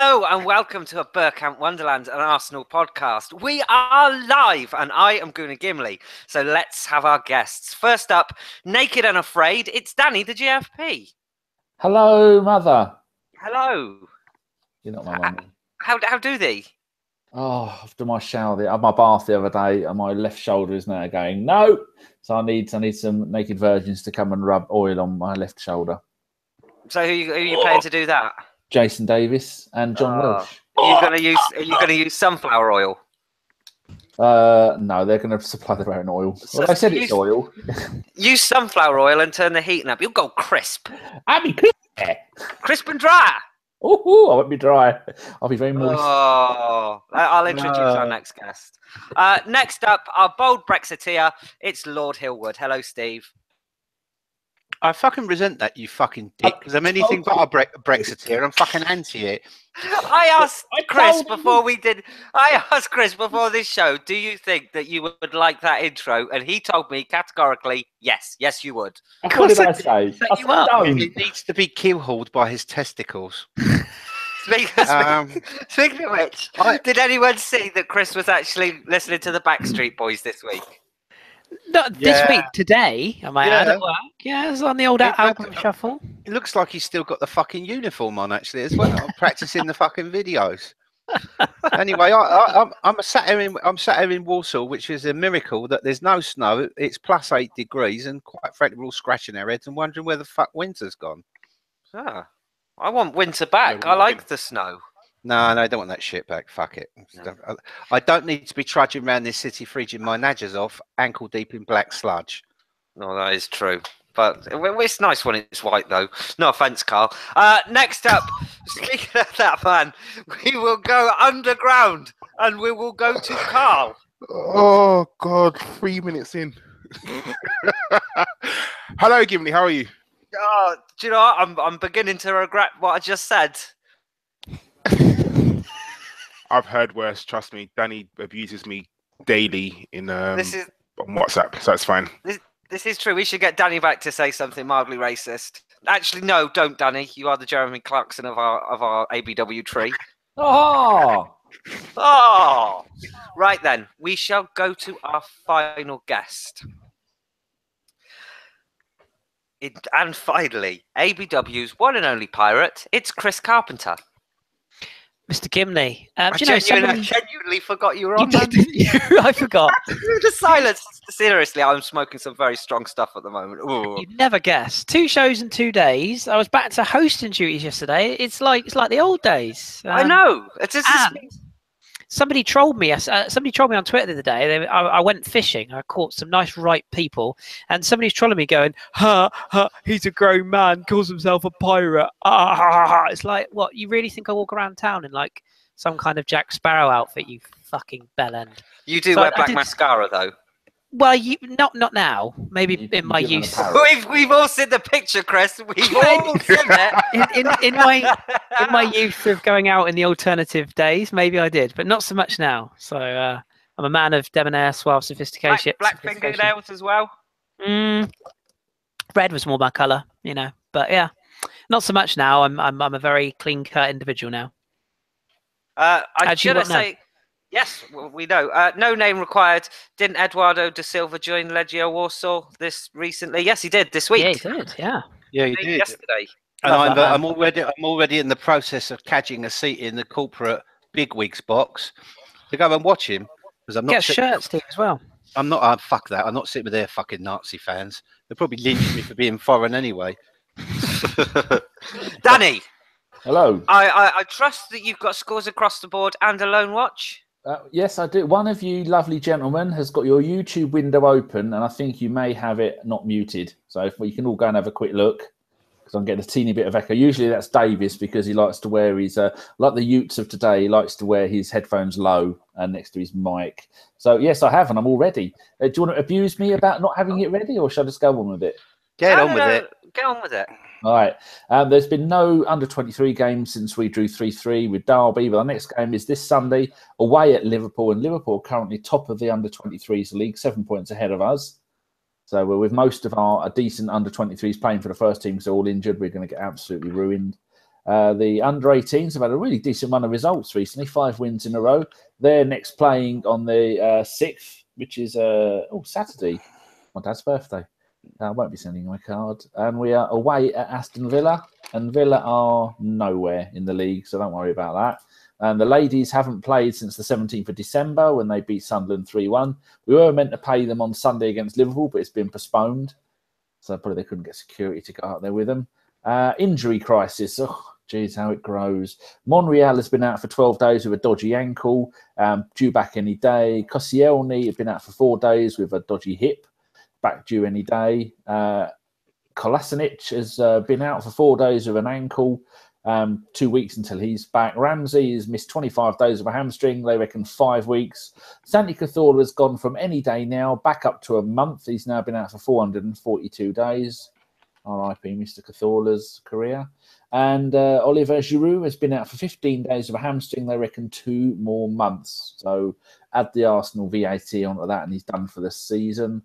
Hello and welcome to a Bergkamp Wonderland, an Arsenal podcast. We are live and I am Guna Gimli. So let's have our guests. First up, naked and afraid, it's Danny, the GFP. Hello, mother. Hello. You're not my mum. How do they? Oh, after my shower, I had my bath the other day, and my left shoulder is now going no. So I need some naked virgins to come and rub oil on my left shoulder. So who are you paying to do that? Jason Davis and John Welsh. Are you gonna use sunflower oil? No, they're going to supply their own oil. Well, I said it's oil. Use sunflower oil and turn the heating up. You'll go crisp. I'll be crisp. Crisp and dry. Oh, I won't be dry. I'll be very moist. Oh, I'll introduce our next guest. Next up, our bold Brexiteer, it's Lord Hillwood. Hello, Steve. I fucking resent that, you fucking dick, because I'm anything but a Brexiteer. I'm fucking anti it. I asked Chris before this show, do you think that you would like that intro? And he told me categorically, yes, you would. What did I say? He needs to be keyholed by his testicles. Speaking of which, did anyone see that Chris was actually listening to the Backstreet Boys this week? Not this week, today, I might add at work. Yeah, it's on the old album shuffle. It looks like he's still got the fucking uniform on, actually, as well. I'm practicing the fucking videos. Anyway, I'm sat here in Warsaw, which is a miracle that there's no snow. It's +8 degrees, and quite frankly, we're all scratching our heads and wondering where the fuck winter's gone. I want winter back. I like the snow. No, I don't want that shit back. Fuck it. No. I don't need to be trudging around this city, freezing my nadgers off, ankle deep in black sludge. No, that is true. But it's nice when it's white, though. No offence, Karl. Next up, speaking of that, man, we will go underground and we will go to Karl. Oh, God, 3 minutes in. Hello, Gimli, how are you? Oh, do you know what? I'm beginning to regret what I just said. I've heard worse, trust me. Danny abuses me daily on WhatsApp, so that's fine. This is true. We should get Danny back to say something mildly racist. Actually, no, don't, Danny. You are the Jeremy Clarkson of our ABW tree. Oh! Right then, we shall go to our final guest. And finally, ABW's one and only pirate, it's Kris Carpenter. Mr. Gimli. I genuinely forgot you were on. I forgot. The silence. Seriously, I'm smoking some very strong stuff at the moment. Ooh. You'd never guess. 2 shows in 2 days. I was back to hosting duties yesterday. It's like the old days. I know. Somebody trolled me. Somebody trolled me on Twitter the other day. I went fishing. I caught some nice ripe people, and somebody's trolling me, going, he's a grown man, calls himself a pirate. It's like, what? You really think I walk around town in like some kind of Jack Sparrow outfit? You fucking bellend. You do wear black mascara, though. Well, not now. Maybe in my youth. We've all seen the picture, Chris. We've all seen it. in my youth of going out in the alternative days, maybe I did, but not so much now. So I'm a man of debonair, suave sophistication. Black fingernails as well. Red was more my colour, But yeah, not so much now. I'm a very clean cut individual now. I should say. Yes, we know. No name required. Didn't Eduardo da Silva join Legia Warsaw this recently? Yes, he did this week. Yeah, he did. Yeah, he did yesterday. And I'm already in the process of catching a seat in the corporate bigwigs box to go and watch him, because I'm not. Get shirts, Steve, as well. I'm not. Fuck that. I'm not sitting with their fucking Nazi fans. They'll probably lynch me for being foreign anyway. Danny. Hello. I trust that you've got scores across the board and a lone watch. Yes, I do. One of you lovely gentlemen has got your YouTube window open, and I think you may have it not muted. So if you can all go and have a quick look, because I'm getting a teeny bit of echo. Usually that's Davis, because he likes to wear his, like the Utes of today, he likes to wear his headphones low and next to his mic. So yes, I have, and I'm all ready. Do you want to abuse me about not having it ready, or shall I just go on with it? Get on with it. Get on with it. All right. There's been no under-23 games since we drew 3-3 with Derby, but our next game is this Sunday away at Liverpool, and Liverpool are currently top of the under-23s league, 7 points ahead of us. So with most of our decent under-23s playing for the first team, because they're all injured, we're going to get absolutely ruined. The under-18s have had a really decent run of results recently, 5 wins in a row. They're next playing on the 6th, which is Saturday, my dad's birthday. I won't be sending my card. And we are away at Aston Villa, and Villa are nowhere in the league, so don't worry about that. And the ladies haven't played since the 17th of December when they beat Sunderland 3-1. We were meant to pay them on Sunday against Liverpool, but it's been postponed. So probably they couldn't get security to go out there with them. Injury crisis. Oh, geez, how it grows. Monreal has been out for 12 days with a dodgy ankle, due back any day. Koscielny has been out for 4 days with a dodgy hip, back due any day. Kolasinac has been out for 4 days with an ankle, 2 weeks until he's back. Ramsey has missed 25 days of a hamstring. They reckon 5 weeks. Santi Cazorla has gone from any day now back up to a month. He's now been out for 442 days. R.I.P. Mr. Cazorla's career. And Oliver Giroud has been out for 15 days of a hamstring. They reckon 2 more months. So add the Arsenal VAT onto that, and he's done for the season.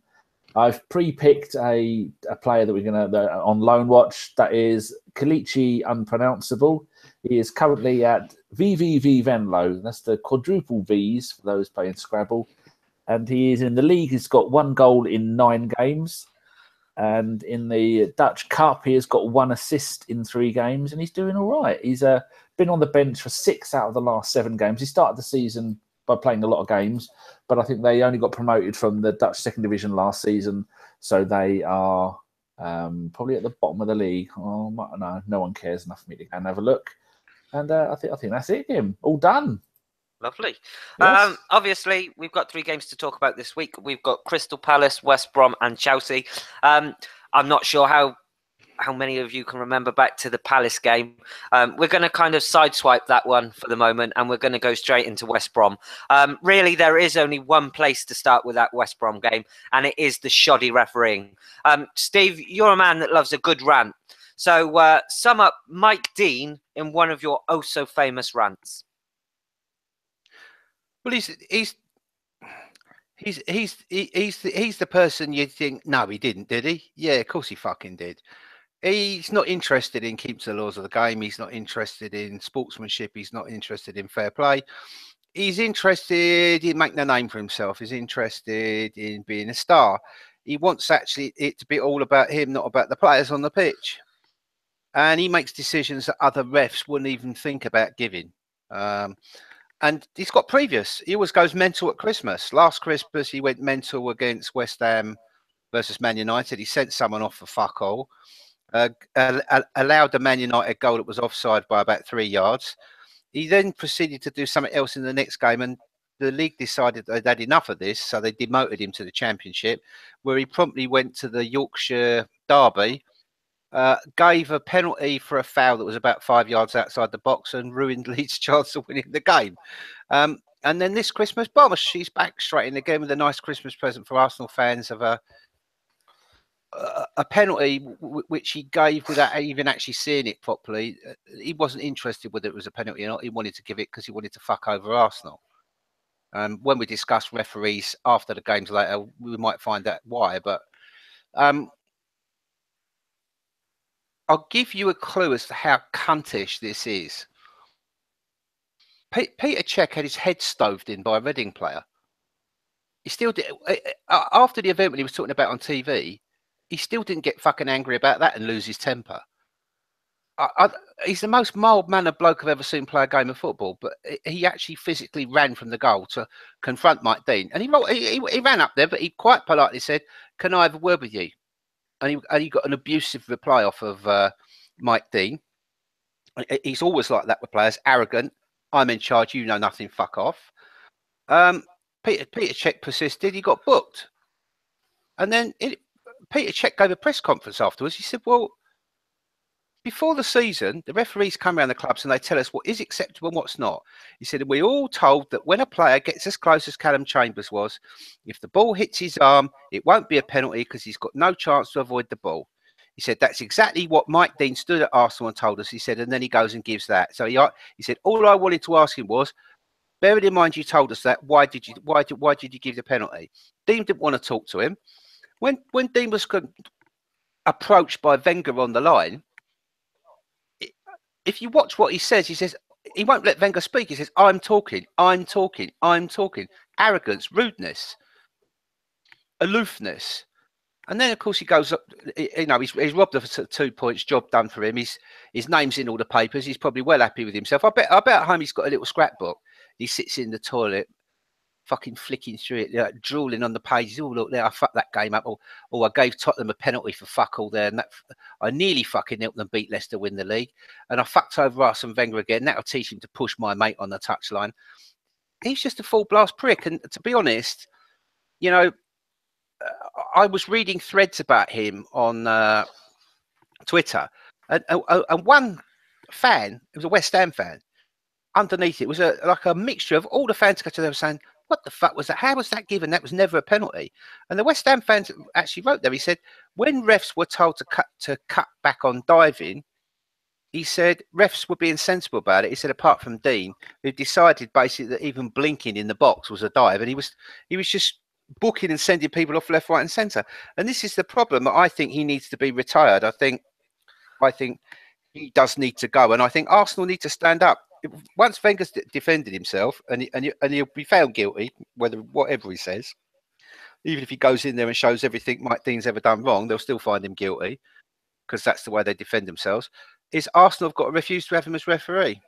I've pre-picked a player that we're going to on loan watch. That is Kalichi Unpronounceable. He is currently at VVV Venlo. That's the quadruple V's for those playing Scrabble. And he is in the league. He's got 1 goal in 9 games. And in the Dutch Cup, he has got 1 assist in 3 games. And he's doing all right. He's been on the bench for 6 out of the last 7 games. He started the season by playing a lot of games, but I think they only got promoted from the Dutch second division last season, so they are probably at the bottom of the league. Oh, no one cares enough for me to go and have a look. And I think that's it, Jim. All done. Lovely. Yes. Obviously, we've got 3 games to talk about this week. We've got Crystal Palace, West Brom, and Chelsea. I'm not sure how many of you can remember back to the Palace game. We're going to kind of sideswipe that one for the moment, and we're going to go straight into West Brom. Really, there is only one place to start with that West Brom game, and it is the shoddy refereeing. Steve, you're a man that loves a good rant. So sum up Mike Dean in one of your oh-so-famous rants. Well, he's the person you'd think, no, he didn't, did he? Yeah, of course he fucking did. He's not interested in keeping the laws of the game. He's not interested in sportsmanship. He's not interested in fair play. He's interested in making a name for himself. He's interested in being a star. He wants actually it to be all about him, not about the players on the pitch. And he makes decisions that other refs wouldn't even think about giving. And he's got previous. He always goes mental at Christmas. Last Christmas, he went mental against West Ham versus Man United. He sent someone off for fuck all. Allowed the Man United goal that was offside by about 3 yards. He then proceeded to do something else in the next game, and the league decided they'd had enough of this, so they demoted him to the Championship, where he promptly went to the Yorkshire derby, gave a penalty for a foul that was about 5 yards outside the box and ruined Leeds' chance of winning the game. And then this Christmas, she's back straight in again with a nice Christmas present for Arsenal fans of a penalty which he gave without even actually seeing it properly. He wasn't interested whether it was a penalty or not. He wanted to give it because he wanted to fuck over Arsenal. When we discuss referees after the games later, we might find out why. But I'll give you a clue as to how cuntish this is. Peter Cech had his head stoved in by a Reading player. He still did. After the event when he was talking about on TV, he still didn't get fucking angry about that and lose his temper. He's the most mild-mannered bloke I've ever seen play a game of football, but he actually physically ran from the goal to confront Mike Dean. And he ran up there, but he quite politely said, "Can I have a word with you?" And he got an abusive reply off of Mike Dean. He's always like that with players, arrogant. I'm in charge, you know nothing, fuck off. Peter Cech persisted, he got booked. And then Peter Cech gave a press conference afterwards. He said, well, before the season, the referees come around the clubs and they tell us what is acceptable and what's not. He said, we're all told that when a player gets as close as Callum Chambers was, if the ball hits his arm, it won't be a penalty because he's got no chance to avoid the ball. He said, that's exactly what Mike Dean stood at Arsenal and told us. He said, and then he goes and gives that. So he said, all I wanted to ask him was, bearing in mind you told us that, why did you give the penalty? Dean didn't want to talk to him. When Dean was approached by Wenger on the line, if you watch what he says he won't let Wenger speak. He says, I'm talking. Arrogance, rudeness, aloofness. And then, of course, he goes up, you know, he's robbed of 2 points, job done for him. His name's in all the papers. He's probably well happy with himself. I bet at home he's got a little scrapbook. He sits in the toilet, fucking flicking through it, like, drooling on the pages. Oh, look there, I fucked that game up. Or I gave Tottenham a penalty for fuck all there. And I nearly fucking helped them beat Leicester, win the league. And I fucked over Arsene Wenger again. That'll teach him to push my mate on the touchline. He's just a full blast prick. And to be honest, you know, I was reading threads about him on Twitter, and one fan, it was a West Ham fan, underneath it was like a mixture of all the fans together saying, what the fuck was that? How was that given? That was never a penalty. And the West Ham fans actually wrote there, he said, when refs were told to cut back on diving, he said refs were being sensible about it. He said, apart from Dean, who decided basically that even blinking in the box was a dive, and he was just booking and sending people off left, right, and centre. And this is the problem. I think he needs to be retired. I think he does need to go, and I think Arsenal need to stand up. Once Wenger's defended himself, and he'll be found guilty, whatever he says, even if he goes in there and shows everything Mike Dean's ever done wrong, they'll still find him guilty because that's the way they defend themselves. Is Arsenal have got to refuse to have him as referee?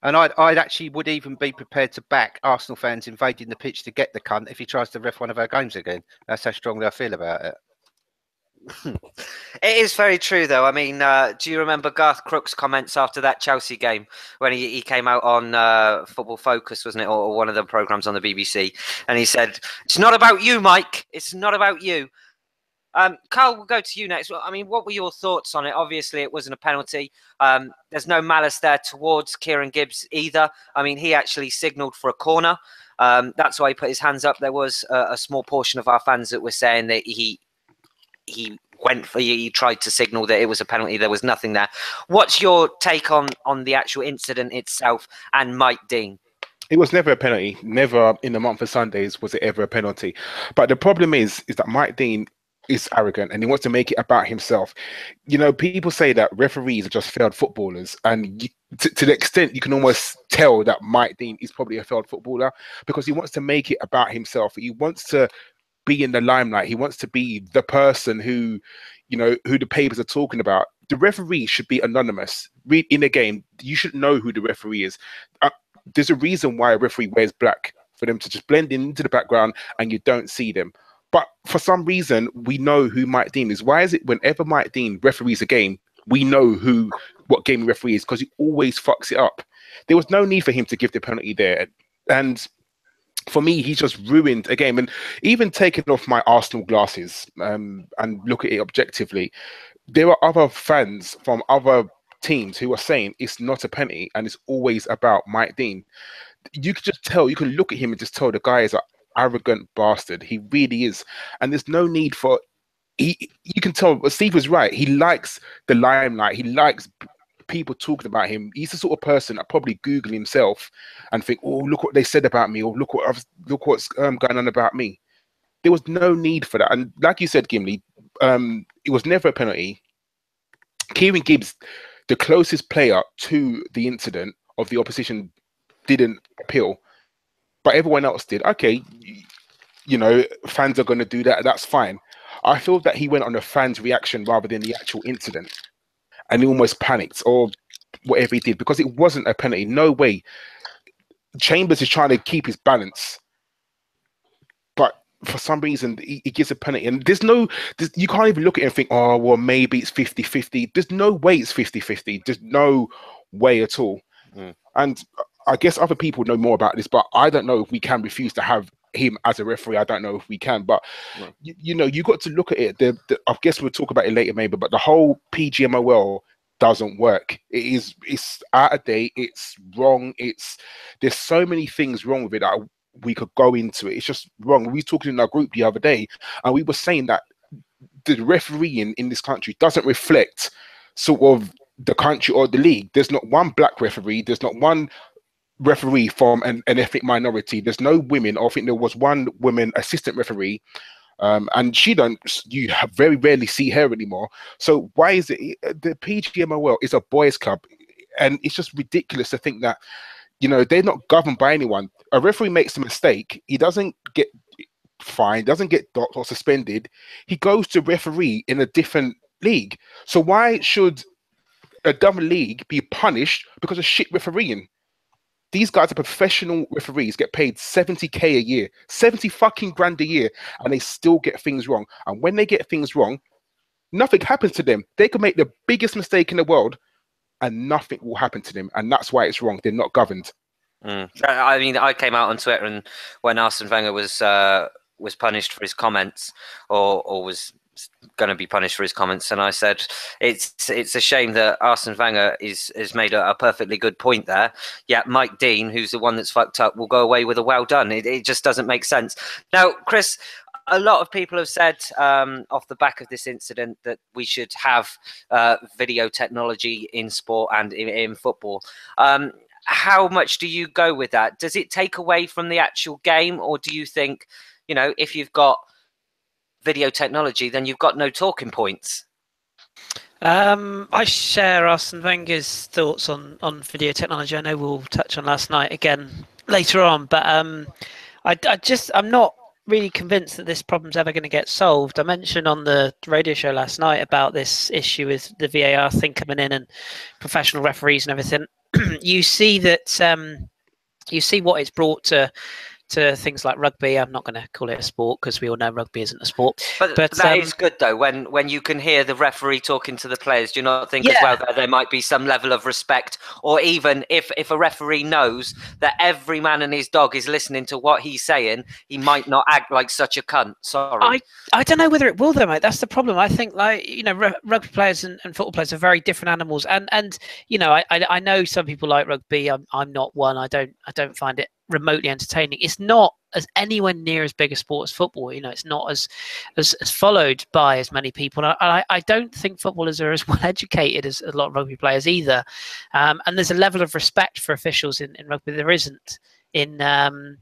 And I'd actually would even be prepared to back Arsenal fans invading the pitch to get the cunt if he tries to ref one of our games again. That's how strongly I feel about it. It is very true, though. I mean, do you remember Garth Crooks' comments after that Chelsea game when he came out on Football Focus, wasn't it, or one of the programmes on the BBC, and he said, "It's not about you, Mike. It's not about you." Karl, we'll go to you next. I mean, what were your thoughts on it? Obviously, it wasn't a penalty. There's no malice there towards Kieran Gibbs either. I mean, he actually signalled for a corner. That's why he put his hands up. There was a small portion of our fans that were saying that he tried to signal that it was a penalty. There was nothing there. What's your take on the actual incident itself and Mike Dean? It was never a penalty. Never in the month of Sundays was it ever a penalty. But the problem is that Mike Dean is arrogant and he wants to make it about himself. You know, people say that referees are just failed footballers, and to the extent you can almost tell that Mike Dean is probably a failed footballer because he wants to make it about himself. He wants to be in the limelight. He wants to be the person who, you know, who the papers are talking about. The referee should be anonymous. In a game, you should know who the referee is. There's a reason why a referee wears black, for them to just blend into the background and you don't see them. But for some reason, we know who Mike Dean is. Why is it whenever Mike Dean referees a game, we know what game referee is? Because he always fucks it up. There was no need for him to give the penalty there. And for me, he's just ruined a game. And even taking off my Arsenal glasses and look at it objectively, there are other fans from other teams who are saying it's not a penalty and it's always about Mike Dean. You can just tell, you can look at him and just tell the guy is an arrogant bastard. He really is. And there's no need for, you can tell, Steve was right. He likes the limelight. He likes people talking about him. He's the sort of person that probably Google himself and think, oh, look what they said about me, or look what's going on about me. There was no need for that. And like you said, Gimli, it was never a penalty. Kieran Gibbs, the closest player to the incident of the opposition, didn't appeal, but everyone else did. Okay, you know, fans are going to do that. That's fine. I feel that he went on a fan's reaction rather than the actual incident, and he almost panicked or whatever he did, because it wasn't a penalty. No way. Chambers is trying to keep his balance, but for some reason he gives a penalty, and you can't even look at it and think, oh, well, maybe it's 50-50. There's no way it's 50-50. There's no way at all. And I guess other people know more about this, but I don't know if we can refuse to have him as a referee. I don't know if we can, but you know, you got to look at it. I guess we'll talk about it later, maybe. But the whole PGMOL doesn't work. It's out of date. It's wrong. There's so many things wrong with it that we could go into it. It's just wrong. We were talking in our group the other day, and we were saying that the refereeing in this country doesn't reflect sort of the country or the league. There's not one black referee. There's not one referee from an ethnic minority. There's no women. I think there was one woman assistant referee. And you very rarely see her anymore. So why is it the PGMOL is a boys' club, and it's just ridiculous to think that they're not governed by anyone. A referee makes a mistake, he doesn't get fined, doesn't get docked or suspended. He goes to referee in a different league. So why should a double league be punished because of shit refereeing? These guys are professional referees, get paid 70k a year, 70 fucking grand a year, and they still get things wrong. And when they get things wrong, nothing happens to them. They could make the biggest mistake in the world and nothing will happen to them. And that's why it's wrong. They're not governed. I mean, I came out on Twitter, and when Arsene Wenger was punished for his comments, or was going to be punished for his comments, and I said it's a shame that Arsene Wenger has made a perfectly good point there. Yeah, Mike Dean, who's the one that's fucked up, will go away with a well done. It just doesn't make sense. Now, Kris, a lot of people have said off the back of this incident that we should have video technology in sport and in football. How much do you go with that? Does it take away from the actual game, or do you think, if you've got video technology, then you've got no talking points? I share Arsene Wenger's thoughts on video technology. I know we'll touch on last night again later on, but I'm not really convinced that this problem's ever going to get solved. I mentioned on the radio show last night about this issue with the VAR thing coming in and professional referees and everything. You see that you see what it's brought to things like rugby. I'm not going to call it a sport because we all know rugby isn't a sport. But that is good, though, when you can hear the referee talking to the players. Do you not think as well that there might be some level of respect? Or even if a referee knows that every man and his dog is listening to what he's saying, he might not act like such a cunt. Sorry. I don't know whether it will, though, mate. That's the problem. I think, rugby players and football players are very different animals. And I know some people like rugby. I'm not one. I don't find it remotely entertaining. It's not as anywhere near as big a sport as football. It's not as followed by as many people. And I don't think footballers are as well educated as a lot of rugby players either. And there's a level of respect for officials in rugby there isn't that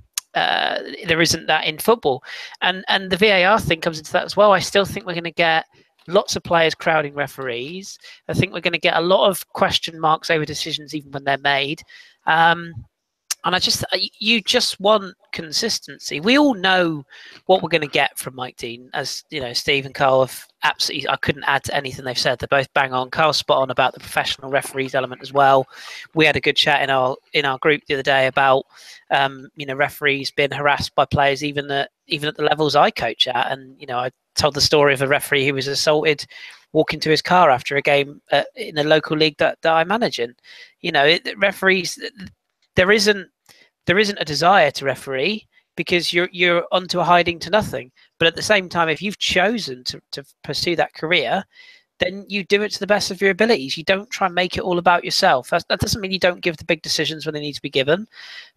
in football. And the VAR thing comes into that as well. I still think we're going to get lots of players crowding referees. I think we're going to get a lot of question marks over decisions even when they're made. And you just want consistency. We all know what we're going to get from Mike Dean. As Steve and Karl have absolutely, I couldn't add to anything they've said. They're both bang on. Karl's spot on about the professional referees element as well. We had a good chat in our group the other day about referees being harassed by players even at the levels I coach at. And I told the story of a referee who was assaulted walking to his car after a game in a local league that I manage in. Referees, there isn't a desire to referee because you're onto a hiding to nothing. But at the same time, if you've chosen to pursue that career, then you do it to the best of your abilities. You don't try and make it all about yourself. That doesn't mean you don't give the big decisions when they need to be given.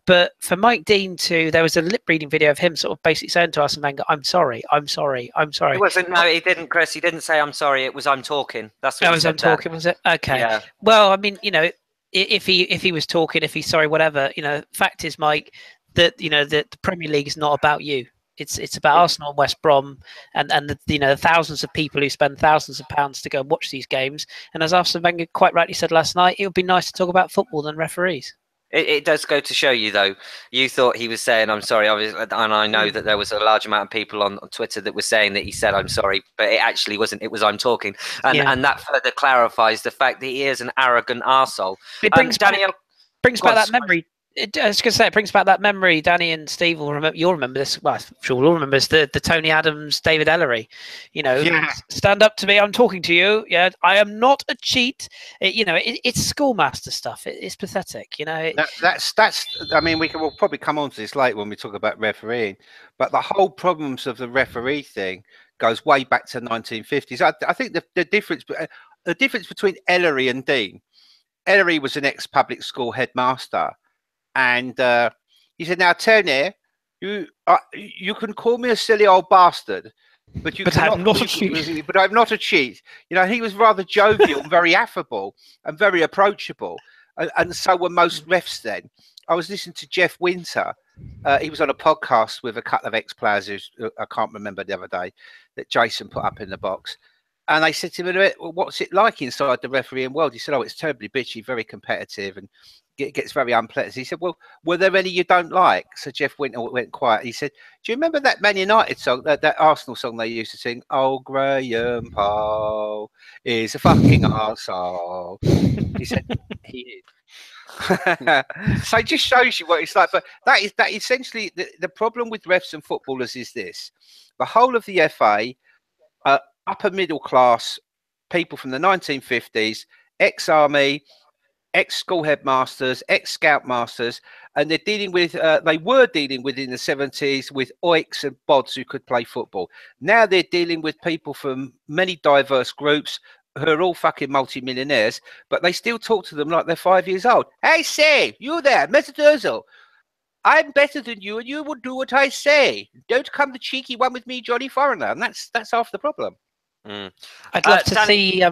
But for Mike Dean there was a lip reading video of him sort of basically saying to Arsene Wenger, I'm sorry. It wasn't, no, he didn't, Kris. He didn't say I'm sorry. It was I'm talking. That's what he said. Talking, was it? Okay. Yeah. Well, I mean, if he was talking, if he's sorry, whatever, fact is, Mike, that the Premier League is not about you. It's about Arsenal and West Brom and the thousands of people who spend thousands of pounds to go and watch these games. And as Arsene Wenger quite rightly said last night, it would be nice to talk about football than referees. It does go to show you, though. You thought he was saying I'm sorry, and I know that there was a large amount of people on Twitter that were saying that he said I'm sorry, but it actually wasn't. It was I'm talking, and that further clarifies the fact that he is an arrogant arsehole. It brings back that memory. I was going to say, it brings back that memory. Danny and Steve will remember. You'll remember this. Well, I'm sure we'll all remember this. The Tony Adams, David Ellery. Stand up to me. I'm talking to you. Yeah, I am not a cheat. It's schoolmaster stuff. It's pathetic. That's. I mean, we'll probably come on to this later when we talk about refereeing. But the whole problems of the referee thing goes way back to the 1950s. I think the difference between Ellery and Dean. Ellery was an ex-public school headmaster. And he said, "Now, Tony, you can call me a silly old bastard, but I'm not a cheat. But I'm not a cheat." He was rather jovial, and very affable, and very approachable, and so were most refs then. I was listening to Jeff Winter, he was on a podcast with a couple of ex-players who I can't remember the other day that Jason put up in the box. And they said to him, well, what's it like inside the refereeing world? He said, oh, it's terribly bitchy, very competitive, and it gets very unpleasant. He said, well, were there any you don't like? So Jeff went quiet. He said, do you remember that Man United song, that Arsenal song they used to sing? Oh, Graham Powell is a fucking arsehole. He said, he is. So it just shows you what it's like. But that essentially the problem with refs and footballers is this: the whole of the FA, upper middle class people from the 1950s, ex-army, ex-school headmasters, ex-scoutmasters, and they're dealing with they were dealing with in the 70s with oiks and bods who could play football. Now they're dealing with people from many diverse groups who are all fucking multi-millionaires, but they still talk to them like they're 5 years old. Hey, say, you there, Mr. Durzel. I'm better than you, and you will do what I say. Don't come the cheeky one with me, Johnny Foreigner. And that's half the problem. I'd love to see.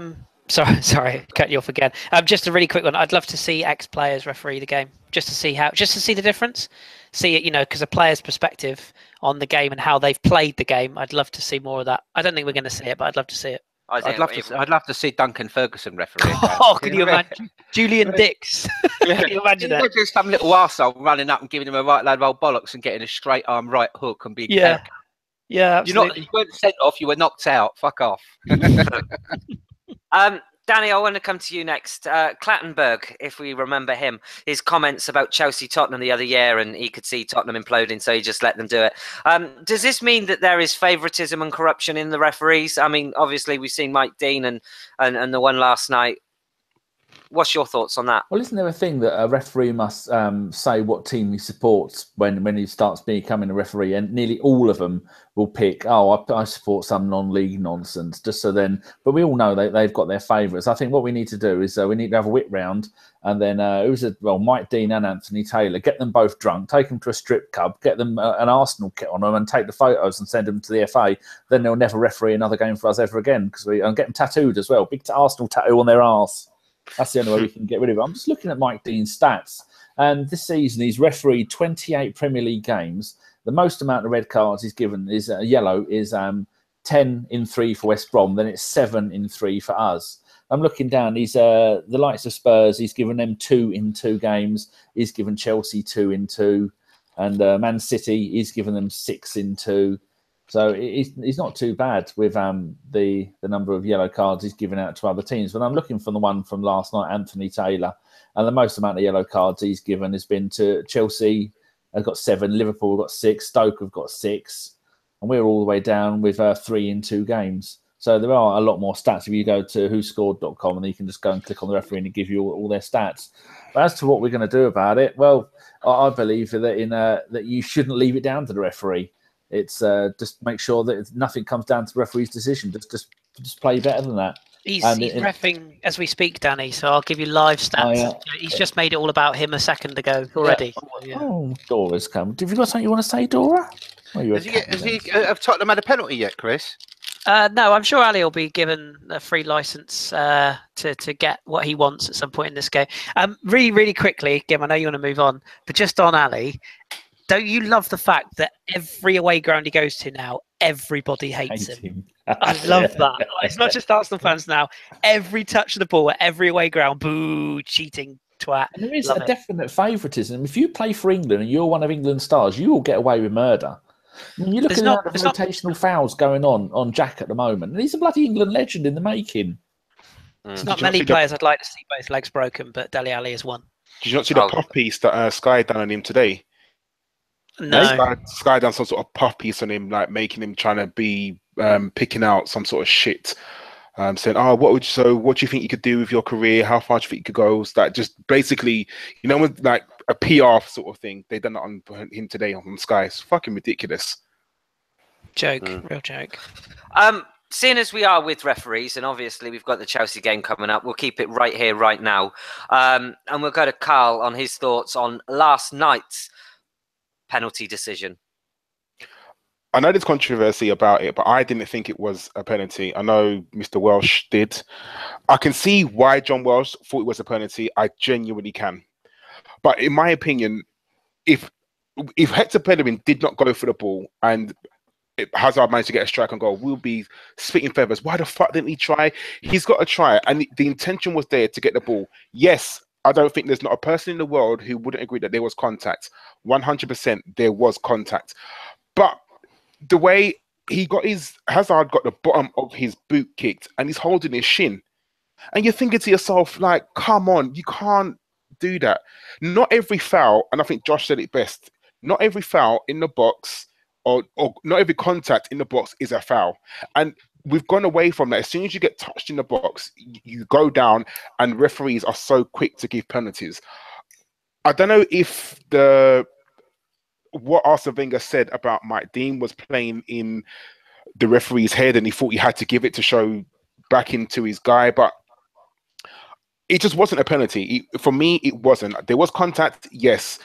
Sorry, cut you off again. Just a really quick one. I'd love to see ex-players referee the game, just to see the difference. See it, because a player's perspective on the game and how they've played the game. I'd love to see more of that. I don't think we're going to see it, but I'd love to see it. I'd love to see Duncan Ferguson referee. Oh, can you imagine? Julian Dix. Can you imagine that? Just some little arsehole running up and giving him a right load of old bollocks and getting a straight arm right hook and being Yeah, absolutely. You weren't sent off, you were knocked out. Fuck off. Danny, I want to come to you next. Clattenburg, if we remember him, his comments about Chelsea-Tottenham the other year, and he could see Tottenham imploding, so he just let them do it. Does this mean that there is favouritism and corruption in the referees? I mean, obviously, we've seen Mike Dean and the one last night. What's your thoughts on that? Well, isn't there a thing that a referee must say what team he supports when he starts becoming a referee? And nearly all of them will pick, I support some non-league nonsense, just so then. But we all know they've got their favourites. I think what we need to do is we need to have a whip round, and then Mike Dean and Anthony Taylor, get them both drunk, take them to a strip club, get them an Arsenal kit on them, and take the photos and send them to the FA. Then they'll never referee another game for us ever again, and get them tattooed as well, big Arsenal tattoo on their arse. That's the only way we can get rid of it. I'm just looking at Mike Dean's stats. And this season, he's refereed 28 Premier League games. The most amount of red cards he's given is yellow is 10 in 3 for West Brom. Then it's 7 in 3 for us. I'm looking down. He's the likes of Spurs. He's given them 2 in 2 games. He's given Chelsea 2 in 2. And Man City, he's given them 6 in 2. So he's not too bad with the number of yellow cards he's given out to other teams. But I'm looking for the one from last night, Anthony Taylor, and the most amount of yellow cards he's given has been to Chelsea. Has got 7, Liverpool have got 6, Stoke have got 6, and we're all the way down with 3 in 2 games. So there are a lot more stats if you go to whoscored.com, and you can just go and click on the referee and give you all their stats. But as to what we're going to do about it, well, I believe that that you shouldn't leave it down to the referee. It's just make sure that nothing comes down to the referee's decision. Just play better than that. He's reffing as we speak, Danny. So I'll give you live stats. He's just made it all about him a second ago already. Yeah. Oh, Dora's come. Have you got something you want to say, Dora? Have Tottenham had a penalty yet, Chris? No, I'm sure Ali will be given a free license to get what he wants at some point in this game. Really, really quickly, Gim, I know you want to move on, but just on Ali. Don't you love the fact that every away ground he goes to now, everybody hates him? I love that. It's not just Arsenal fans now. Every touch of the ball at every away ground, boo, cheating twat. And there is a definite favouritism. If you play for England and you're one of England's stars, you will get away with murder. I mean, you're looking at the rotational fouls going on Jack at the moment, and he's a bloody England legend in the making. There's not many players I'd like to see both legs broken, but Dele Alli is one. Did you not see the puff piece that Sky done on him today? No. Sky done some sort of puff piece on him, like making him trying to be picking out some sort of shit. Saying, what do you think you could do with your career? How far do you think you could go? That just basically, with like a PR sort of thing. They done that on him today on Sky. It's fucking ridiculous. Joke, real joke. Seeing as we are with referees, and obviously we've got the Chelsea game coming up, we'll keep it right here, right now. And we'll go to Karl on his thoughts on last night's penalty decision. I know there's controversy about it, but I didn't think it was a penalty. I know Mr. Welsh did. I can see why John Welsh thought it was a penalty. I genuinely can. But in my opinion, if if Hector Bellerin did not go for the ball and Hazard managed to get a strike and goal, we'll be spitting feathers. Why the fuck didn't he try? He's got to try. And the intention was there to get the ball. Yes, I don't think there's not a person in the world who wouldn't agree that there was contact. 100% there was contact. But the way Hazard got the bottom of his boot kicked and he's holding his shin. And you're thinking to yourself, like, come on, you can't do that. Not every foul, and I think Josh said it best, not every foul in the box or not every contact in the box is a foul. And we've gone away from that. As soon as you get touched in the box, you go down, and referees are so quick to give penalties. I don't know if what Arsene Wenger said about Mike Dean was playing in the referee's head and he thought he had to give it to show back into his guy, but it just wasn't a penalty. For me, it wasn't. There was contact, yes.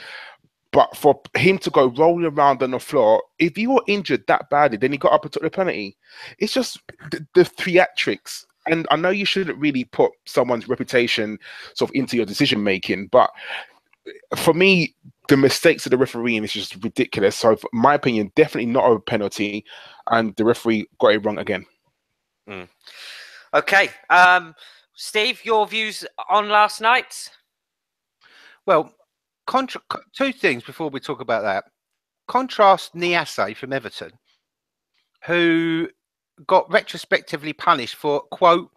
But for him to go rolling around on the floor, if you were injured that badly, then he got up and took the penalty. It's just the theatrics. And I know you shouldn't really put someone's reputation sort of into your decision making, but for me, the mistakes of the refereeing is just ridiculous. So, in my opinion, definitely not a penalty, and the referee got it wrong again. Okay, Steve, your views on last night? Well, two things before we talk about that. Contrast Niasse from Everton, who got retrospectively punished for, quote,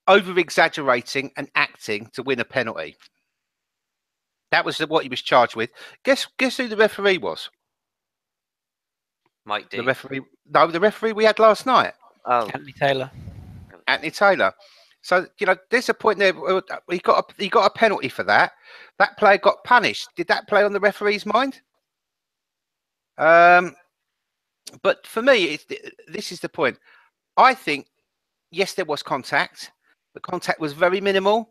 over-exaggerating and acting to win a penalty. That was what he was charged with. Guess who the referee was? Mike D. The referee? No, the referee we had last night. Oh, Anthony Taylor. Anthony Taylor. So, you know, there's a point there. He got a penalty for that. That player got punished. Did that play on the referee's mind? But for me, this is the point. I think, yes, there was contact. The contact was very minimal.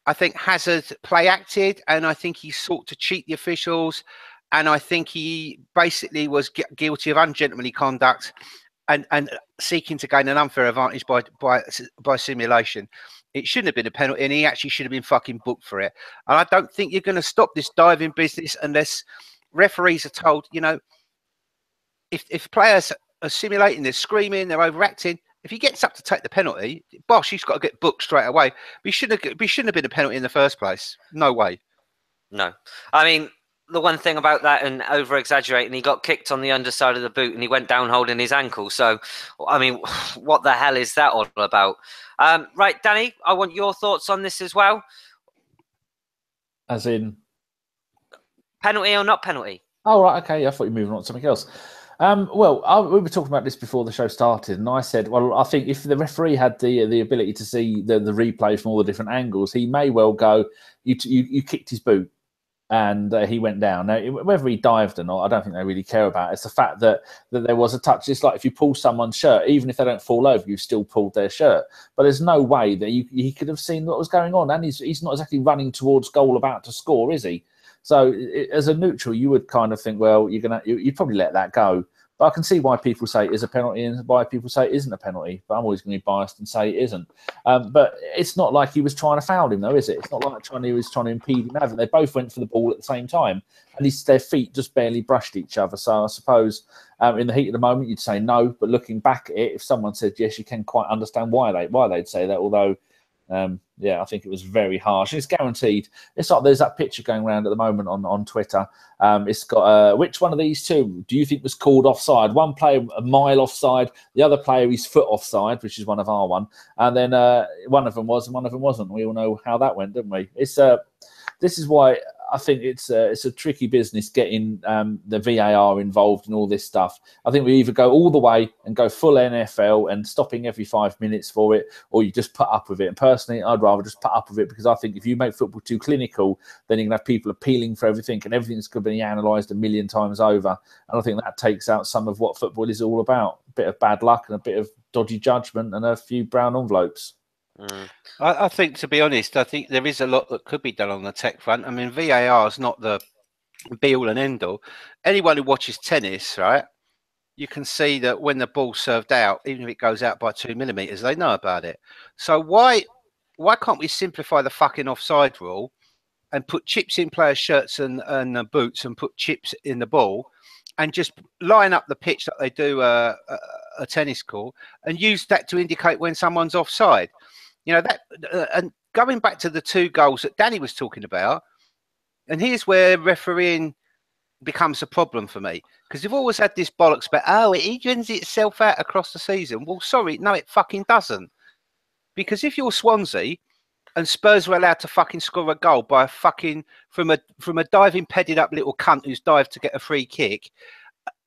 I think Hazard play acted, and I think he sought to cheat the officials, and I think he basically was guilty of ungentlemanly conduct and seeking to gain an unfair advantage by simulation. It shouldn't have been a penalty, and he actually should have been fucking booked for it. And I don't think you're going to stop this diving business unless referees are told, you know, if players are simulating, they're screaming, they're overacting. If he gets up to take the penalty, bosh, he's got to get booked straight away. But he shouldn't have been a penalty in the first place. No way. No. I mean, the one thing about that and over-exaggerating, he got kicked on the underside of the boot and he went down holding his ankle. So, I mean, what the hell is that all about? Right, Danny, I want your thoughts on this as well. As in? Penalty or not penalty? Oh, right, okay. I thought you were moving on to something else. We were talking about this before the show started, and I said, well, I think if the referee had the ability to see the replay from all the different angles, he may well go, you kicked his boot, and he went down. Now, whether he dived or not, I don't think they really care about. It's the fact that there was a touch. It's like if you pull someone's shirt, even if they don't fall over, you've still pulled their shirt. But there's no way that he could have seen what was going on, and he's not exactly running towards goal about to score, is he? So as a neutral, you would kind of think, well, you'd probably let that go. But I can see why people say it is a penalty and why people say it isn't a penalty. But I'm always going to be biased and say it isn't. But it's not like he was trying to foul him, though, is it? It's not like he was trying to impede him having. They both went for the ball at the same time, and their feet just barely brushed each other. So I suppose in the heat of the moment, you'd say no. But looking back at it, if someone said yes, you can quite understand why they'd say that. Although. I think it was very harsh. It's guaranteed. It's like there's that picture going around at the moment on Twitter. It's got which one of these two do you think was called offside? One player a mile offside, the other player his foot offside, which is one of our one, and then one of them was and one of them wasn't. We all know how that went, didn't we? This is why I think it's a tricky business getting the VAR involved in all this stuff. I think we either go all the way and go full NFL and stopping every 5 minutes for it, or you just put up with it. And personally, I'd rather just put up with it, because I think if you make football too clinical, then you're going to have people appealing for everything, and everything's going to be analysed a million times over. And I think that takes out some of what football is all about. A bit of bad luck and a bit of dodgy judgment and a few brown envelopes. I think, to be honest, I think there is a lot that could be done on the tech front. I mean, VAR is not the be-all and end-all. Anyone who watches tennis, right, you can see that when the ball's served out, even if it goes out by 2 millimetres, they know about it. So why can't we simplify the fucking offside rule and put chips in players' shirts and boots and put chips in the ball and just line up the pitch that they do a tennis court and use that to indicate when someone's offside. You know, that and going back to the 2 goals that Danny was talking about, and here's where refereeing becomes a problem for me, because you've always had this bollocks about, oh, it evens itself out across the season. Well, sorry, no, it fucking doesn't. Because if you're Swansea and Spurs were allowed to fucking score a goal by a fucking from a diving pedded up little cunt who's dived to get a free kick,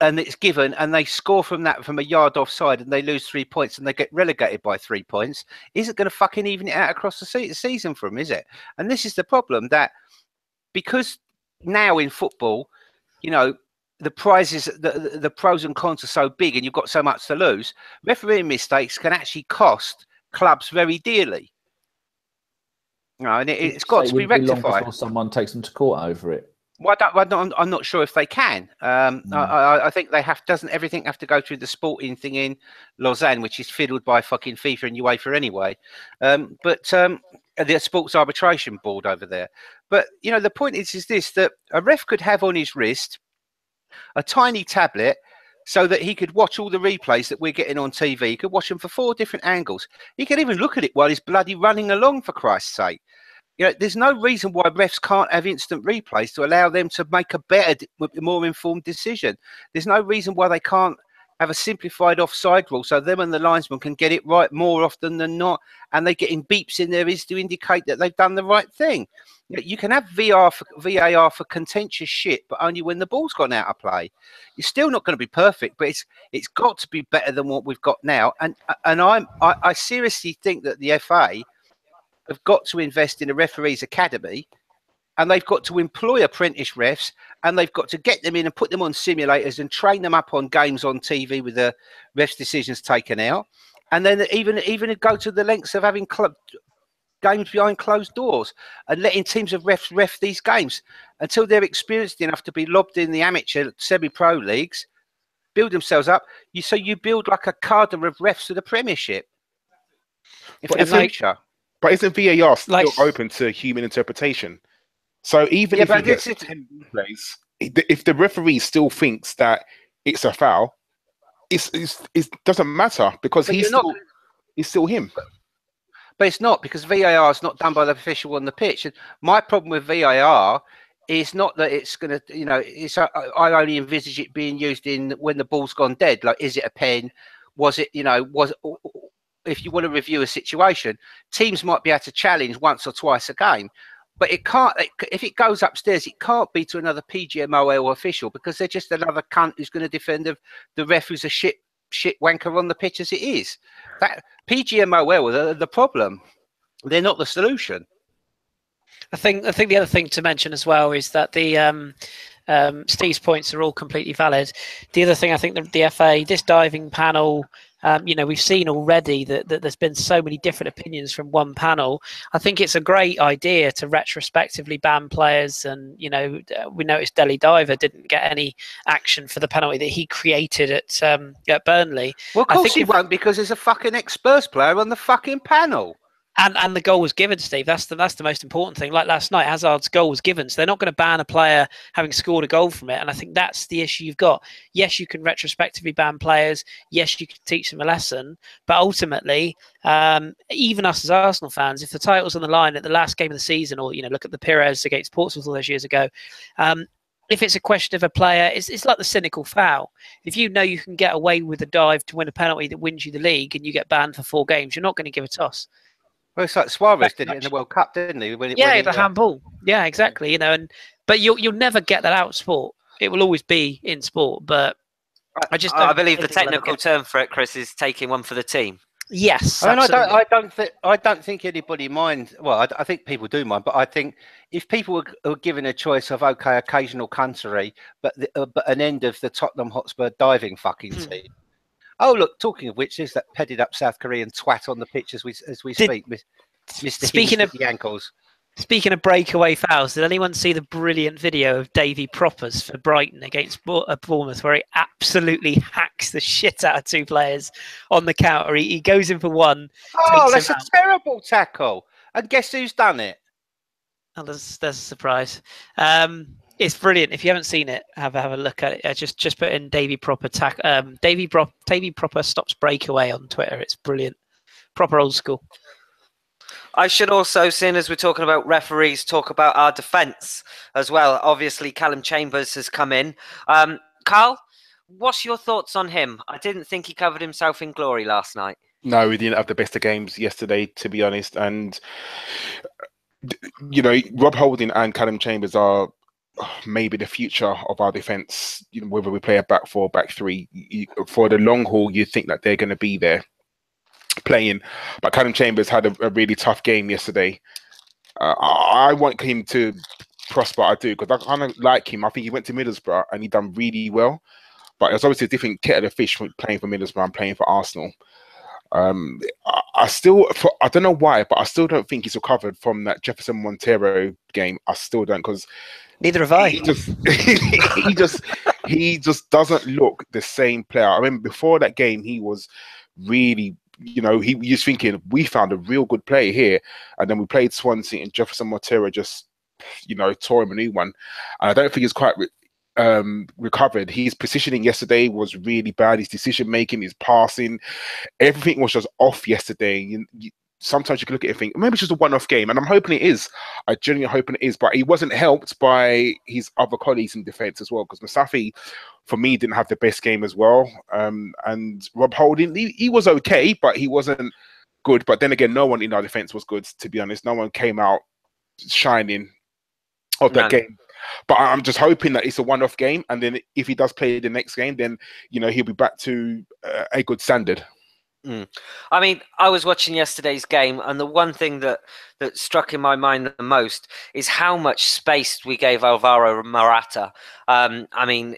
and it's given, and they score from that from a yard offside, and they lose 3 points, and they get relegated by 3 points, isn't going to fucking even it out across the season for them, is it? And this is the problem, that because now in football, you know, the prizes, the pros and cons are so big, and you've got so much to lose. Refereeing mistakes can actually cost clubs very dearly. You know, and it's got to be rectified. Before someone takes them to court over it. Well, I'm not sure if they can. I think they have. Doesn't everything have to go through the sporting thing in Lausanne, which is fiddled by fucking FIFA and UEFA anyway? But the Sports Arbitration Board over there. But you know, the point is this: that a ref could have on his wrist a tiny tablet, so that he could watch all the replays that we're getting on TV. He could watch them for 4 different angles. He could even look at it while he's bloody running along, for Christ's sake. You know, there's no reason why refs can't have instant replays to allow them to make a better, more informed decision. There's no reason why they can't have a simplified offside rule so them and the linesman can get it right more often than not, and they're getting beeps in their ears to indicate that they've done the right thing. You can have VAR for contentious shit, but only when the ball's gone out of play. You're still not going to be perfect, but it's got to be better than what we've got now. And I seriously think that the FA have got to invest in a referees academy, and they've got to employ apprentice refs, and they've got to get them in and put them on simulators and train them up on games on TV with the refs' decisions taken out, and then even go to the lengths of having games behind closed doors and letting teams of refs ref these games until they're experienced enough to be lobbed in the amateur semi-pro leagues, build themselves up. So you build like a cadre of refs for the Premiership for the future. But isn't VAR still open to human interpretation? So even if you get 10 replays, if the referee still thinks that it's a foul, it doesn't matter, because he's still him. But it's not, because VAR is not done by the official on the pitch. And my problem with VAR is not that it's going to, you know, I only envisage it being used in when the ball's gone dead. Like, is it a pen? Was it, you know, if you want to review a situation, teams might be able to challenge once or twice a game. But it can't, if it goes upstairs, it can't be to another PGMOL official, because they're just another cunt who's going to defend the ref who's a shit wanker on the pitch as it is. That PGMOL are the problem. They're not the solution. I think the other thing to mention as well is that the Steve's points are all completely valid. The other thing, I think the FA, this diving panel, you know, we've seen already that there's been so many different opinions from one panel. I think it's a great idea to retrospectively ban players, and you know, we noticed Deli Diver didn't get any action for the penalty that he created at Burnley. Well, of course he won't, because there's a fucking ex-Spurs player on the fucking panel. And the goal was given, Steve. That's the most important thing. Like last night, Hazard's goal was given, so they're not going to ban a player having scored a goal from it. And I think that's the issue you've got. Yes, you can retrospectively ban players. Yes, you can teach them a lesson. But ultimately, even us as Arsenal fans, if the title's on the line at the last game of the season, or you know, look at the Pires against Portsmouth all those years ago. If it's a question of a player, it's like the cynical foul. If you know you can get away with a dive to win a penalty that wins you the league, and you get banned for 4 games, you're not going to give a toss. Well, it's like Suarez did it in the World Cup, didn't he? The handball. Yeah, exactly. You know, but you'll never get that out of sport. It will always be in sport. But I believe the technical term for it, Chris, is taking one for the team. Yes, I don't think anybody minds. Well, I think people do mind, but I think if people were given a choice of occasional country, but an end of the Tottenham Hotspur diving fucking team. Oh, look, talking of which, there's that pedded up South Korean twat on the pitch as we speak. Mr. Speaking of the ankles. Speaking of breakaway fouls, did anyone see the brilliant video of Davy Proppers for Brighton against Bournemouth, where he absolutely hacks the shit out of 2 players on the counter? He goes in for one. Oh, that's a terrible tackle. And guess who's done it? Oh, there's a surprise. It's brilliant. If you haven't seen it, have a look at it. Just put in Davy Proper Davy Proper stops breakaway on Twitter. It's brilliant. Proper old school. I should also, seeing as we're talking about referees, talk about our defence as well. Obviously, Callum Chambers has come in. Karl, what's your thoughts on him? I didn't think he covered himself in glory last night. No, we didn't have the best of games yesterday, to be honest. And, you know, Rob Holding and Callum Chambers are maybe the future of our defence. You know, whether we play a back four, back three, for the long haul, you think that they're going to be there playing. But Callum Chambers had a really tough game yesterday. I want him to prosper, I do, because I kind of like him. I think he went to Middlesbrough and he done really well. But it's obviously a different kettle of fish from playing for Middlesbrough and playing for Arsenal. I still, I don't know why, but I still don't think he's recovered from that Jefferson Montero game. I still don't, because neither have I. He just doesn't look the same player. I remember before that game, he was really, you know, he was thinking we found a real good player here, and then we played Swansea and Jefferson Montero just, you know, tore him a new one. And I don't think he's quite recovered. His positioning yesterday was really bad. His decision making, his passing, everything was just off yesterday. Sometimes you can look at it and think maybe it's just a one-off game, and I'm hoping it is. I genuinely hoping it is, but he wasn't helped by his other colleagues in defence as well, because Mustafi, for me, didn't have the best game as well. And Rob Holding, he was okay, but he wasn't good. But then again, no one in our defence was good, to be honest. No one came out shining of that game. But I'm just hoping that it's a one-off game, and then if he does play the next game, then, you know, he'll be back to a good standard. I mean, I was watching yesterday's game, and the one thing that struck in my mind the most is how much space we gave Alvaro Morata. I mean,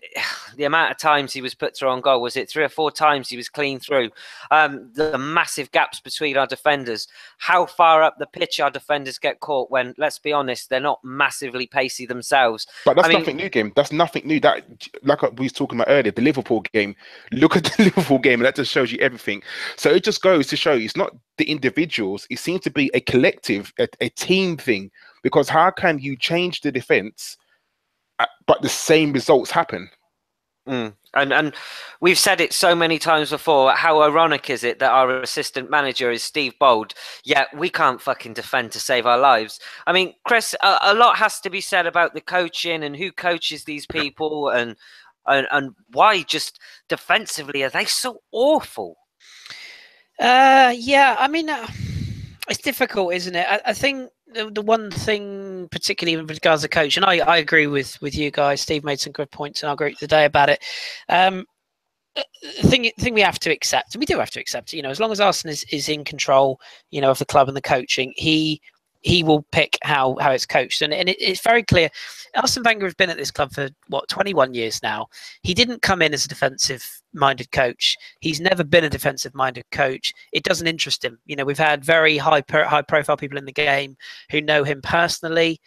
the amount of times he was put through on goal, was it 3 or 4 times he was clean through? The massive gaps between our defenders, how far up the pitch our defenders get caught when, let's be honest, they're not massively pacey themselves. But that's nothing new, game. That's nothing new. That, like we was talking about earlier, the Liverpool game. Look at the Liverpool game, and that just shows you everything. So it just goes to show you it's not the individuals. It seems to be a collective, a team thing. Because how can you change the defense, but the same results happen? And we've said it so many times before. How ironic is it that our assistant manager is Steve Bold, yet we can't fucking defend to save our lives? I mean, Kris, a lot has to be said about the coaching and who coaches these people, and why just defensively are they so awful? Yeah, I mean, it's difficult, isn't it? I think the one thing, particularly with regards to coach, and I agree with you guys. Steve made some good points in our group today about it. Thing we have to accept, and we do have to accept, you know, as long as Arsenal is in control, you know, of the club and the coaching, he will pick how it's coached, and it's very clear. Arsene Wenger has been at this club for 21 years now. He didn't come in as a defensive-minded coach. He's never been a defensive-minded coach. It doesn't interest him. You know, we've had very high-profile people in the game who know him personally.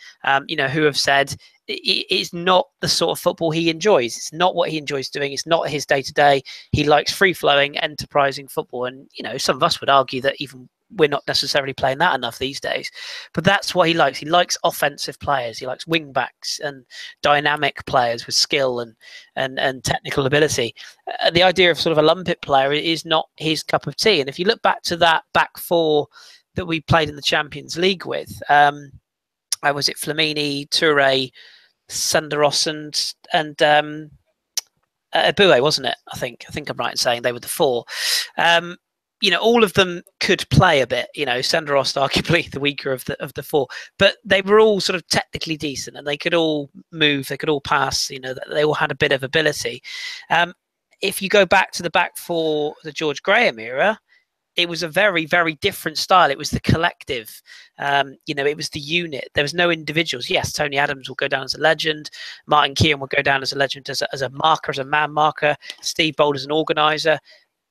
You know, who have said it's not the sort of football he enjoys. It's not what he enjoys doing. It's not his day-to-day. He likes free-flowing, enterprising football, and you know, some of us would argue that even we're not necessarily playing that enough these days, but that's what he likes. He likes offensive players. He likes wing backs and dynamic players with skill and technical ability. The idea of sort of a lumpet player is not his cup of tea. And if you look back to that back four that we played in the Champions League with, was it Flamini, Toure, Senderos and Abue, wasn't it? I think I'm right in saying they were the four. You know, all of them could play a bit. You know, Senderos arguably the weaker of the four, but they were all sort of technically decent, and they could all move, they could all pass. You know, they all had a bit of ability. If you go back to the back four, the George Graham era, it was a very, very different style. It was the collective. You know, it was the unit. There was no individuals. Yes, Tony Adams will go down as a legend. Martin Keown will go down as a legend, as a marker, as a man marker. Steve Bold as an organizer.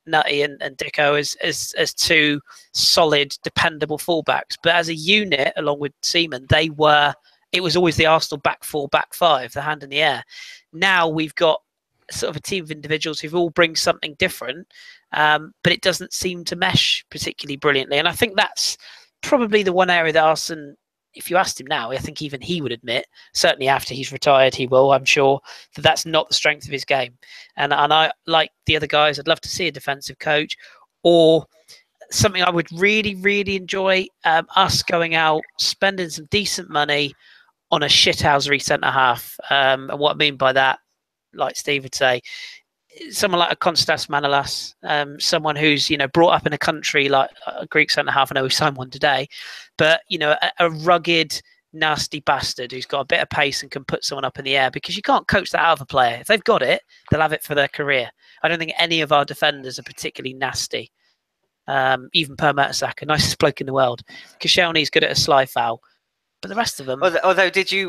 Nutty and Dicko as two solid, dependable fullbacks. But as a unit, along with Seaman, it was always the Arsenal back four, back five, the hand in the air. Now we've got sort of a team of individuals who all bring something different, but it doesn't seem to mesh particularly brilliantly. And I think that's probably the one area that Arsenal if you asked him now, I think even he would admit, certainly after he's retired, he will, I'm sure, that that's not the strength of his game. And I, like the other guys, I'd love to see a defensive coach, or something I would really, really enjoy, us going out, spending some decent money on a shithousery centre-half. And what I mean by that, like Steve would say, someone like a Konstas Manolas, someone who's, you know, brought up in a country like a Greek centre-half. I know we signed one today, but, you know, a rugged, nasty bastard who's got a bit of pace and can put someone up in the air, because you can't coach that out of a player. If they've got it, they'll have it for their career. I don't think any of our defenders are particularly nasty. Even Per Mertesacker, nicest bloke in the world. Koscielny's good at a sly foul. But the rest of them... Although, did you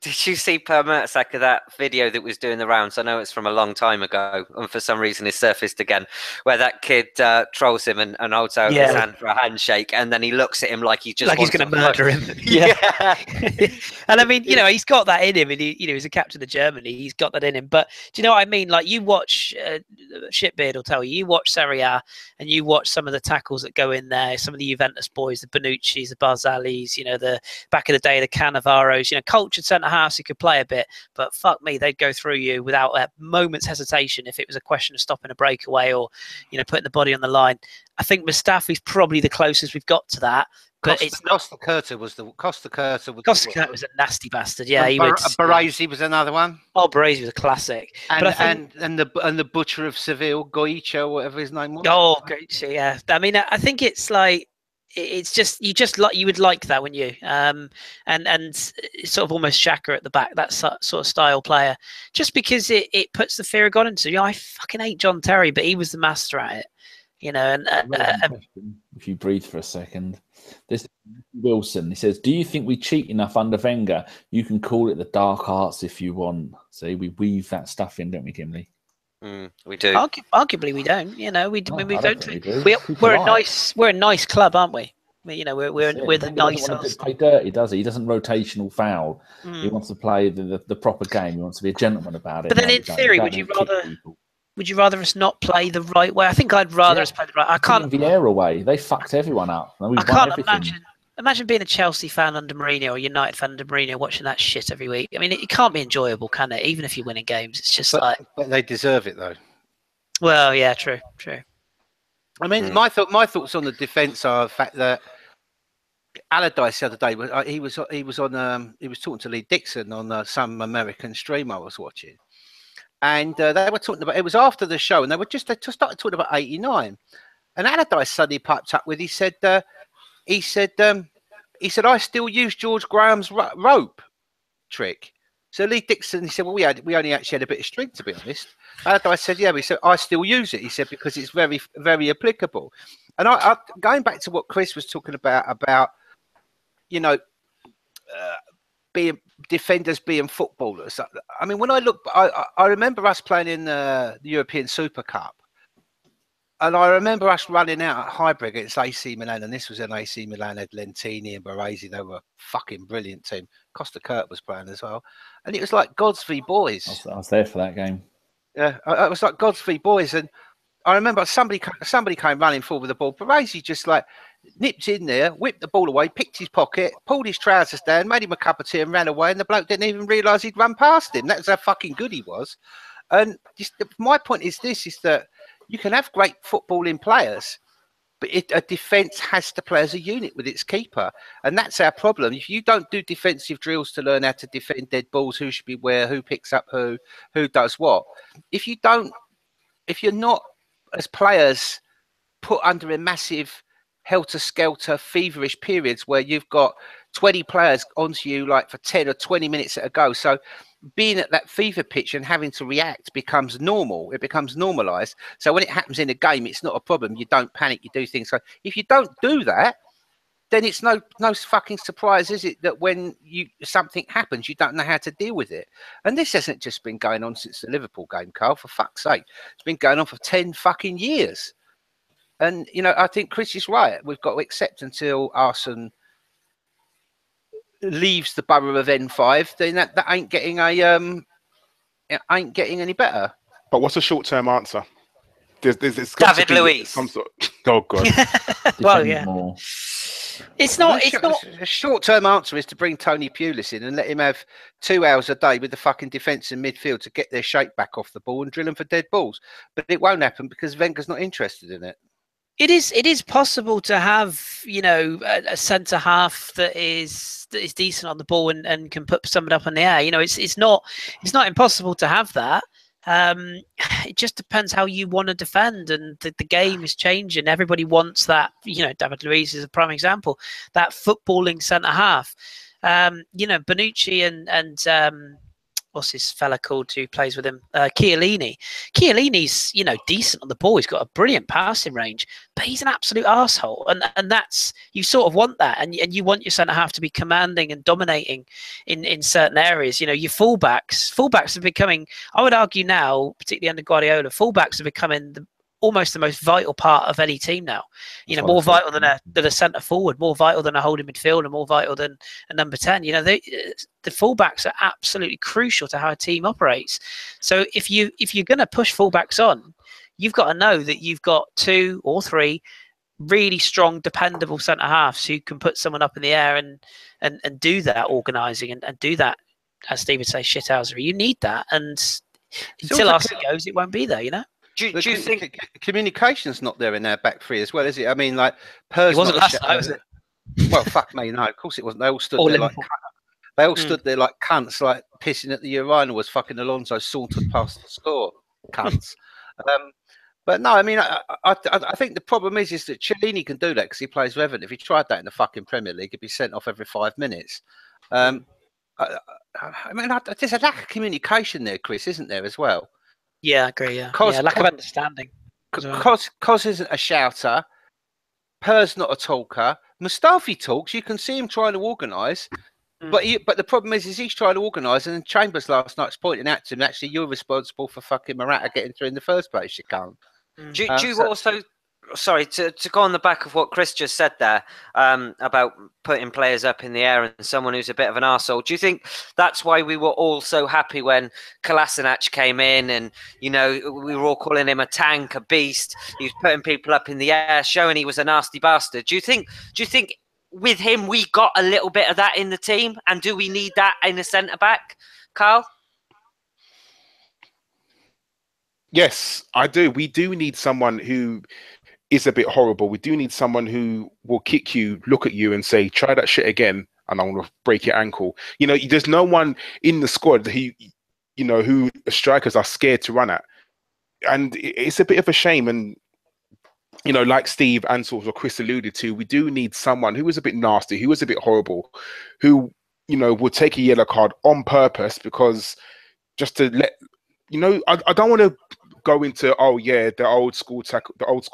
see Per Mertesacker, that video that was doing the rounds? I know it's from a long time ago, and for some reason it's surfaced again, where that kid trolls him and holds out his hand for a handshake, and then he looks at him like he just he's going to murder him. Yeah. And I mean, you know, he's got that in him, and he, you know, he's a captain of Germany. He's got that in him. But do you know what I mean? Like, you watch, Shitbeard will tell you, you watch Serie A, and you watch some of the tackles that go in there, some of the Juventus boys, the Bonucci's, the Barzalis, you know, the back of the day, the Cannavaros, you know, cultured centre-halves who could play a bit, but fuck me, they'd go through you without a moment's hesitation if it was a question of stopping a breakaway or, you know, putting the body on the line. I think Mustafi's probably the closest we've got to that. But it's not. Costa Curta was a nasty bastard. Yeah, he was. Baresi was another one. Oh, Baresi was a classic. And but I think, and the butcher of Seville, Goico, whatever his name was. Oh, Goico, yeah. I mean, I think it's like, it's just you would like that, wouldn't you? And sort of almost Xhaka at the back, that sort of style player, just because it puts the fear of God into you. I fucking hate John Terry, but he was the master at it, you know. And if you breathe for a second, this Wilson, he says, "Do you think we cheat enough under Wenger? You can call it the dark arts if you want." See, we weave that stuff in, don't we, Gimli? We do. Arguably, we don't. You know, we don't. We We're a nice club, aren't we? You know, we're the nice. He doesn't want to play dirty, does he? He doesn't rotational foul. He wants to play the proper game. He wants to be a gentleman about it. But then, in theory, would you rather us not play the right way? I think I'd rather us play the right. I can't. Vieira away. They fucked everyone up. I can't imagine being a Chelsea fan under Mourinho or a United fan under Mourinho watching that shit every week. I mean, it can't be enjoyable, can it? Even if you're winning games, it's just but they deserve it, though. Well, yeah, true. I mean, my thoughts on the defence are the fact that Allardyce the other day, he was talking to Lee Dixon on some American stream I was watching, and they were talking about, it was after the show, and they started talking about '89, and Allardyce suddenly piped up with, he said, I still use George Graham's rope trick. So Lee Dixon, he said, well, we only actually had a bit of string, to be honest. Allardyce said, yeah, but he said, I still use it. He said, because it's very, very applicable. And I going back to what Kris was talking about, you know, being defenders being footballers. I mean, when I look, I remember us playing in the European Super Cup. And I remember us running out at Highbury against AC Milan, and this was an AC Milan had Lentini and Baresi. They were a fucking brilliant team. Costa Curta was playing as well, and it was like gods v boys. I was there for that game. Yeah, it was like gods v boys, and I remember somebody came running forward with the ball. Baresi just like nipped in there, whipped the ball away, picked his pocket, pulled his trousers down, made him a cup of tea, and ran away. And the bloke didn't even realise he'd run past him. That's how fucking good he was. And just, my point is this: is that you can have great footballing players, but a defence has to play as a unit with its keeper. And that's our problem. If you don't do defensive drills to learn how to defend dead balls, who should be where, who picks up who does what. If you're not, as players, put under a massive helter-skelter, feverish periods where you've got 20 players onto you like for 10 or 20 minutes at a go. So being at that fever pitch and having to react becomes normal. It becomes normalized. So when it happens in a game, it's not a problem. You don't panic. You do things. So if you don't do that, then it's no fucking surprise, is it, that when something happens, you don't know how to deal with it. And this hasn't just been going on since the Liverpool game, Karl, for fuck's sake. It's been going on for 10 fucking years. And, you know, I think Kris is right. We've got to accept until Arsene leaves the borough of N5, then that ain't getting any better. But what's a short-term answer? There's David Luiz. Some sort. Oh god. Well, yeah. It's not. It's not. A short-term answer is to bring Tony Pulis in and let him have 2 hours a day with the fucking defence and midfield to get their shape back off the ball and drill them for dead balls. But it won't happen because Wenger's not interested in it. It is possible to have, you know, a centre half that is decent on the ball and can put someone up in the air. You know, it's not impossible to have that. It just depends how you want to defend, and the game is changing. Everybody wants that. You know, David Luiz is a prime example. That footballing centre half. You know, Bonucci and what's his fella called who plays with him? Chiellini. Chiellini's, you know, decent on the ball. He's got a brilliant passing range, but he's an absolute arsehole. And that's, you sort of want that. And you want your centre-half to be commanding and dominating in certain areas. You know, your fullbacks are becoming, I would argue now, particularly under Guardiola, fullbacks are becoming almost the most vital part of any team now. You know, more vital than a centre forward, more vital than a holding midfielder, more vital than a number 10. You know, the fullbacks are absolutely crucial to how a team operates. So if you're going to push fullbacks on, you've got to know that you've got 2 or 3 really strong, dependable centre halves who can put someone up in the air and do that organising and do that, as Steve would say, shithousery. You need that, and until Arsenal goes, it won't be there. You know. Do you think communication's not there in their back three as well, is it? I mean, like, it wasn't last night, was it? Well, fuck me, no, of course it wasn't. They all stood there like cunts, like pissing at the urinal as fucking Alonso sauntered past the score, cunts. But no, I mean, I think the problem is that Chiellini can do that because he plays for Everton. If he tried that in the fucking Premier League, he'd be sent off every 5 minutes. I mean, there's a lack of communication there, Chris, isn't there, as well? Yeah, I agree. Yeah, lack of understanding. Kos isn't a shouter. Per's not a talker. Mustafi talks. You can see him trying to organise, but the problem is he's trying to organise. And Chambers last night's pointing out to him, actually, you're responsible for fucking Morata getting through in the first place. You can't. Do you also? Sorry, to go on the back of what Kris just said there about putting players up in the air and someone who's a bit of an arsehole. Do you think that's why we were all so happy when Kolasinac came in and, you know, we were all calling him a tank, a beast? He was putting people up in the air, showing he was a nasty bastard. Do you think with him we got a little bit of that in the team? And do we need that in a centre-back, Karl? Yes, I do. We do need someone who is a bit horrible. We do need someone who will kick you, look at you and say, try that shit again and I'm going to break your ankle. You know, there's no one in the squad who, you know, who strikers are scared to run at. And it's a bit of a shame. And, you know, like Steve and sort of Kris alluded to, we do need someone who is a bit nasty, who is a bit horrible, who, you know, will take a yellow card on purpose because just to let, you know, I don't want to go into, oh yeah, the old school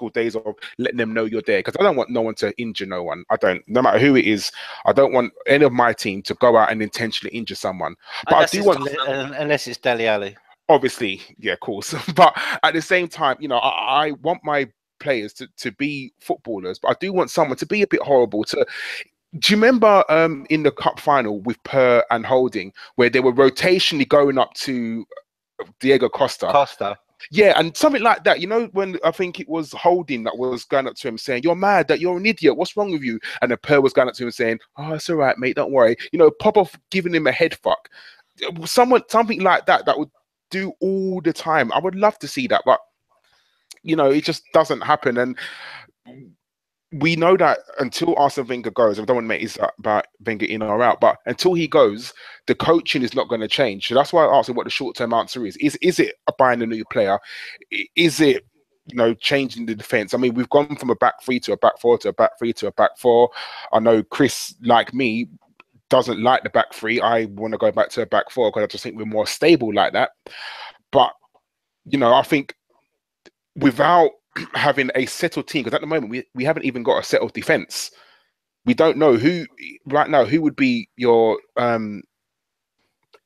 days of letting them know you're there, because I don't want no one to injure no one. I don't, no matter who it is, I don't want any of my team to go out and intentionally injure someone. But unless I do want, unless it's Dele Alli, obviously, yeah, of course. But at the same time, you know, I want my players to be footballers, but I do want someone to be a bit horrible. Do you remember in the cup final with Per and Holding, where they were rotationally going up to Diego Costa? Yeah, and something like that. You know, when I think it was Holding that was going up to him saying, "You're mad, that you're an idiot. What's wrong with you?" And the Per was going up to him saying, "Oh, it's all right, mate. Don't worry." You know, pop off giving him a head fuck. Something like that would do all the time. I would love to see that, but you know, it just doesn't happen. And we know that until Arsene Wenger goes, I don't want to make it about Wenger in or out, but until he goes, the coaching is not going to change. So that's why I asked him what the short-term answer is. Is it buying a new player? Is it, you know, changing the defense? I mean, we've gone from a back three to a back four to a back three to a back four. I know Kris, like me, doesn't like the back three. I want to go back to a back four because I just think we're more stable like that. But, you know, I think without having a settled team, because at the moment we haven't even got a settled defense. We don't know who right now who would be your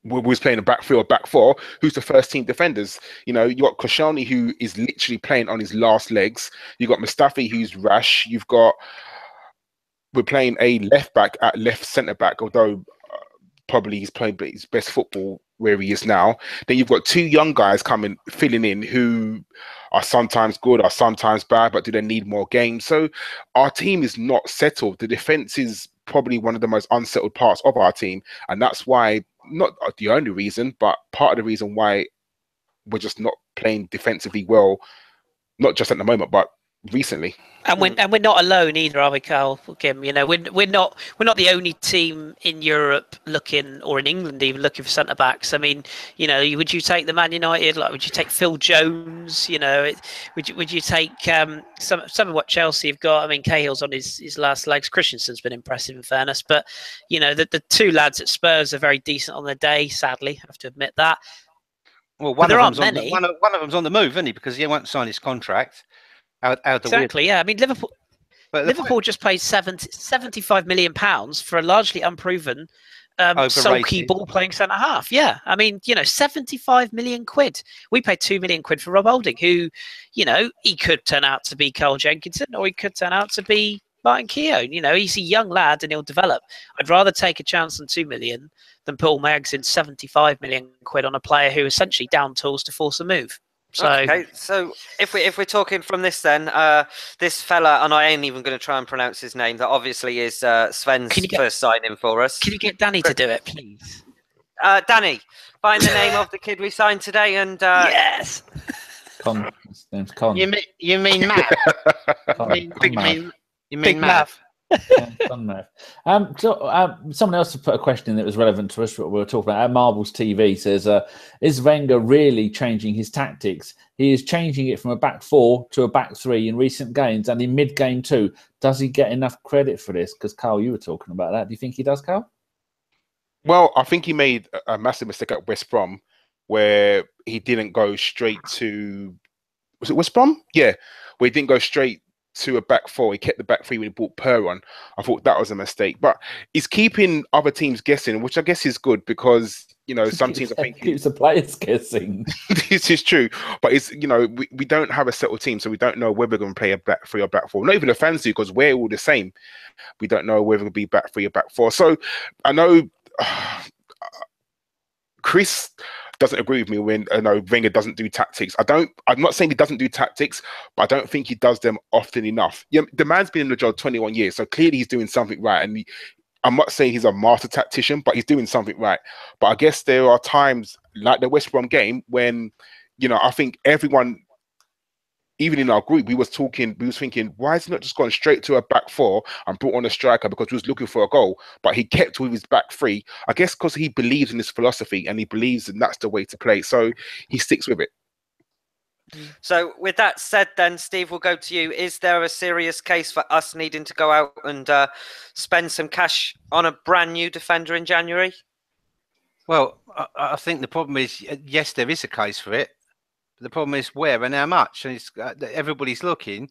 was playing a back three or back four, who's the first team defenders. You know, you got Koscielny, who is literally playing on his last legs. You got Mustafi, who's rash. We're playing a left back at left centre back, although probably he's playing his best football where he is now. Then you've got two young guys filling in who are sometimes good, are sometimes bad, but do they need more games? So our team is not settled. The defense is probably one of the most unsettled parts of our team, and that's why, not the only reason, but part of the reason why we're just not playing defensively well, not just at the moment, but recently. And we're not alone either, are we, Karl? Kim, you know, we're not the only team in Europe looking, or in England even looking for centre backs. I mean, you know, would you take the Man United? Like, would you take Phil Jones? You know, would you take some of what Chelsea have got? I mean, Cahill's on his last legs. Christensen's been impressive, in fairness, but you know, the two lads at Spurs are very decent on their day. Sadly, I have to admit that. Well, one of them's on the move, isn't he? Because he won't sign his contract. Exactly, yeah. I mean, Liverpool just paid £75 million for a largely unproven, sulky ball-playing centre-half. Yeah, I mean, you know, 75 million quid. We paid 2 million quid for Rob Holding, who, you know, he could turn out to be Carl Jenkinson, or he could turn out to be Martin Keown. You know, he's a young lad and he'll develop. I'd rather take a chance on 2 million than put all my eggs in 75 million quid on a player who essentially down tools to force a move. So, okay, so if we're talking from this, then this fella, and I ain't even going to try and pronounce his name, that obviously is Sven's first sign-in for us. Can you get Danny to do it, please? Danny, find the name of the kid we signed today, and yes, Con. His name's Con. You mean Matt? You mean Matt? Yeah, someone else put a question that was relevant to us. What we were talking about. Marbles TV says, "Is Wenger really changing his tactics? He is changing it from a back four to a back three in recent games and in mid-game too. Does he get enough credit for this?" Because Karl, you were talking about that. Do you think he does, Karl? Well, I think he made a massive mistake at West Brom, where he didn't go straight to. Was it West Brom? Yeah, where he didn't go straight to a back four. He kept the back three when he brought Per on. I thought that was a mistake, but he's keeping other teams guessing, which I guess is good, because, you know, some teams I think keeps the players guessing. This is true, but it's, you know, we don't have a settled team, so we don't know whether we're going to play a back three or back four. Not even the fans do, because we're all the same. We don't know whether it'll be back three or back four. So I know Kris doesn't agree with me when Wenger doesn't do tactics. I'm not saying he doesn't do tactics, but I don't think he does them often enough. Yeah, the man's been in the job 21 years, so clearly he's doing something right. And I'm not saying he's a master tactician, but he's doing something right. But I guess there are times like the West Brom game when, you know, I think everyone, even in our group, we was thinking, why is he not just gone straight to a back four and brought on a striker, because we was looking for a goal, but he kept with his back three. I guess because he believes in his philosophy and he believes that that's the way to play. So he sticks with it. So with that said, then, Steve, we'll go to you. Is there a serious case for us needing to go out and spend some cash on a brand new defender in January? Well, I think the problem is, yes, there is a case for it. The problem is where and how much, and it's, everybody's looking.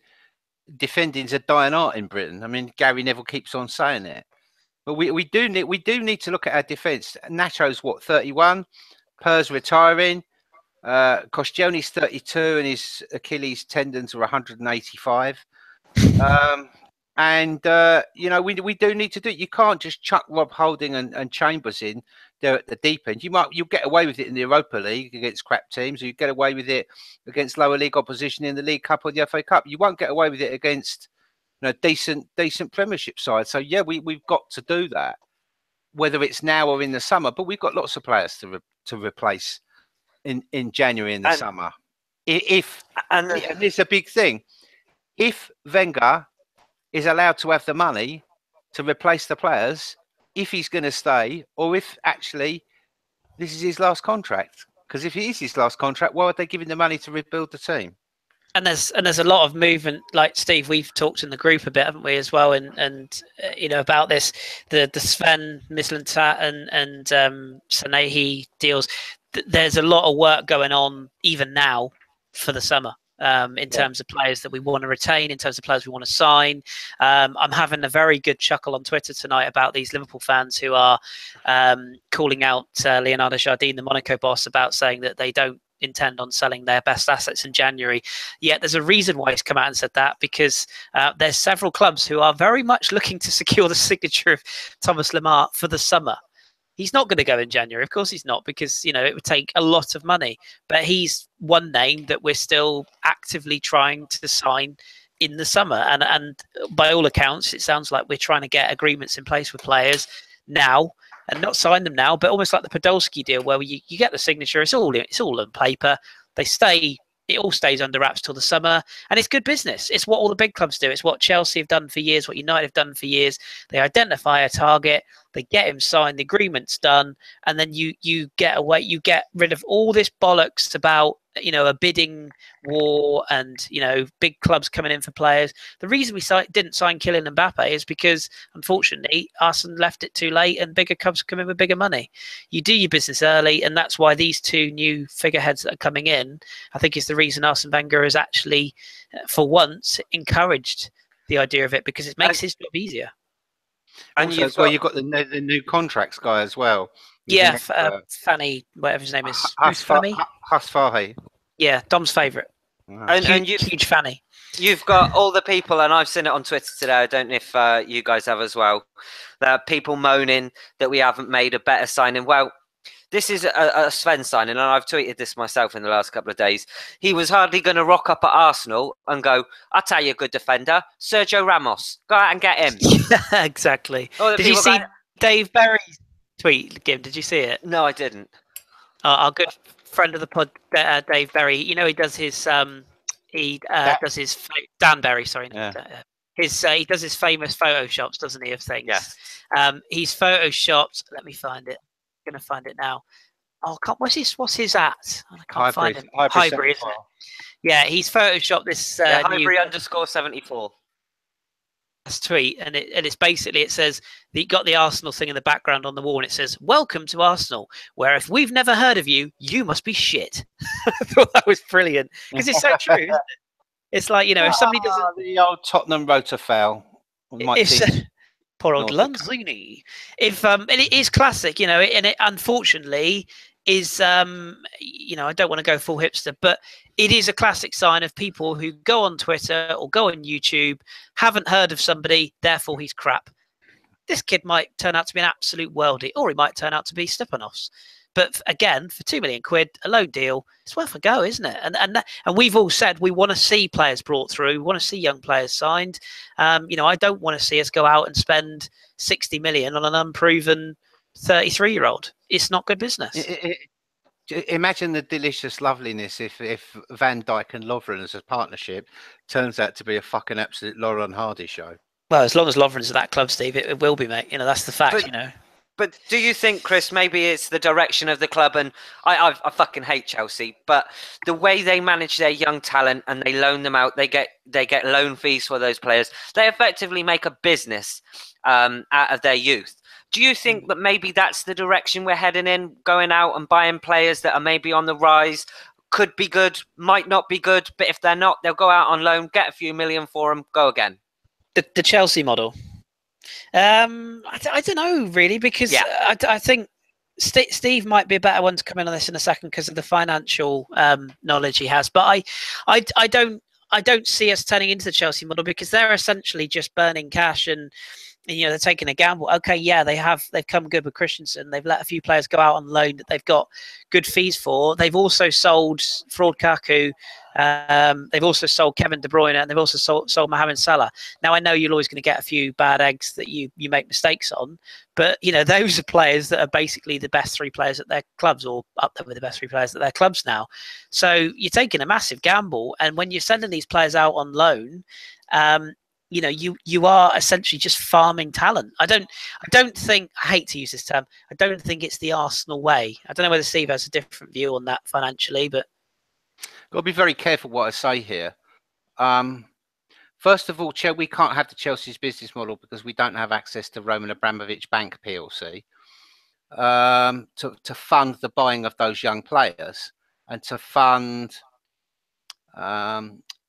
Defending's a dying art in Britain. I mean, Gary Neville keeps on saying it, but we do need to look at our defence. Nacho's what, 31, Per's retiring, Koscielny's 32, and his Achilles tendons are 185. You know, we do need to do it. You can't just chuck Rob Holding and Chambers in there at the deep end. You'll get away with it in the Europa League against crap teams, or you get away with it against lower league opposition in the League Cup or the FA Cup. You won't get away with it against, you know, decent Premiership sides. So yeah, we've got to do that, whether it's now or in the summer. But we've got lots of players to replace in January and the summer. And it's a big thing. If Wenger is allowed to have the money to replace the players, if he's going to stay, or if actually this is his last contract. Because if it is his last contract, why are they giving the money to rebuild the team? And there's a lot of movement. Like Steve, we've talked in the group a bit, haven't we, as well? And you know, about this, the Sven Mislintat and Sanehi deals. There's a lot of work going on even now for the summer. In terms of players that we want to retain, in terms of players we want to sign. I'm having a very good chuckle on Twitter tonight about these Liverpool fans who are calling out Leonardo Jardim, the Monaco boss, about saying that they don't intend on selling their best assets in January. Yet there's a reason why he's come out and said that, because there's several clubs who are very much looking to secure the signature of Thomas Lemar for the summer. He's not going to go in January. Of course he's not, because, you know, it would take a lot of money. But he's one name that we're still actively trying to sign in the summer. And by all accounts, it sounds like we're trying to get agreements in place with players now, and not sign them now, but almost like the Podolski deal, where you get the signature, it's all on paper. They stay. It all stays under wraps till the summer, and it's good business. It's what all the big clubs do. It's what Chelsea have done for years, what United have done for years. They identify a target, they get him signed, the agreement's done, and then you get away. You get rid of all this bollocks about, you know, a bidding war and, you know, big clubs coming in for players. The reason we didn't sign Kylian Mbappe is because, unfortunately, Arsenal left it too late, and bigger clubs come in with bigger money. You do your business early, and that's why these two new figureheads that are coming in, I think, is the reason Arsene Wenger has actually, for once, encouraged the idea of it, because it makes his job easier. And you've got the new contracts guy as well. Yeah, Fanny, whatever his name is. Husfahi. Yeah, Dom's favourite. Wow. And Huge Fanny. You've got all the people, and I've seen it on Twitter today, I don't know if you guys have as well, that people moaning that we haven't made a better signing. Well, this is a Sven signing, and I've tweeted this myself in the last couple of days. He was hardly going to rock up at Arsenal and go, I'll tell you a good defender, Sergio Ramos. Go out and get him. Yeah, exactly. Did you see Dave Berry's tweet, Gim? Did you see it? No, I didn't. Our good friend of the pod, Dave Berry, you know, he does his Dan Berry, sorry. Yeah. He does his famous photoshops, doesn't he, of things? Yeah. He's photoshopped. Let me find it. I'm going to find it now. Oh, what's his at? I can't find him. Hybrid, isn't it? Yeah, he's photoshopped this Hybrid _74. tweet, and it's basically, it says you got the Arsenal thing in the background on the wall, and it says, "Welcome to Arsenal, where if we've never heard of you, you must be shit." I thought that was brilliant, because it's so true, isn't it? It's like, you know, if somebody doesn't, the old Tottenham rotor foul. Poor old Lanzini. And it is classic, you know, and it unfortunately is, you know, I don't want to go full hipster, but it is a classic sign of people who go on Twitter or go on YouTube, haven't heard of somebody, therefore he's crap. This kid might turn out to be an absolute worldie, or he might turn out to be Stepanovs. But again, for £2 million, a low deal, it's worth a go, isn't it? And we've all said we want to see players brought through, we want to see young players signed. You know, I don't want to see us go out and spend 60 million on an unproven 33-year-old. It's not good business. Imagine the delicious loveliness if Van Dijk and Lovren as a partnership turns out to be a fucking absolute Laurel and Hardy show. Well, as long as Lovren's at that club, Steve, it will be, mate. You know, that's the fact, you know. But do you think, Chris, maybe it's the direction of the club, and I fucking hate Chelsea, but the way they manage their young talent and they loan them out, they get loan fees for those players. They effectively make a business out of their youth. Do you think that maybe that's the direction we're heading in, going out and buying players that are maybe on the rise, could be good, might not be good, but if they're not, they'll go out on loan, get a few million for them, go again? The Chelsea model. I don't know really, because I think Steve might be a better one to come in on this in a second because of the financial knowledge he has. But I don't see us turning into the Chelsea model, because they're essentially just burning cash and you know, they're taking a gamble. Okay, yeah, they've come good with Christensen. They've let a few players go out on loan that they've got good fees for. They've also sold Fraud Kaku. They've also sold Kevin De Bruyne, and they've also sold Mohamed Salah. Now, I know you're always going to get a few bad eggs that you make mistakes on, but you know, those are players that are basically the best three players at their clubs, or up there with the best three players at their clubs now. So you're taking a massive gamble, and when you're sending these players out on loan, you know, you are essentially just farming talent. I don't think, I hate to use this term, I don't think it's the Arsenal way. I don't know whether Steve has a different view on that financially, but got to be very careful what I say here. First of all, we can't have the Chelsea's business model because we don't have access to Roman Abramovich Bank PLC to fund the buying of those young players, and to fund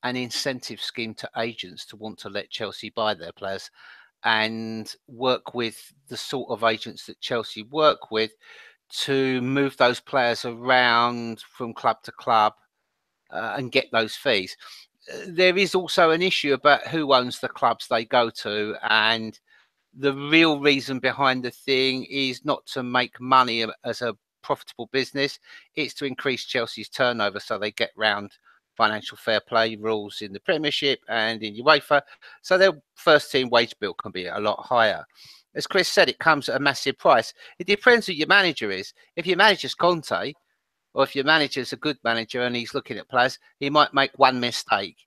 an incentive scheme to agents to want to let Chelsea buy their players, and work with the sort of agents that Chelsea work with to move those players around from club to club and get those fees. There is also an issue about who owns the clubs they go to, and the real reason behind the thing is not to make money as a profitable business. It's to increase Chelsea's turnover so they get round financial fair play rules in the Premiership and in UEFA. So their first team wage bill can be a lot higher. As Kris said, it comes at a massive price. It depends who your manager is. If your manager's Conte, or if your manager's a good manager and he's looking at players, he might make one mistake.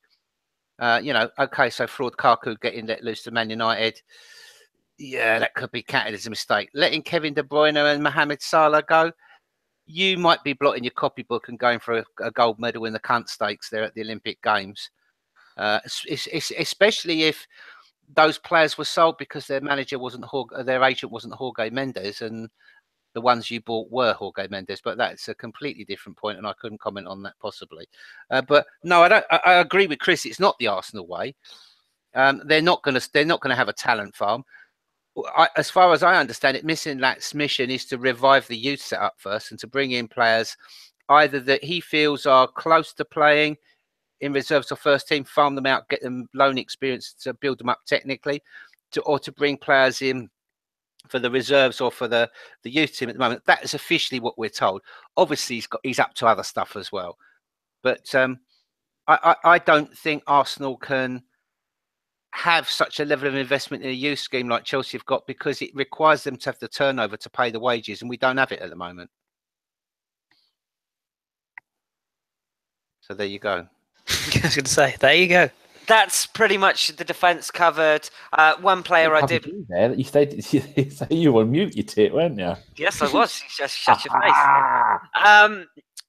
Okay, so Fraud Kaku getting let loose to Man United. Yeah, that could be counted as a mistake. Letting Kevin De Bruyne and Mohamed Salah go, you might be blotting your copybook and going for a gold medal in the cunt stakes there at the Olympic Games. Especially if those players were sold because their manager wasn't their agent wasn't Jorge Mendes, and the ones you bought were Jorge Mendes. But that's a completely different point, and I couldn't comment on that possibly. But no, I agree with Kris. It's not the Arsenal way. They're not going to have a talent farm. As far as I understand it, Mislintat's mission is to revive the youth setup first and to bring in players either that he feels are close to playing in reserves or first team, farm them out, get them loan experience to build them up technically, or to bring players in for the reserves or for the youth team at the moment. That is officially what we're told. Obviously, he's up to other stuff as well. But I don't think Arsenal can have such a level of investment in a youth scheme like Chelsea have got, because it requires them to have the turnover to pay the wages, and we don't have it at the moment. So there you go. I was going to say, there you go. That's pretty much the defence covered. One player I did. There, you stayed. You were on mute, you tit, weren't you? Yes, I was. Just shut your face.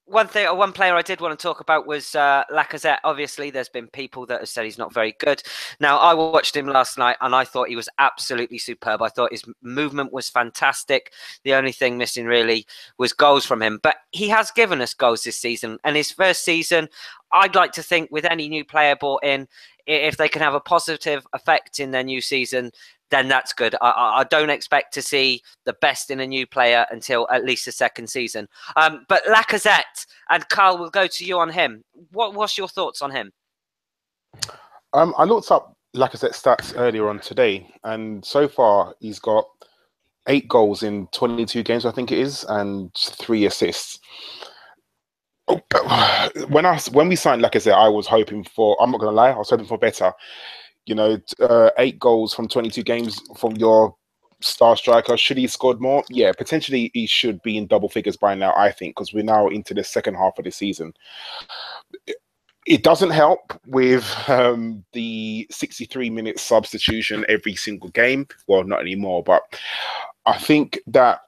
One player I did want to talk about was Lacazette. Obviously, there's been people that have said he's not very good. Now, I watched him last night, and I thought he was absolutely superb. I thought his movement was fantastic. The only thing missing really was goals from him. But he has given us goals this season. And his first season, I'd like to think with any new player brought in, if they can have a positive effect in their new season, then that's good. I don't expect to see the best in a new player until at least the second season. But Lacazette, and Karl, will go to you on him. What's your thoughts on him? I looked up Lacazette's stats earlier on today, and so far he's got 8 goals in 22 games, I think it is, and 3 assists. When we signed Lacazette, I was hoping for, I'm not going to lie, I was hoping for better. 8 goals from 22 games from your star striker. Should he have scored more? Yeah, potentially he should be in double figures by now, I think, because we're now into the second half of the season. It doesn't help with the 63-minute substitution every single game. Well, not anymore, but I think that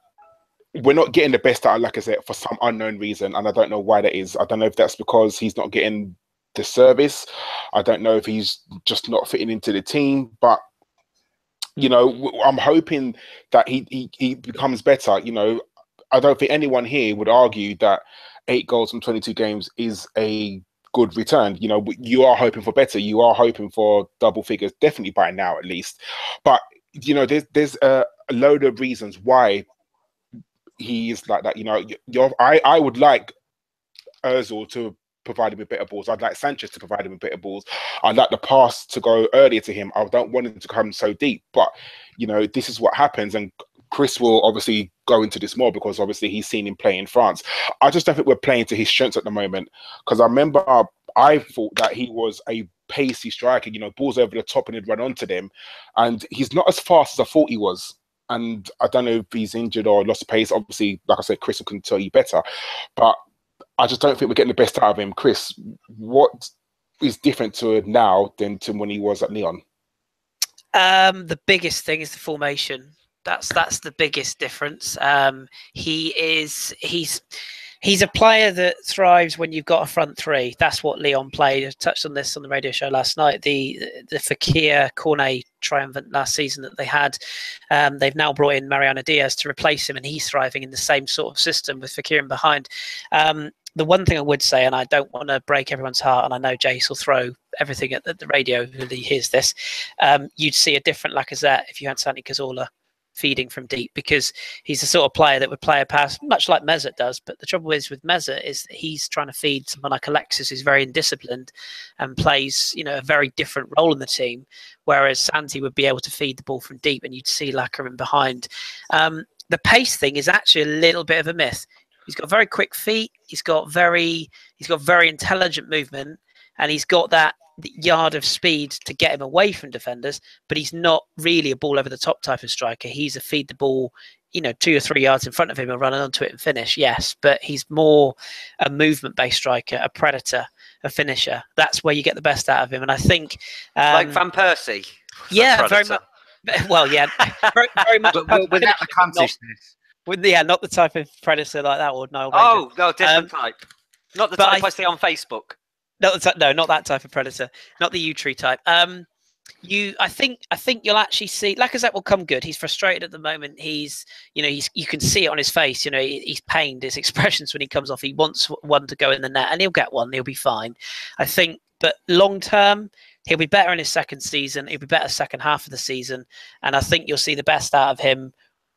we're not getting the best out of Lacazette for some unknown reason, and I don't know why that is. I don't know if that's because he's not getting the service. I don't know if he's just not fitting into the team, but I'm hoping that he becomes better. I don't think anyone here would argue that 8 goals from 22 games is a good return. You are hoping for better. You are hoping for double figures, definitely by now at least. But there's a load of reasons why he is like that. I would like Ozil to provide him with better balls. I'd like Sanchez to provide him with better balls. I'd like the pass to go earlier to him. I don't want him to come so deep. But, this is what happens. And Kris will obviously go into this more because obviously he's seen him play in France. I just don't think we're playing to his strengths at the moment. Because I remember I thought that he was a pacey striker, balls over the top and he'd run onto them. And he's not as fast as I thought he was. And I don't know if he's injured or lost pace. Obviously, like I said, Kris can tell you better. But I just don't think we're getting the best out of him. Kris, what is different to now than to when he was at Lyon? The biggest thing is the formation. That's the biggest difference. He's a player that thrives when you've got a front three. That's what Lyon played. I touched on this on the radio show last night. The Fekir Cornet triumphant last season that they had. They've now brought in Mariano Diaz to replace him, and he's thriving in the same sort of system with Fekir in behind. The one thing I would say, and I don't want to break everyone's heart, and I know Jace will throw everything at the radio when he hears this, you'd see a different Lacazette if you had Santi Cazorla. feeding from deep, because he's the sort of player that would play a pass much like Mesut does. But the trouble is with Mesut is that he's trying to feed someone like Alexis, who's very indisciplined and plays, you know, a very different role in the team. Whereas Santi would be able to feed the ball from deep, and you'd see Lacazette in behind. The pace thing is actually a little bit of a myth. He's got very quick feet. He's got very intelligent movement, and he's got that yard of speed to get him away from defenders. But he's not really a ball over the top type of striker. He's a feed the ball, you know, 2 or 3 yards in front of him and run onto it and finish. Yes, but he's more a movement-based striker, a predator, a finisher. That's where you get the best out of him. And I think like Van Persie. Yeah, very much. Well, yeah, very much. But without the consciousness. Yeah, not the type of predator like that or Nile Ranger. Oh, no, different type. Not the type I see on Facebook. No, not that type of predator. Not the U-tree type. I think you'll actually see Lacazette will come good. He's frustrated at the moment. You can see it on his face. You know, he's pained. His expressions when he comes off. He wants one to go in the net, and he'll get one. He'll be fine. I think, but long term, he'll be better in his second season. He'll be better second half of the season, and I think you'll see the best out of him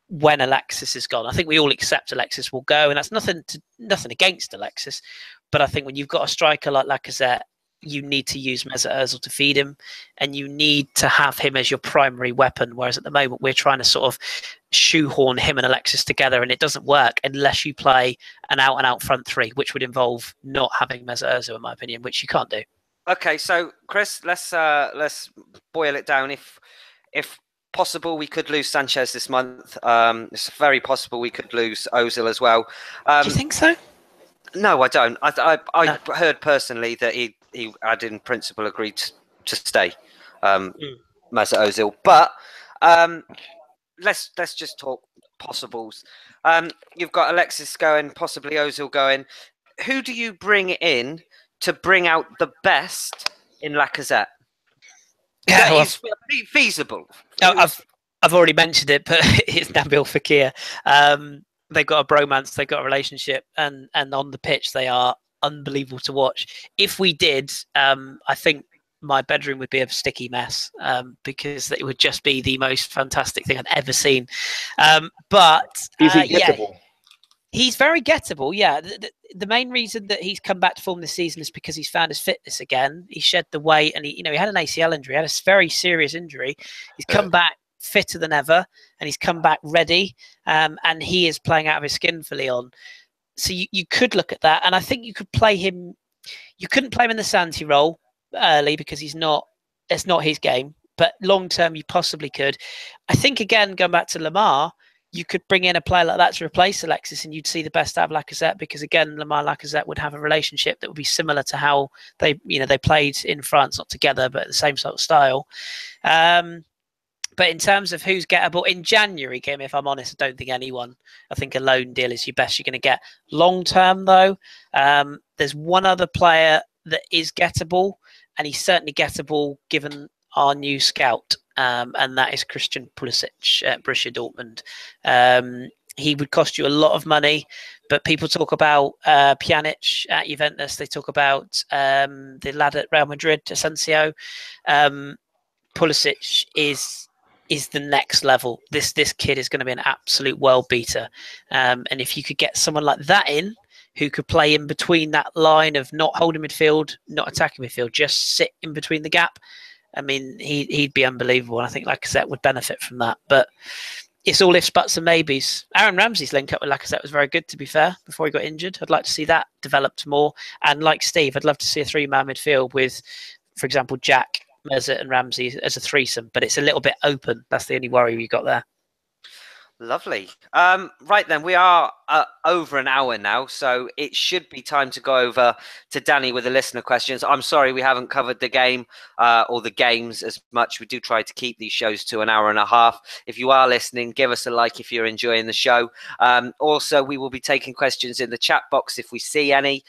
when Alexis is gone. I think we all accept Alexis will go, and that's nothing against Alexis. But I think when you've got a striker like Lacazette, you need to use Mesut Ozil to feed him, and you need to have him as your primary weapon. Whereas at the moment, we're trying to sort of shoehorn him and Alexis together, and it doesn't work unless you play an out-and-out front three, which would involve not having Mesut Ozil, in my opinion, which you can't do. Okay, so Kris, let's boil it down. If possible, we could lose Sanchez this month. It's very possible we could lose Ozil as well. Do you think so? No, I don't. I heard personally that he had in principle agreed to stay, Mesut Ozil. But let's just talk possibles. You've got Alexis going, possibly Ozil going. Who do you bring in to bring out the best in Lacazette? Yeah, that is feasible. I've already mentioned it, but it's Nabil Fekir. They've got a bromance, they've got a relationship, and on the pitch they are unbelievable to watch. If we did, I think my bedroom would be a sticky mess, because it would just be the most fantastic thing I've ever seen. But is he gettable? Yeah, he's very gettable. Yeah, the main reason that he's come back to form this season is because he's found his fitness again. He shed the weight, and he had an ACL injury, he had a very serious injury. He's come back fitter than ever, and he's come back ready, and he is playing out of his skin for Lyon. So you could look at that, and I think you could play him. You couldn't play him in the Santi role early because it's not his game, but long term you possibly could. I think, again, going back to Lamar, you could bring in a player like that to replace Alexis, and you'd see the best out of Lacazette, because again, Lamar and Lacazette would have a relationship that would be similar to how they played in France, not together, but the same sort of style. But in terms of who's gettable in January, Kim, if I'm honest, I don't think anyone. I think a loan deal is your best you're going to get. Long term, though, there's one other player that is gettable, and he's certainly gettable given our new scout, and that is Christian Pulisic at Borussia Dortmund. He would cost you a lot of money, but people talk about Pjanic at Juventus. They talk about the lad at Real Madrid, Asensio. Pulisic is the next level. This kid is going to be an absolute world beater. And if you could get someone like that in, who could play in between that line of not holding midfield, not attacking midfield, just sit in between the gap, I mean, he'd be unbelievable. And I think Lacazette would benefit from that. But it's all ifs, buts, and maybes. Aaron Ramsey's link up with Lacazette was very good, to be fair, before he got injured. I'd like to see that developed more. And like Steve, I'd love to see a three-man midfield with, for example, Jack, Mesut and Ramsey as a threesome, but it's a little bit open. That's the only worry we got there. Lovely. Right then, we are over an hour now, so it should be time to go over to Danny with the listener questions. I'm sorry we haven't covered the game or the games as much. We do try to keep these shows to an hour and a half. If you are listening, give us a like if you're enjoying the show. Also, we will be taking questions in the chat box if we see any,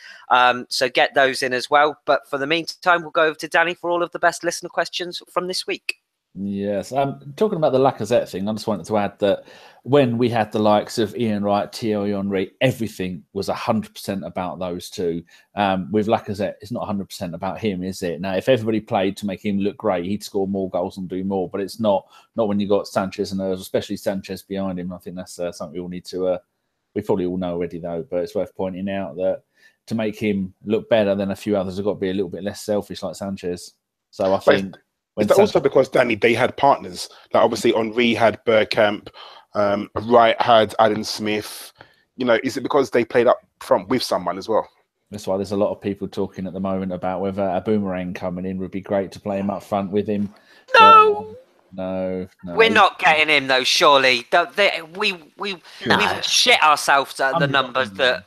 so get those in as well. But for the meantime, we'll go over to Danny for all of the best listener questions from this week. Yes. Talking about the Lacazette thing, I just wanted to add that when we had the likes of Ian Wright, Thierry Henry, everything was 100% about those two. With Lacazette, it's not 100% about him, is it? Now, if everybody played to make him look great, he'd score more goals and do more. But it's not when you got Sanchez and especially Sanchez behind him. I think that's something we all need to. We probably all know already, though. But it's worth pointing out that to make him look better than a few others, have got to be a little bit less selfish, like Sanchez. So I think. Is that also because, Danny, they had partners? Like obviously Henri had Bergkamp, Wright had Adam Smith. Is it because they played up front with someone as well? That's why there's a lot of people talking at the moment about whether a Boomerang coming in would be great to play him up front with him. No. No. We're not getting him though. Surely we shit ourselves at the numbers that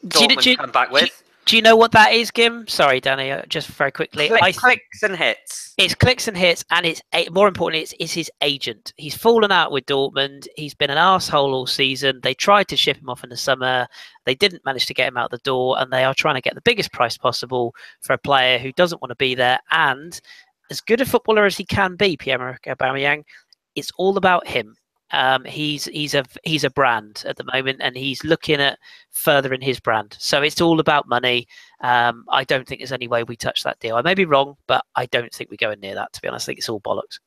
Dortmund come back with. Do you know what that is, Gim? Sorry, Danny, just very quickly. Clicks and hits. It's clicks and hits, and it's more importantly, it's his agent. He's fallen out with Dortmund. He's been an arsehole all season. They tried to ship him off in the summer. They didn't manage to get him out the door, and they are trying to get the biggest price possible for a player who doesn't want to be there. And as good a footballer as he can be, Pierre-Emerick Aubameyang, it's all about him. He's a brand at the moment, and he's looking at furthering his brand. So it's all about money. I don't think there's any way we touch that deal. I may be wrong, but I don't think we're going near that. To be honest, I think it's all bollocks.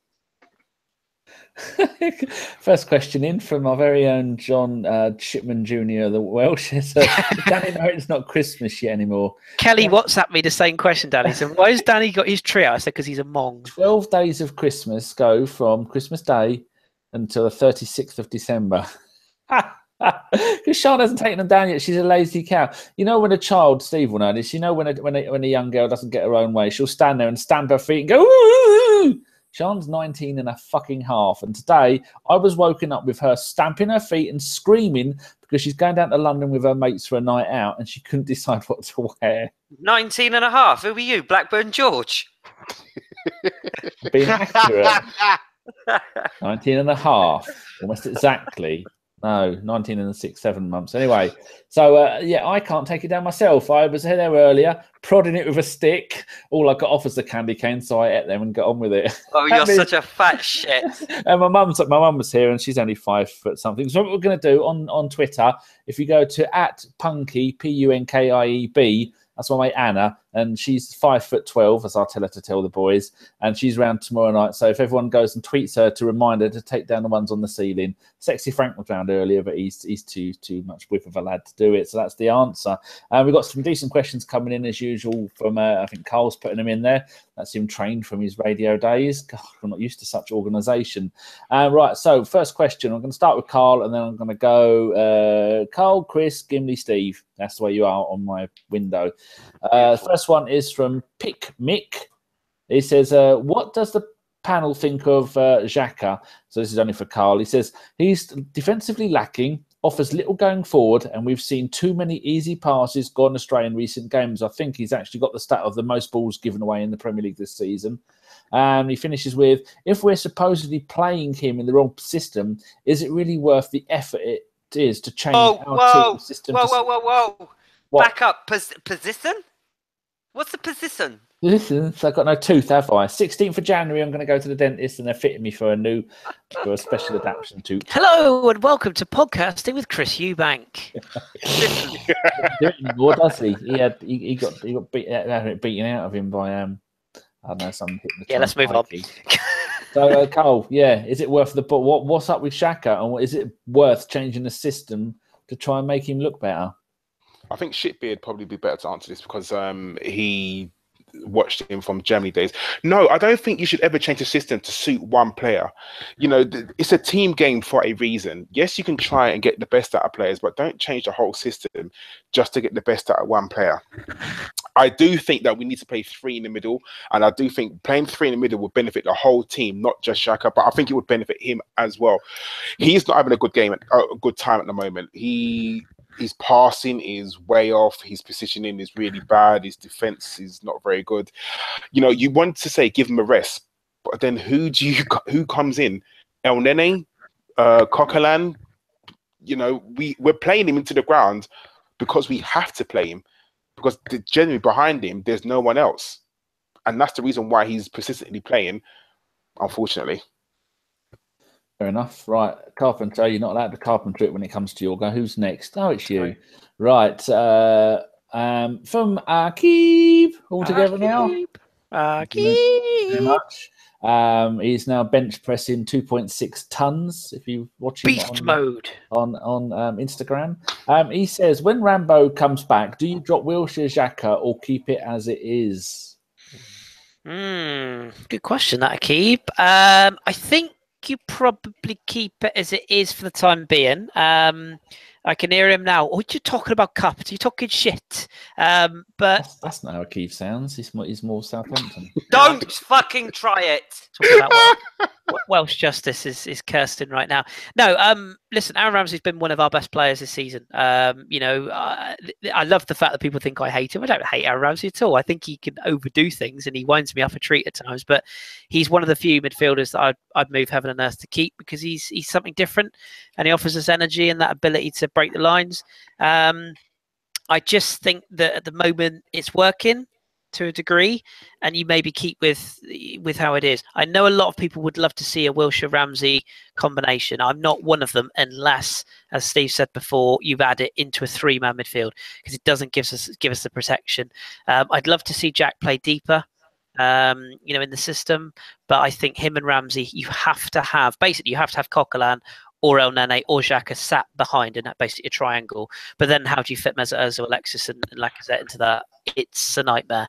First question in from our very own John Shipman Jr. the Welsh. So, Danny, no, it's not Christmas yet anymore. Kelly WhatsApped me the same question, Danny. So why has Danny got his tree out? I said because he's a mong. 12 days of Christmas go from Christmas Day until the 36th of December. Because Sean hasn't taken them down yet. She's a lazy cow. When a child, Steve will know this, when a young girl doesn't get her own way, she'll stand there and stamp her feet and go, ooh! Sean's 19 and a fucking half. And today I was woken up with her stamping her feet and screaming because she's going down to London with her mates for a night out and she couldn't decide what to wear. 19 and a half. Who are you? Blackburn George? Being accurate. 19 and a half, almost exactly. No, 19 and 7 months. Anyway, so I can't take it down myself. I was there earlier, prodding it with a stick. All I got off was the candy cane, so I ate them and got on with it. Oh, you're such a fat shit. And my mum was here, and she's only 5 foot something. So what we're going to do on Twitter, if you go to @Punkie Punkieb, that's my mate Anna, and she's 5'12", as I'll tell her to tell the boys, and she's around tomorrow night. So if everyone goes and tweets her to remind her to take down the ones on the ceiling. Sexy Frank was around earlier, but he's too much whip of a lad to do it. So that's the answer. We've got some decent questions coming in as usual from I think Karl's putting them in there. That's him trained from his radio days. God, I'm not used to such organisation. Right, so first question. I'm going to start with Karl, and then I'm going to go Karl, Kris, Gimli, Steve. That's the way you are on my window. First one is from Pick Mick. He says, what does the panel think of Xhaka? So this is only for Karl. He says, he's defensively lacking, offers little going forward, and we've seen too many easy passes gone astray in recent games. I think he's actually got the stat of the most balls given away in the Premier League this season. And he finishes with, if we're supposedly playing him in the wrong system, is it really worth the effort it is to change our team system? Whoa. What? Back up. Position? What's the position? Listen, so I've got no tooth, have I? 16th of January, I'm going to go to the dentist and they're fitting me for a special adaptation tooth. Hello and welcome to Podcasting with Kris Eubank. Do it anymore, does he? He got beaten out of him by I don't know, some hypnotized. Yeah, let's move on. So Karl, is it worth the ball? What's up with Xhaka, and is it worth changing the system to try and make him look better? I think Shitbeard probably be better to answer this because he watched him from Germany days. No, I don't think you should ever change the system to suit one player. It's a team game for a reason. Yes, you can try and get the best out of players, but don't change the whole system just to get the best out of one player. I do think that we need to play 3 in the middle, and I do think playing 3 in the middle would benefit the whole team, not just Xhaka, but I think it would benefit him as well. He's not having a good time at the moment. His passing is way off. His positioning is really bad. His defense is not very good. You want to say give him a rest, but then who comes in? El Nene, Coquelin. We're playing him into the ground because we have to play him, because generally behind him there's no one else, and that's the reason why he's persistently playing. unfortunately. Fair enough. Right, Carpenter, you're not allowed to carpenter it when it comes to your go. Who's next? Oh, it's you. Right. From Akib, all together now. Thank you very much. He's now bench pressing 2.6 tons. If you watch him Beast mode on Instagram, he says, when Rambo comes back, do you drop Wilshere, Xhaka, or keep it as it is? Good question, that Akib. I think you probably keep it as it is for the time being. I can hear him now. Oh, you're talking about cups. You're talking shit. But that's not how Keith sounds. He's more Southampton. Don't fucking try it. Talking about Welsh justice is Kirsten right now. No, listen, Aaron Ramsey's been one of our best players this season. You know, I love the fact that people think I hate him. I don't hate Aaron Ramsey at all. I think he can overdo things and he winds me up a treat at times. But he's one of the few midfielders that I'd move heaven and earth to keep because he's something different and he offers us energy and that ability to break the lines. I just think that at the moment it's working to a degree, and you maybe keep with how it is. I know a lot of people would love to see a Wilshere Ramsey combination. I'm not one of them unless, as Steve said before, you've added it into a 3-man midfield because it doesn't give us the protection. I'd love to see Jack play deeper, you know, in the system, but I think him and Ramsey, you have to have Coquelin or El Nene or Xhaka sat behind in that basically a triangle. But then how do you fit Mesut Ozil, Alexis and Lacazette into that? It's a nightmare.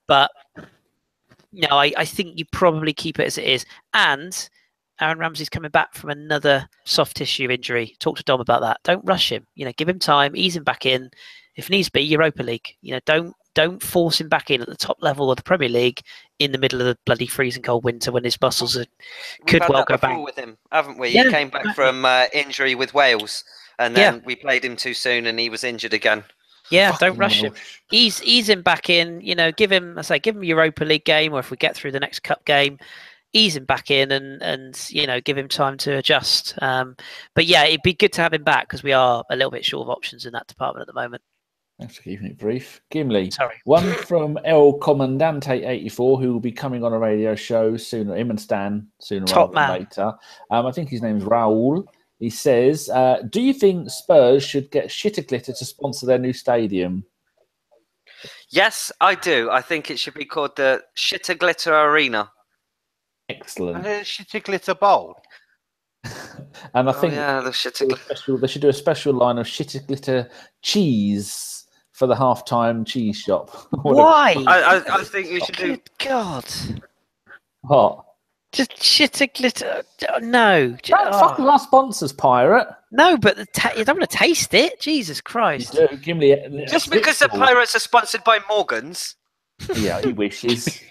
But no, I think you probably keep it as it is. And Aaron Ramsey's coming back from another soft tissue injury. Talk to Dom about that. Don't rush him. You know, give him time, ease him back in. If needs be, Europa League. You know, don't force him back in at the top level of the Premier League in the middle of the bloody freezing cold winter when his muscles could well go back. With him, haven't we? Yeah, he came back from injury with Wales, and then we played him too soon, and he was injured again. Yeah, don't rush him. Ease him back in. You know, give him Europa League game, or if we get through the next cup game, ease him back in and you know, give him time to adjust. But yeah, it'd be good to have him back because we are a little bit short of options in that department at the moment. Thanks for keeping it brief. Gimli. Sorry. One from El Comandante 84, who will be coming on a radio show sooner, him and Stan, sooner rather than later. I think his name's Raoul. He says, do you think Spurs should get Shitterglitter to sponsor their new stadium? Yes, I do. I think it should be called the Shitterglitter Arena. Excellent. Shitterglitter Bowl. And I think the they should do a special line of Shitterglitter cheese for the halftime cheese shop. Why? I think you should do. Good God. What? Just Shitterglitter. No. Fucking our sponsors, Pirate. No, but you don't want to taste it. Jesus Christ. You do. Gimli, just because the Pirates are sponsored by Morgan's. Yeah, he wishes.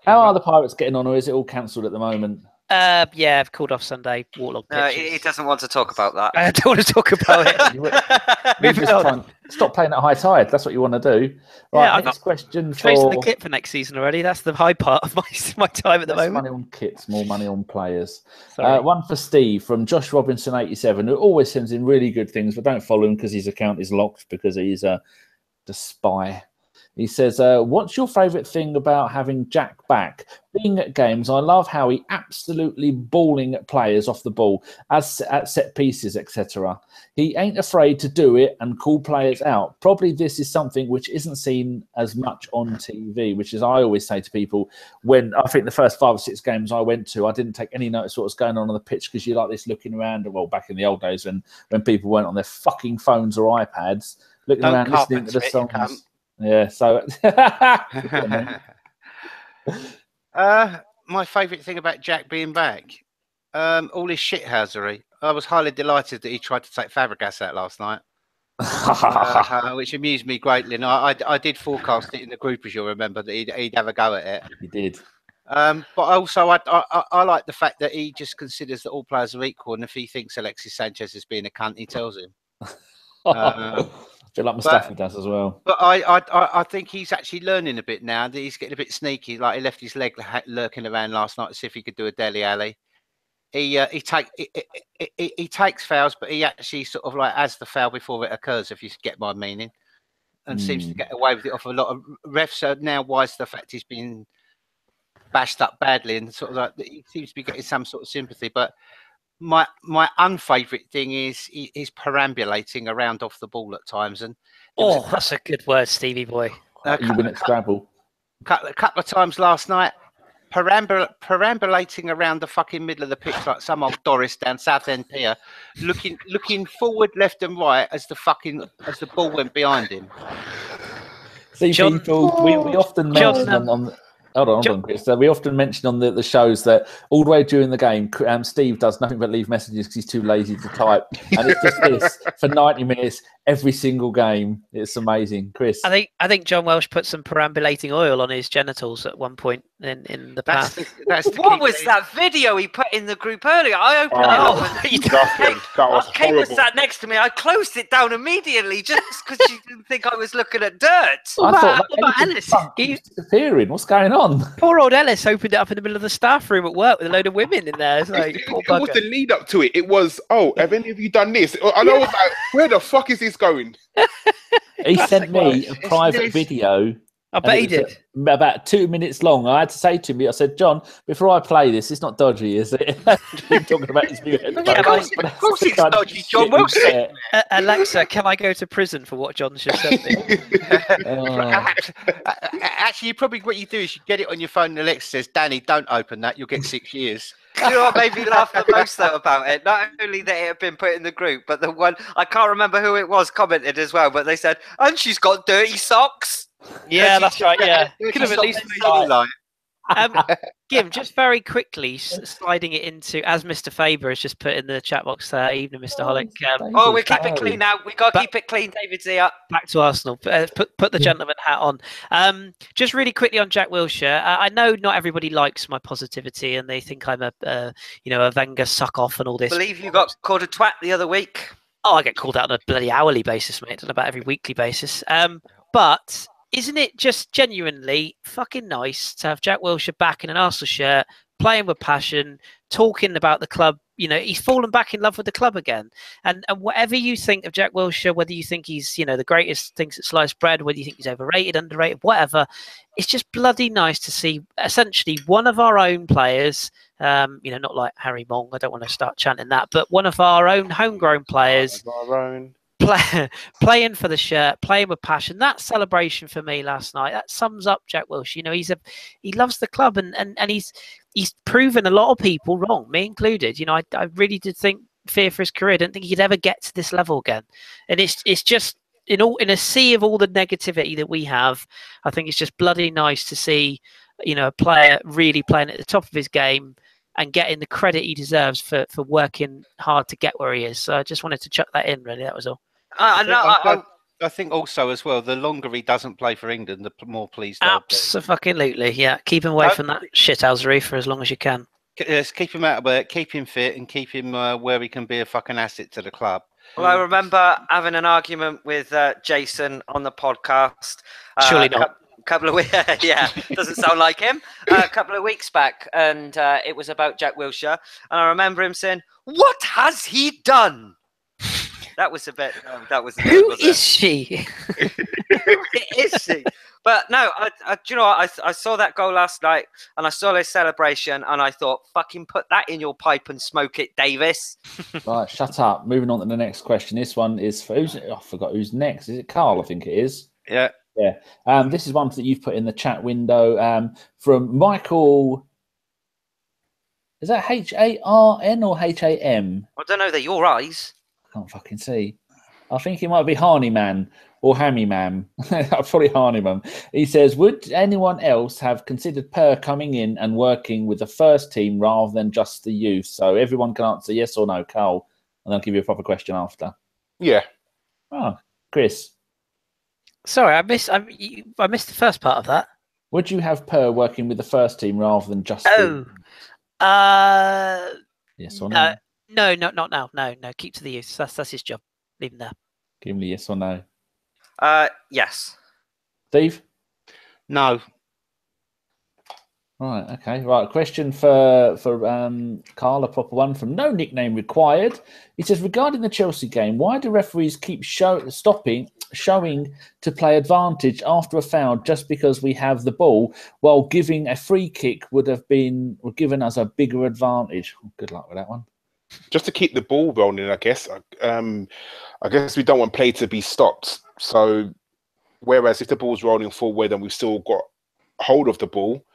How are the Pirates getting on, or is it all cancelled at the moment? Yeah, I've called off Sunday. Waterlog pitches. He doesn't want to talk about that. I don't want to talk about it. Stop playing at high tide. That's what you want to do. Right, yeah, next question for... Tracing the kit for next season already. That's the high part of my time at the moment. Money on kits, more money on players. One for Steve from Josh Robinson 87, who always sends in really good things, but don't follow him because his account is locked because he's the spy. He says, what's your favourite thing about having Jack back? Being at games, I love how he absolutely balling at players off the ball, as at set pieces, etc. He ain't afraid to do it and call players out. Probably this is something which isn't seen as much on TV, which is I always say to people, when I think the first 5 or 6 games I went to, I didn't take any notice of what was going on the pitch because you like this looking around, well, back in the old days when people weren't on their fucking phones or iPads, looking around listening to the songs. Yeah, so my favourite thing about Jack being back, all his shithousery. I was highly delighted that he tried to take Fabregas out last night, which amused me greatly. And I did forecast it in the group, as you'll remember, that he'd have a go at it. He did. But also, I like the fact that he just considers that all players are equal, and if he thinks Alexis Sanchez is being a cunt, he tells him. I feel like Mustafi does as well. But I think he's actually learning a bit now. That he's getting a bit sneaky. Like he left his leg lurking around last night to see if he could do a Dele Alli. He takes fouls, but he actually sort of like has the foul before it occurs, if you get my meaning, and seems to get away with it off a lot of refs. Are now wise to the fact he's been bashed up badly, and sort of like he seems to be getting some sort of sympathy. But my unfavourite thing is perambulating around off the ball at times, and that's a good word, Stevie boy. You win at Scrabble. A couple of times last night, perambulating around the fucking middle of the pitch like some old Doris down Southend Pier, looking forward, left and right as the ball went behind him. See, people, we often mention on hold on, Chris. We often mention on the shows that all the way during the game, Steve does nothing but leave messages because he's too lazy to type, and it's just this for 90 minutes every single game. It's amazing, Chris. I think John Welsh put some perambulating oil on his genitals at one point in the past. What was that video he put in the group earlier? I opened it up. And Kate was sat next to me. I closed it down immediately just because she didn't think I was looking at dirt. What about Ellis? He's disappearing. What's going on? Poor old Ellis opened it up in the middle of the staff room at work with a load of women in there. It's like, it was the lead up to it. It was, have any of you done this? And I was like, where the fuck is this going? He sent me a private video. I bet he did. About 2 minutes long. I had to say to him, I said, John, before I play this, it's not dodgy, is it? Talking about his new headphones. Of course it's dodgy, John Wilson. Alexa, can I go to prison for what John just sent me? Actually, what you do is you get it on your phone and Alexa says, Danny, don't open that, you'll get 6 years. You know what made me laugh the most though about it? Not only that it had been put in the group, but the one, I can't remember who it was, commented as well, but they said, and she's got dirty socks. Yeah, that's right. Yeah, could have at least like. Gim, just very quickly sliding it into, as Mr. Faber has just put in the chat box there, evening, Mr. Hollick. We keep it clean now. We got to keep it clean, David's here. Back to Arsenal. Put the gentleman hat on. Just really quickly on Jack Wilshere. I know not everybody likes my positivity and they think I'm a Wenger suck off and all this. I believe you got called a twat the other week. Oh, I get called out on a bloody hourly basis, mate, and about every weekly basis. But isn't it just genuinely fucking nice to have Jack Wilshere back in an Arsenal shirt, playing with passion, talking about the club? You know, he's fallen back in love with the club again. And whatever you think of Jack Wilshere, whether you think he's, the greatest thing since sliced bread, whether you think he's overrated, underrated, whatever, it's just bloody nice to see essentially one of our own players, not like Harry Mong, I don't want to start chanting that, but one of our own homegrown players. Playing for the shirt, playing with passion. That celebration for me last night, that sums up Jack Wilshere. He loves the club and he's proven a lot of people wrong, me included. I really did fear for his career. I didn't think he could ever get to this level again. And it's just in a sea of all the negativity that we have, I think it's just bloody nice to see, a player really playing at the top of his game and getting the credit he deserves for working hard to get where he is. So I just wanted to chuck that in, really. That was all. I think also as well, the longer he doesn't play for England, the more pleased I'll be. Absolutely, yeah. Keep him away from that shithousery for as long as you can. Yes, keep him out of work, keep him fit, and keep him where he can be a fucking asset to the club. Well, I remember having an argument with Jason on the podcast. Surely not. Couple of weeks, yeah, doesn't sound like him. A couple of weeks back, and it was about Jack Wilshere, and I remember him saying, "What has he done?" That was a bit. Who is she? Who is she? But no, I saw that goal last night, and I saw his celebration, and I thought, "Fucking put that in your pipe and smoke it, Davis." Right, shut up. Moving on to the next question. This one is for I forgot who's next. Is it Karl? I think it is. Yeah. Yeah. This is one that you've put in the chat window from Michael. Is that Harn or HAM? I don't know. They're your eyes. I can't fucking see. I think it might be Harney Man or Hammy Man. Probably Harney Man. He says, would anyone else have considered Per coming in and working with the first team rather than just the youth? So everyone can answer yes or no, Karl, and I'll give you a proper question after. Yeah. Oh, Chris. Sorry, I missed the first part of that. Would you have Per working with the first team rather than just yes or no? No, not now. No. Keep to the youth. That's his job. Leave him there. Gimli, yes or no? Yes. Steve? No. Right, okay. Right, question for Karl, a proper one from No Nickname Required. He says, regarding the Chelsea game, why do referees keep stopping showing to play advantage after a foul just because we have the ball, while giving a free kick would have given us a bigger advantage. Good luck with that one. Just to keep the ball rolling, I guess. I guess we don't want play to be stopped. So, whereas if the ball's rolling forward and we've still got hold of the ball,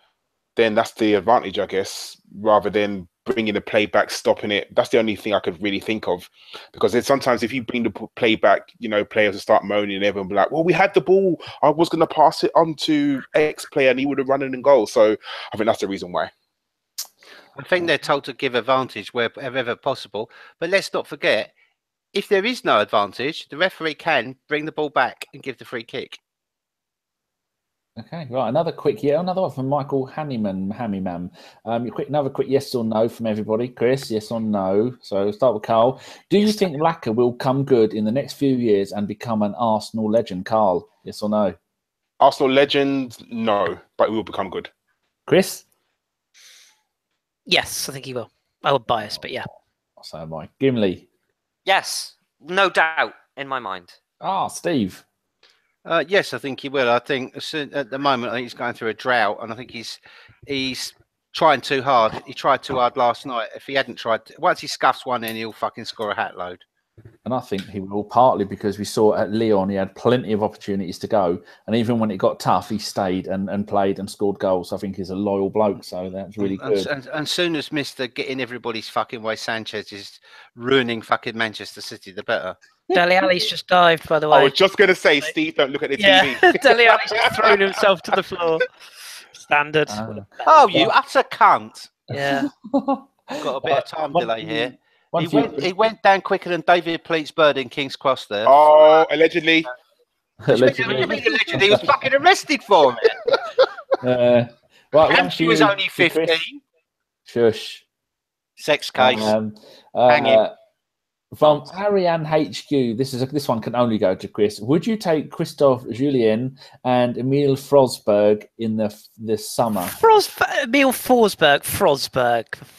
then that's the advantage, I guess, rather than bringing the play back, stopping it. That's the only thing I could really think of. Because then sometimes if you bring the play back, you know, players will start moaning and everyone will be like, well, we had the ball. I was going to pass it on to X player and he would have run it in goal. So I think that's the reason why. I think they're told to give advantage wherever possible. But let's not forget, if there is no advantage, the referee can bring the ball back and give the free kick. Okay, right. Another one from Michael Hammyman. Another quick yes or no from everybody. Chris, yes or no? So we'll start with Karl. Do you think Lacazette will come good in the next few years and become an Arsenal legend? Karl, yes or no? Arsenal legend, no, but he will become good. Chris? Yes, I think he will. I would bias, but yeah. So am I. Gimli? Yes, no doubt in my mind. Steve? Yes, I think he will. I think at the moment, I think he's going through a drought, and I think he's trying too hard. He tried too hard last night. If he hadn't tried, once he scuffs one in, he'll fucking score a hat load. And I think he will, partly because we saw at Lyon he had plenty of opportunities to go, and even when it got tough, he stayed and played and scored goals. So I think he's a loyal bloke, so that's really good. And soon as Mr. Getting everybody's fucking way Sanchez is ruining fucking Manchester City, the better. Dele Alli's just dived, by the way. I was just going to say, Steve, don't look at the TV. Dele Alli's just thrown himself to the floor. Standard. You utter cunt. Yeah. Got a bit of time delay here. He went down quicker than David Pleat's bird in King's Cross there. Oh, allegedly. Allegedly, he was fucking arrested for it. Right, and she was only 15. Shush. Sex case. Hang him. From Ariane HQ, this one can only go to Chris. Would you take Christophe Julien and Emile Forsberg in the summer? Emile Forsberg.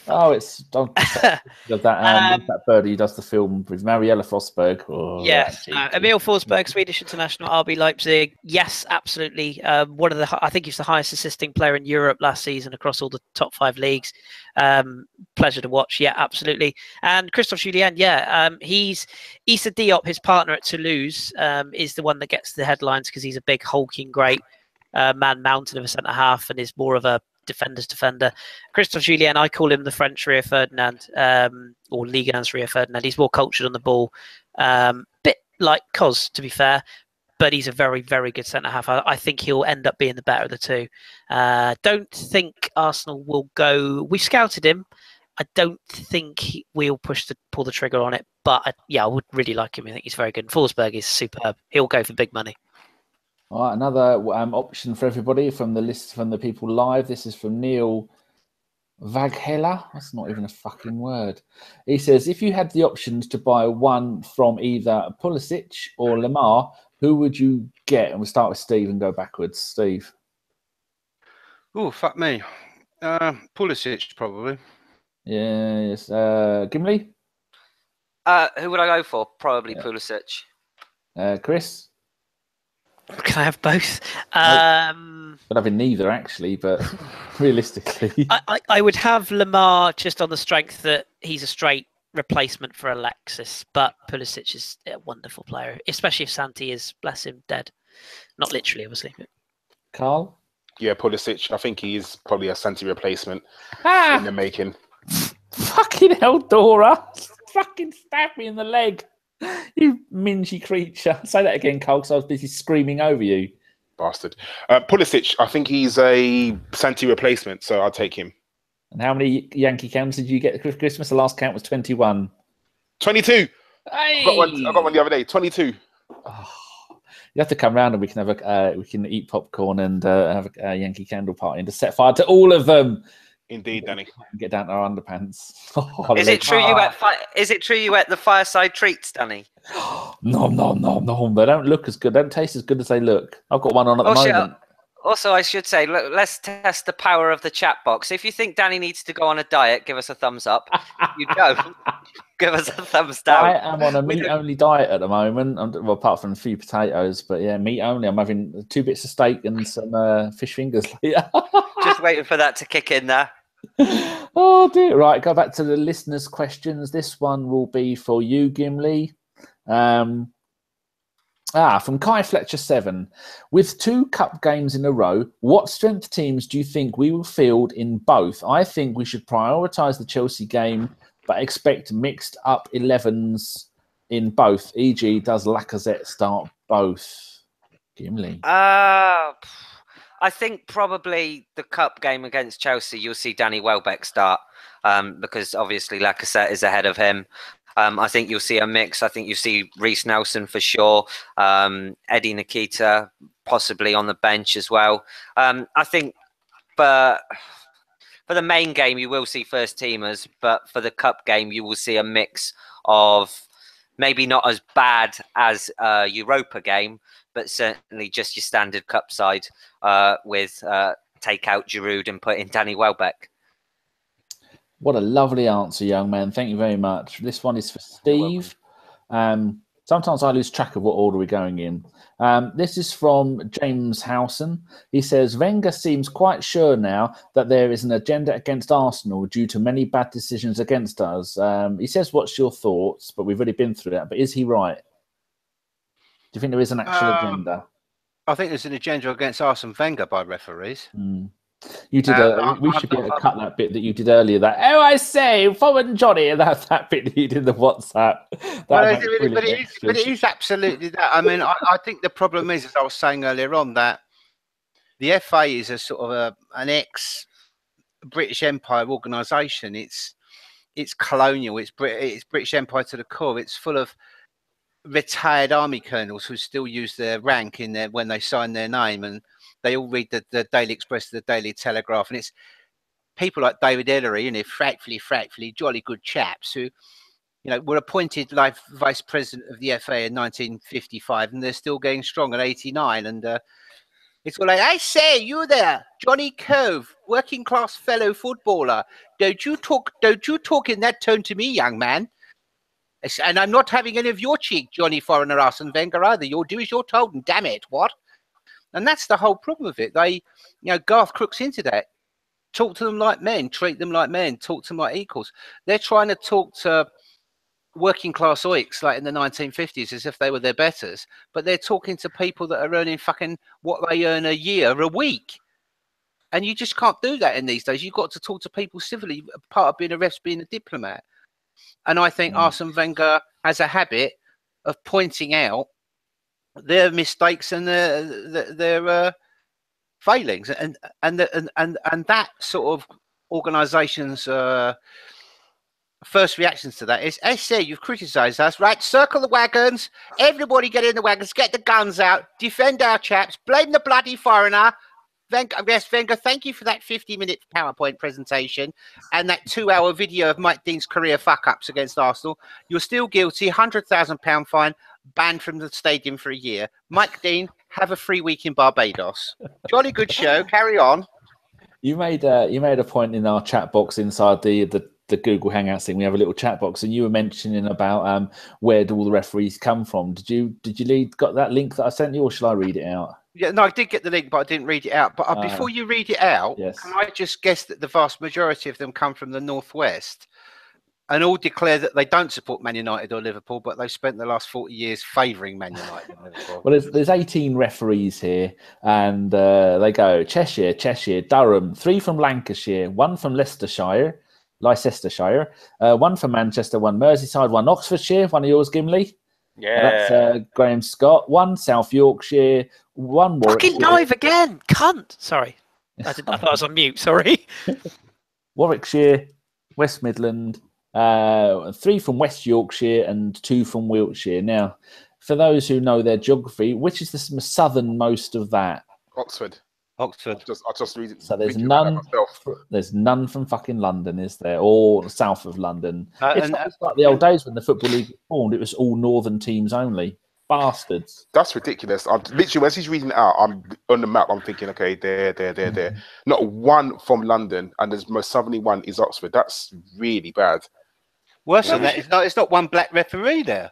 Oh, it's that birdie who does the film with Mariella Forsberg. Oh, yes, Emile Forsberg, Swedish international, RB Leipzig. Yes, absolutely. I think he's the highest assisting player in Europe last season across all the top 5 leagues. Pleasure to watch. Yeah, absolutely. And Christophe Julien, he's Issa Diop, his partner at Toulouse, is the one that gets the headlines because he's a big hulking great man mountain of a centre half and is more of a defender's defender. Christophe Julien, I call him the French Rio Ferdinand, or Ligue 1's Rio Ferdinand. He's more cultured on the ball, bit like Cos, to be fair, but he's a very, very good centre half. I think he'll end up being the better of the two. Don't think Arsenal will go. We've scouted him. I don't think we'll pull the trigger on it, but I would really like him. I think he's very good. And Forsberg is superb. He'll go for big money. All right, another option for everybody from the list from the people live. This is from Neil Vaghela. That's not even a fucking word. He says, if you had the options to buy one from either Pulisic or Lamar, who would you get? And we'll start with Steve and go backwards. Steve. Oh, fuck me. Pulisic, probably. Yes. Gimli? Who would I go for? Probably Pulisic. Chris? Can I have both? I'm having neither, actually, but realistically. I would have Lamar just on the strength that he's a straight replacement for Alexis, but Pulisic is a wonderful player, especially if Santi is, bless him, dead. Not literally, obviously. But... Karl? Yeah, Pulisic. I think he is probably a Santi replacement in the making. Fucking hell, Dora. Fucking stab me in the leg. You mingy creature. Say that again, Karl, because I was busy screaming over you. Bastard. Pulisic, I think he's a Santi replacement, so I'll take him. And how many Yankee counts did you get for Christmas? The last count was 21. 22. Hey! I got one the other day. 22. Oh, you have to come round and we can eat popcorn and have a Yankee candle party and just set fire to all of them. Indeed, Danny. Get down to our underpants. Is it true you ate the fireside treats, Danny? No. They don't look as good. They don't taste as good as they look. I've got one on at the moment. Also, I should say, look, let's test the power of the chat box. If you think Danny needs to go on a diet, give us a thumbs up. If you don't, give us a thumbs down. I am on a meat-only diet at the moment, well, apart from a few potatoes. But yeah, meat only. I'm having 2 bits of steak and some fish fingers later. Just waiting for that to kick in there. Oh dear! Right, go back to the listeners' questions. This one will be for you, Gimli. From Kai Fletcher 7. With 2 cup games in a row, what strength teams do you think we will field in both? I think we should prioritise the Chelsea game, but expect mixed up 11s in both. E.g., does Lacazette start both? Gimli. I think probably the cup game against Chelsea, you'll see Danny Welbeck start because obviously Lacazette is ahead of him. I think you'll see a mix. I think you'll see Reece Nelson for sure. Eddie Nikita possibly on the bench as well. I think for the main game, you will see first teamers, but for the cup game, you will see a mix of maybe not as bad as a Europa game, but certainly just your standard cup side with take out Giroud and put in Danny Welbeck. What a lovely answer, young man. Thank you very much. This one is for Steve. Sometimes I lose track of what order we're going in. This is from James Howson. He says, Wenger seems quite sure now that there is an agenda against Arsenal due to many bad decisions against us. He says, what's your thoughts? But we've already been through that. But is he right? Do you think there is an actual agenda? I think there's an agenda against Arsene Wenger by referees. You did. We should be able to cut that bit that you did earlier. That I say, forward Johnny, and that's that bit that you did in the WhatsApp. But it is absolutely that. I mean, I think the problem is, as I was saying earlier on, that the FA is a sort of an ex-British Empire organisation. It's colonial. It's British Empire to the core. It's full of retired army colonels who still use their rank in there when they sign their name, and they all read the Daily Express, the Daily Telegraph, and it's people like David Ellery, frightfully jolly good chaps who, were appointed like vice president of the FA in 1955, and they're still going strong at 89. And it's all like, I say, you there, Johnny Cove, working class fellow footballer, don't you talk in that tone to me, young man. And I'm not having any of your cheek, Johnny Foreigner Arsene Wenger, either. You'll do as you're told, and damn it, what? And that's the whole problem with it. They, Garth Crooks into that. Talk to them like men, treat them like men, talk to them like equals. They're trying to talk to working class oiks like in the 1950s as if they were their betters, but they're talking to people that are earning fucking what they earn a year, a week. And you just can't do that in these days. You've got to talk to people civilly. Part of being a ref's being a diplomat. And I think Arsene Wenger has a habit of pointing out their mistakes and their failings, and that sort of organisation's first reactions to that is, I say, you've criticised us, right? Circle the wagons, everybody get in the wagons, get the guns out, defend our chaps, blame the bloody foreigner. Wenger, thank you for that 50-minute PowerPoint presentation and that 2-hour video of Mike Dean's career fuck-ups against Arsenal. You're still guilty, £100,000 fine, banned from the stadium for a year. Mike Dean, have a free week in Barbados. Jolly good show. Carry on. You made a point in our chat box inside the Google Hangouts thing. We have a little chat box, and you were mentioning about where do all the referees come from. Did you got that link that I sent you, or shall I read it out? Yeah, no, I did get the link, but I didn't read it out. But before you read it out, yes. Can I just guess that the vast majority of them come from the Northwest and all declare that they don't support Man United or Liverpool, but they've spent the last 40 years favouring Man United and Liverpool? Well, there's 18 referees here, and they go Cheshire, Durham, 3 from Lancashire, 1 from Leicestershire, 1 from Manchester, 1 Merseyside, 1 Oxfordshire, one of yours, Gimli. Yeah, that's Graham Scott. 1 South Yorkshire, 1 Warwickshire. Fucking dive again, cunt. Sorry, I thought I was on mute. Sorry. Warwickshire, West Midland, 3 from West Yorkshire, and 2 from Wiltshire. Now, for those who know their geography, which is the southernmost of that? Oxford. I'll just read it. So there's none. There's none from fucking London, is there? Or south of London. It's like the old days when the Football League was formed. It was all northern teams only. bastards. That's ridiculous. I'm literally, as he's reading it out, I'm on the map. I'm thinking, okay, there. Not one from London, and the most southerly one is Oxford. That's really bad. Worse than that, it's not one black referee there.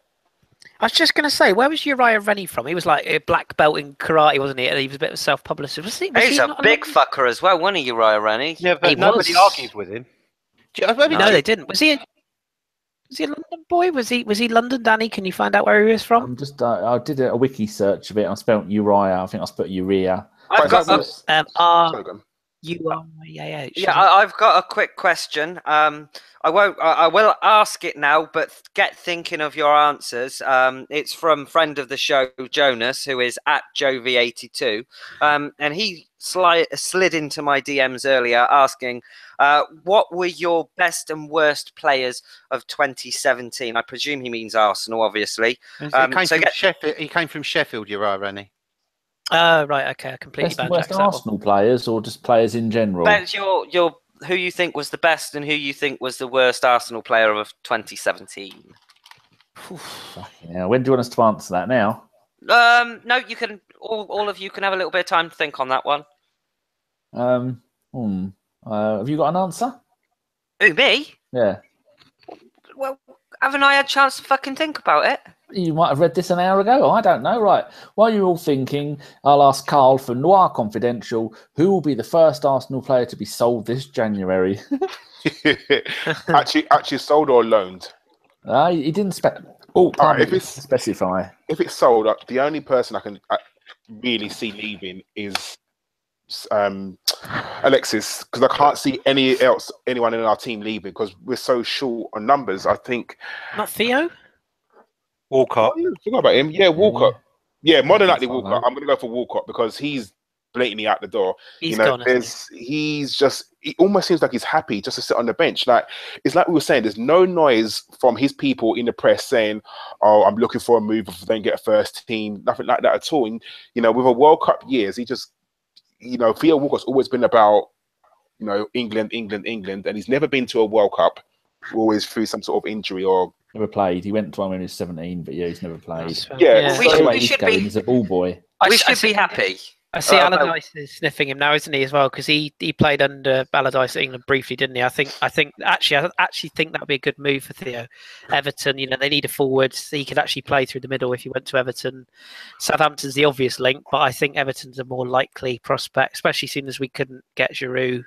I was just going to say, where was Uriah Rennie from? He was like a black belt in karate, wasn't he? And he was a bit of a self-publicist. He's a big fucker as well, wasn't he, Uriah Rennie? Yeah, but nobody argued with him. No, they didn't. Was he a London boy? Was he London, Danny? Can you find out where he was from? I'm just I did a wiki search of it. I spelled Uriah. I think I spelled Urea. I've got I've got a quick question. I will ask it now, but get thinking of your answers. It's from friend of the show, Jonas, who is at Jovi82. And he slid into my DMs earlier asking, what were your best and worst players of 2017? I presume he means Arsenal, obviously. He came from Sheffield, Uriah Rennie. Right, okay, I completely best worst Arsenal players or just players in general? That's your who you think was the best and who you think was the worst Arsenal player of 2017. Yeah, when do you want us to answer that now? No, you can. All of you can have a little bit of time to think on that one. Have you got an answer? Who, me? Yeah. Well, haven't I had a chance to fucking think about it? You might have read this an hour ago. I don't know. Right. While you're all thinking, I'll ask Karl for Noir Confidential, who will be the first Arsenal player to be sold this January? actually sold or loaned? He didn't specify. If it's sold, the only person I can really see leaving is Alexis, because I can't see anyone in our team leaving because we're so short on numbers. I think not Theo. Walcott. Oh, forgot about him. Yeah, Walcott. Yeah, more than likely Walcott. I'm going to go for Walcott because he's blatantly out the door. He's gone. He almost seems like he's happy just to sit on the bench. Like it's like we were saying, there's no noise from his people in the press saying, "Oh, I'm looking for a move if they don't get a first team." Nothing like that at all. And with a World Cup years, he just, Theo Walcott's always been about, England, and he's never been to a World Cup. Always through some sort of injury or. Never played. He went to one when he was 17, but he's never played. Yeah. We should be. He's a ball boy. We should be happy. I see Allardyce is sniffing him now, isn't he, as well? Because he played under Allardyce at England briefly, didn't he? I actually think that would be a good move for Theo. Everton, they need a forward. So he could actually play through the middle if he went to Everton. Southampton's the obvious link, but I think Everton's a more likely prospect, especially seeing as we couldn't get Giroud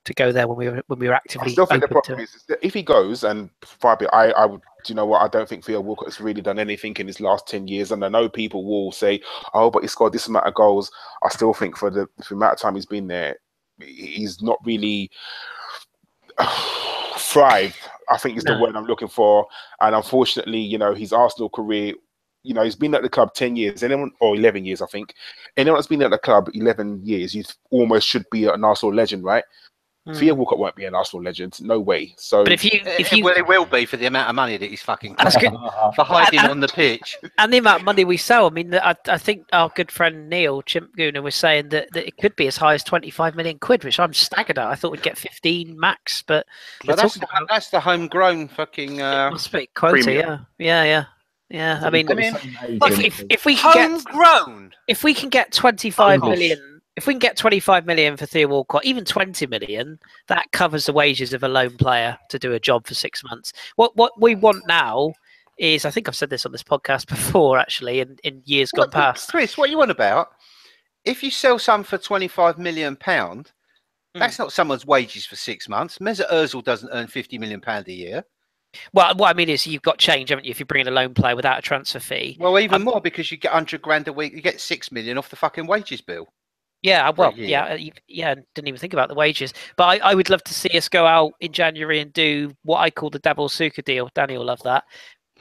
to go there when we were actively. I still think the problem is if he goes, and Fabio, I would. Do you know what? I don't think Theo Walcott has really done anything in his last 10 years, and I know people will say, "Oh, but he scored this amount of goals." I still think for the amount of time he's been there, he's not really thrived. I think is the word I'm looking for. And unfortunately, his Arsenal career. He's been at the club 10 years, or 11 years, I think. Anyone that's been at the club 11 years, you almost should be an Arsenal legend, right? Theo Walcott won't be an Arsenal legend, no way. So, but if you well, it will be for the amount of money that he's fucking for hiding on the pitch and the amount of money we sell. I mean, I think our good friend Neil Chimpgooner was saying that it could be as high as 25 million quid, which I'm staggered at. I thought we'd get 15 max, but that's the homegrown fucking quota. Yeah. I mean, if we can get 25 million. If we can get 25 million for Theo Walcott, even 20 million, that covers the wages of a lone player to do a job for 6 months. What we want now is, I think I've said this on this podcast before, actually, in years gone past. Kris, what are you on about? If you sell some for £25 million, that's not someone's wages for 6 months. Mesut Ozil doesn't earn £50 million a year. Well, what I mean is you've got change, haven't you, if you bring in a loan player without a transfer fee? Well, even more, because you get 100 grand a week. You get 6 million off the fucking wages bill. Yeah, well, didn't even think about the wages. But I would love to see us go out in January and do what I call the Double Suka deal. Danny will love that,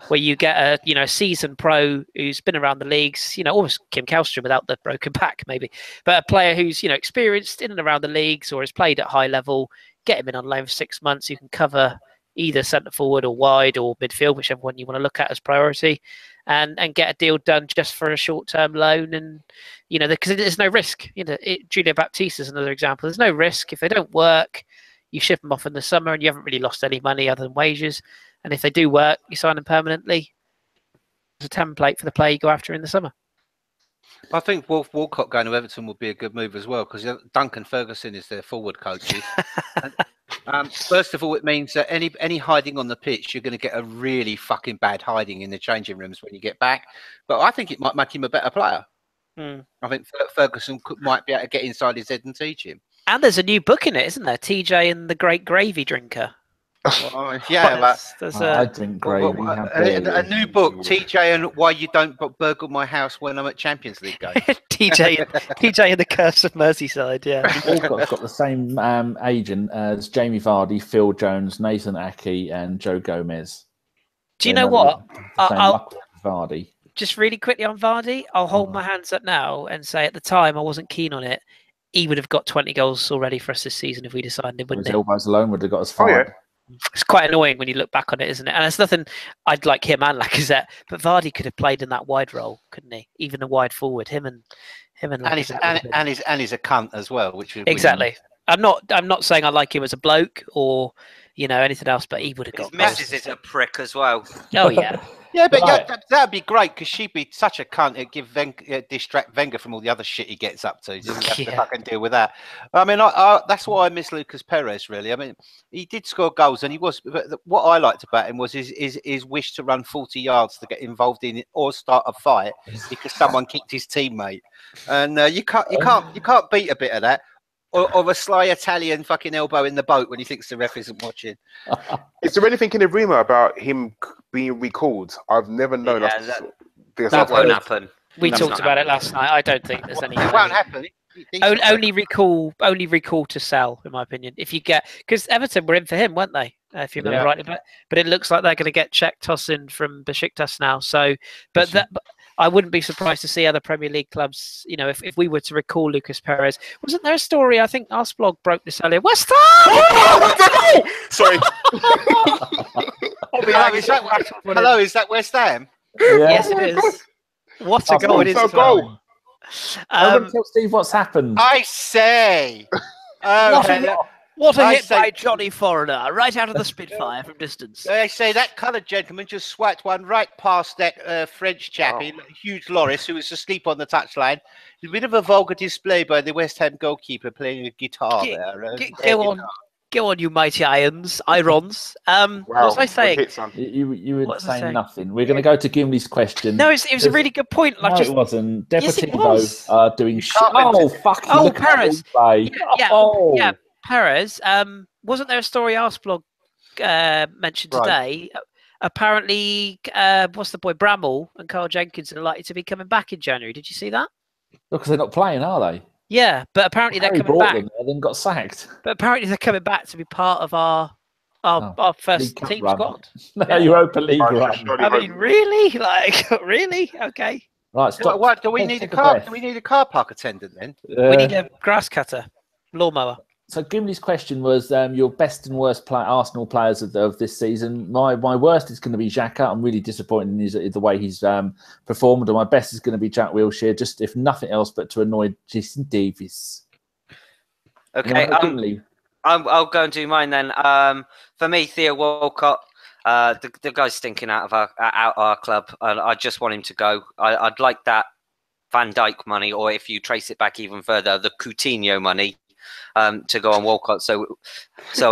where you get a seasoned pro who's been around the leagues, almost Kim Kallstrom without the broken back, maybe, but a player who's experienced in and around the leagues or has played at high level. Get him in on loan for 6 months. You can cover either centre forward or wide or midfield, whichever one you want to look at as priority. And get a deal done just for a short-term loan, and because there's no risk. Julio Baptista is another example. There's no risk if they don't work. You ship them off in the summer, and you haven't really lost any money other than wages. And if they do work, you sign them permanently. a template for the player you go after in the summer. I think Walcott going to Everton would be a good move as well, because Duncan Ferguson is their forward coach. First of all, it means that any hiding on the pitch, you're going to get a really fucking bad hiding in the changing rooms when you get back. But I think it might make him a better player. I think Ferguson might be able to get inside his head and teach him. And there's a new book in it, isn't there? TJ and the Great Gravy Drinker. Well, yeah, I drink gravy. a new book, TJ and Why You Don't Burgle My House When I'm at Champions League Game. TJ and the Curse of Merseyside. Yeah, Walcott's got the same agent as Jamie Vardy, Phil Jones, Nathan Ake, and Joe Gomez. Do you know what? Vardy. Just really quickly on Vardy, I'll hold my hands up now and say at the time I wasn't keen on it. He would have got 20 goals already for us this season if we decided, wouldn't His he? elbows alone would have got us fired. Oh, yeah. It's quite annoying when you look back on it, isn't it? And it's nothing I'd like him and Lacazette, but Vardy could have played in that wide role, couldn't he? Even the wide forward, him and Lacazette. And he's a cunt as well, which would exactly. I'm not saying I like him as a bloke or anything else, but he would have got His missus is a prick as well. Oh yeah. Yeah, but that'd be great, because she'd be such a cunt. It'd give distract Wenger from all the other shit he gets up to. He doesn't have to fucking deal with that. I mean, that's why I miss Lucas Perez, really. I mean, he did score goals, and he was. But what I liked about him was his wish to run 40 yards to get involved in it or start a fight because someone kicked his teammate, and you can't beat a bit of that. Or a sly Italian fucking elbow in the boat when he thinks the ref isn't watching. Is there anything in the rumour about him being recalled? I've never known. That won't happen. We talked about it last night. I don't think there's any. It won't happen. Only recall to sell, in my opinion. If you get, because Everton were in for him, weren't they? If you remember rightly, but it looks like they're going to get Czech Tosin from Besiktas now. So, but I wouldn't be surprised to see other Premier League clubs. If we were to recall Lucas Perez, wasn't there a story? I think Arsblog broke this earlier. West Ham. Sorry. Hello, is that West Ham? Yeah. Yes, it is. What a goal it is! Goal. Tell Steve what's happened. I say. What a hit by Johnny Foreigner, right out of the Spitfire from distance. I say that coloured gentleman just swiped one right past that French chappie, Hugh Loris, who was asleep on the touchline. A bit of a vulgar display by the West Ham goalkeeper playing a guitar there. Go on, you mighty irons. What was I saying? You were saying nothing. We're going to go to Gimli's question. No, it was a really good point. It wasn't. Deportivo was. are doing shit. Oh, fuck. Perez. Yeah. Perez, wasn't there a story Arsblog mentioned today? Apparently, what's the boy, Bramall and Carl Jenkins are likely to be coming back in January. Did you see that? Because they're not playing, are they? Yeah, but apparently they're coming back. And then got sacked. But apparently they're coming back to be part of our first team squad. Europa League run. I mean, really? Really? Okay. Right, stop. What do we need a car? Do we need a car park attendant then? We need a grass cutter, lawnmower. So Gimli's question was your best and worst Arsenal players of this season. My worst is going to be Xhaka. I'm really disappointed in the way he's performed. And my best is going to be Jack Wilshere, just if nothing else but to annoy Jason Davis. Okay, I'll go and do mine then. For me, Theo Walcott, the guy's stinking out of our club. And I just want him to go. I'd like that Van Dijk money, or if you trace it back even further, the Coutinho money. To go on Walcott, so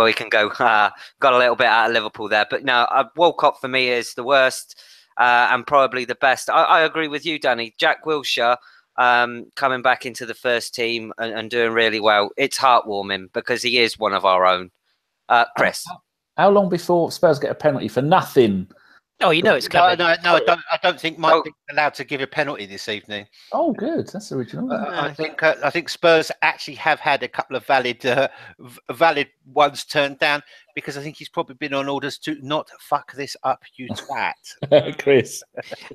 we can go. Got a little bit out of Liverpool there, but no, Walcott for me is the worst and probably the best. I agree with you, Danny. Jack Wilshere coming back into the first team and doing really well. It's heartwarming because he is one of our own. Kris, how long before Spurs get a penalty for nothing? Oh, it's coming. No, I don't think Mike is allowed to give a penalty this evening. Oh, good. That's original. I think Spurs actually have had a couple of valid ones turned down because I think he's probably been on orders to not fuck this up, you twat. Kris.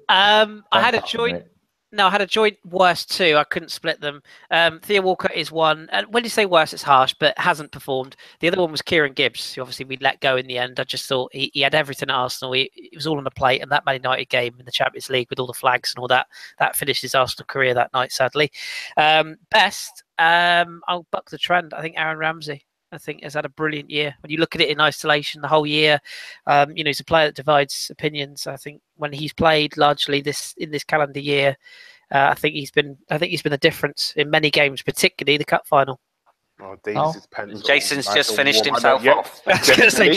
I had a joint worst two. I couldn't split them. Theo Walcott is one. And when you say worst, it's harsh, but hasn't performed. The other one was Kieran Gibbs, who obviously we let go in the end. I just thought he had everything at Arsenal. It was all on the plate, and that Man United game in the Champions League with all the flags and all that finished his Arsenal career that night, sadly. Best, I'll buck the trend. I think Aaron Ramsey. I think has had a brilliant year. When you look at it in isolation, the whole year, he's a player that divides opinions. I think when he's played largely in this calendar year, I think he's been a difference in many games, particularly the cup final. Oh, Davis's pants. Jason's nice just and finished warm. himself off. I was going to say,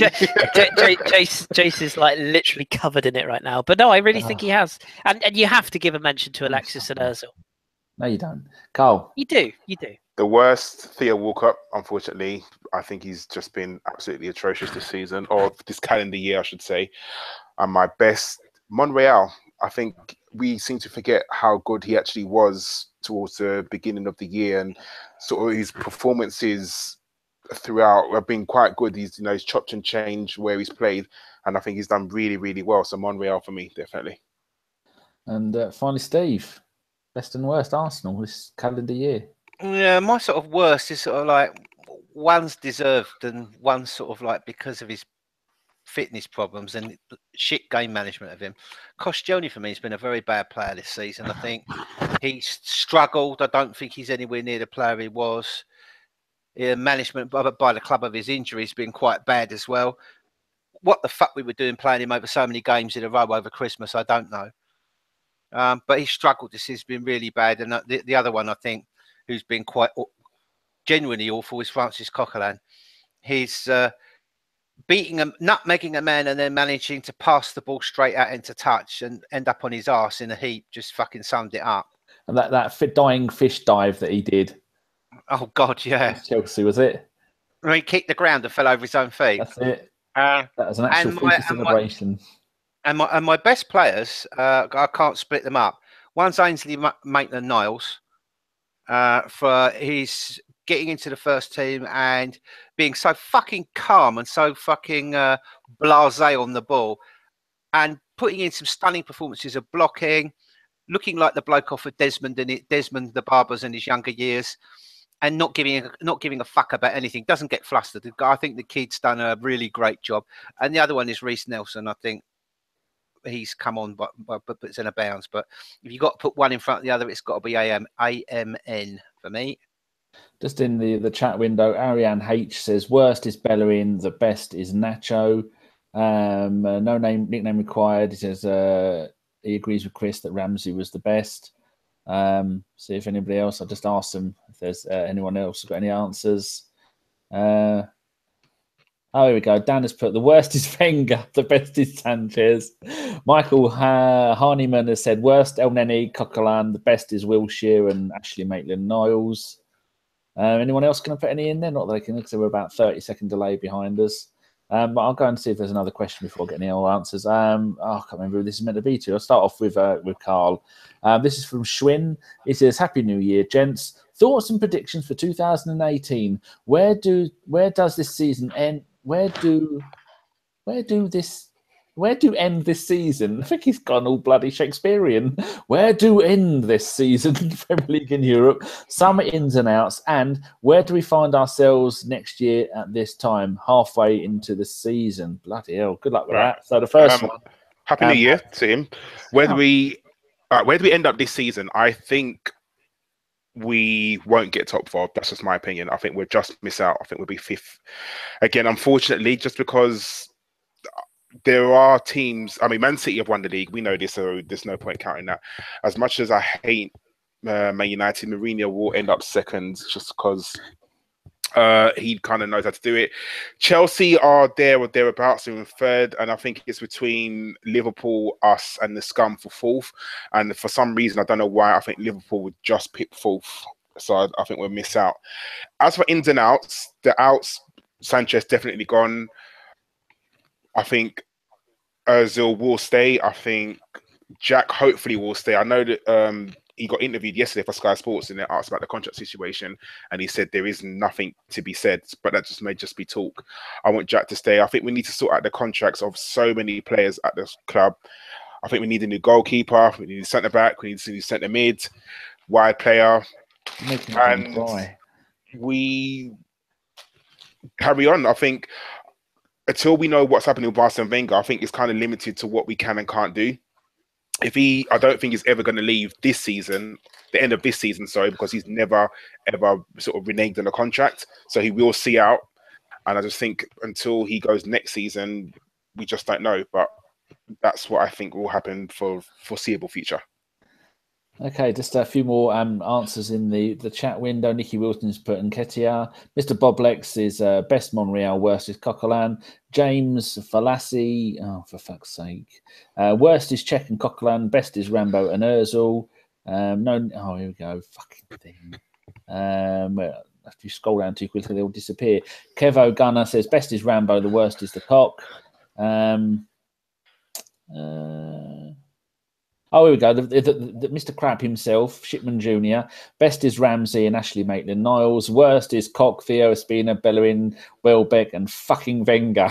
Jace is like literally covered in it right now. But no, I really think he has. And you have to give a mention to Alexis and Ozil. No, you don't. Karl. You do. The worst, Theo Walcott, unfortunately. I think he's just been absolutely atrocious this season, or this calendar year, I should say. And my best, Monreal. I think we seem to forget how good he actually was towards the beginning of the year, and sort of his performances throughout have been quite good. He's chopped and changed where he's played, and I think he's done really, really well. So Monreal for me, definitely. And finally, Steve, best and worst Arsenal this calendar year. Yeah, my sort of worst is sort of like one's deserved and one's sort of like because of his fitness problems and shit game management of him. Koscielny for me has been a very bad player this season. I think he's struggled. I don't think he's anywhere near the player he was. Management by the club of his injury has been quite bad as well. What the fuck we were doing playing him over so many games in a row over Christmas, I don't know. But he's struggled. This has been really bad. And the other one, I think, who's been quite genuinely awful is Francis Coquelin. He's nutmegging a man and then managing to pass the ball straight out into touch and end up on his arse in a heap, just fucking summed it up. And that dying fish dive that he did. Oh, God, yeah. Chelsea, was it? He kicked the ground and fell over his own feet. That's it. That was an actual FIFA celebration. And my best players, I can't split them up. One's Ainsley Maitland-Niles for his getting into the first team and being so fucking calm and so fucking blasé on the ball and putting in some stunning performances of blocking, looking like the bloke off of Desmond the Barbers in his younger years, and not giving a fuck about anything. Doesn't get flustered. I think the kid's done a really great job. And the other one is Reece Nelson. I think he's come on, but it's in a bounds. But if you've got to put one in front of the other, it's got to be AMN for me. Just in the chat window, Ariane H says, worst is Bellerin, the best is Nacho. No nickname required. He says he agrees with Kris that Ramsey was the best. See if anybody else, I'll just ask them if there's anyone else got any answers. Oh, here we go. Dan has put, the worst is Wenger, the best is Sanchez. Michael Harniman has said, worst El Neni, Coquelin, the best is Wilshere and Ashley Maitland-Niles. Anyone else going to put any in there? Not that I can, because we're about 30-second delay behind us. But I'll go and see if there's another question before I get any other answers. I can't remember who this is meant to be to. I'll start off with Karl. This is from Schwinn. It says, Happy New Year, gents. Thoughts and predictions for 2018. Where does this season end? Where do end this season? I think he's gone all bloody Shakespearean. Where do end this season? Premier League in Europe. Some ins and outs. And where do we find ourselves next year at this time? Halfway into the season. Bloody hell. Good luck with that. So the first one. Happy New Year to him. Where do we end up this season? I think we won't get top 4. That's just my opinion. I think we'll just miss out. I think we'll be 5th. Again, unfortunately, just because there are teams. I mean, Man City have won the league. We know this, so there's no point counting that. As much as I hate Man United, Mourinho will end up 2nd just because he kind of knows how to do it. Chelsea are there or thereabouts in 3rd, and I think it's between Liverpool, us, and the scum for 4th. And for some reason, I don't know why, I think Liverpool would just pick 4th. So I think we'll miss out. As for ins and outs, the outs, Sanchez definitely gone. I think Ozil will stay. I think Jack hopefully will stay. I know that he got interviewed yesterday for Sky Sports and they asked about the contract situation, and he said there is nothing to be said, but that may just be talk. I want Jack to stay. I think we need to sort out the contracts of so many players at this club. I think we need a new goalkeeper. We need a centre back. We need a new centre mid, wide player, and we carry on. I think until we know what's happening with Arsene Wenger, I think it's kind of limited to what we can and can't do. I don't think he's ever going to leave this season, the end of this season, sorry, because he's never, ever sort of reneged on a contract. So he will see out. And I just think until he goes next season, we just don't know. But that's what I think will happen for foreseeable future. Okay, just a few more answers in the chat window. Nicky Wilson's put Nketiah. Mr. Boblex is best Monreal, worst is Coquelin. James Falassi, oh, for fuck's sake. Worst is Czech and Coquelin. Best is Rambo and Ozil. Oh, here we go. Fucking thing. If you scroll down too quickly, they'll disappear. Kevo Gunner says best is Rambo, the worst is the Cock. Oh, here we go. The Mr. Crab himself, Shipman Jr. Best is Ramsey and Ashley Maitland-Niles. Worst is Cock, Theo Espina, Bellerin, Welbeck, and fucking Wenger.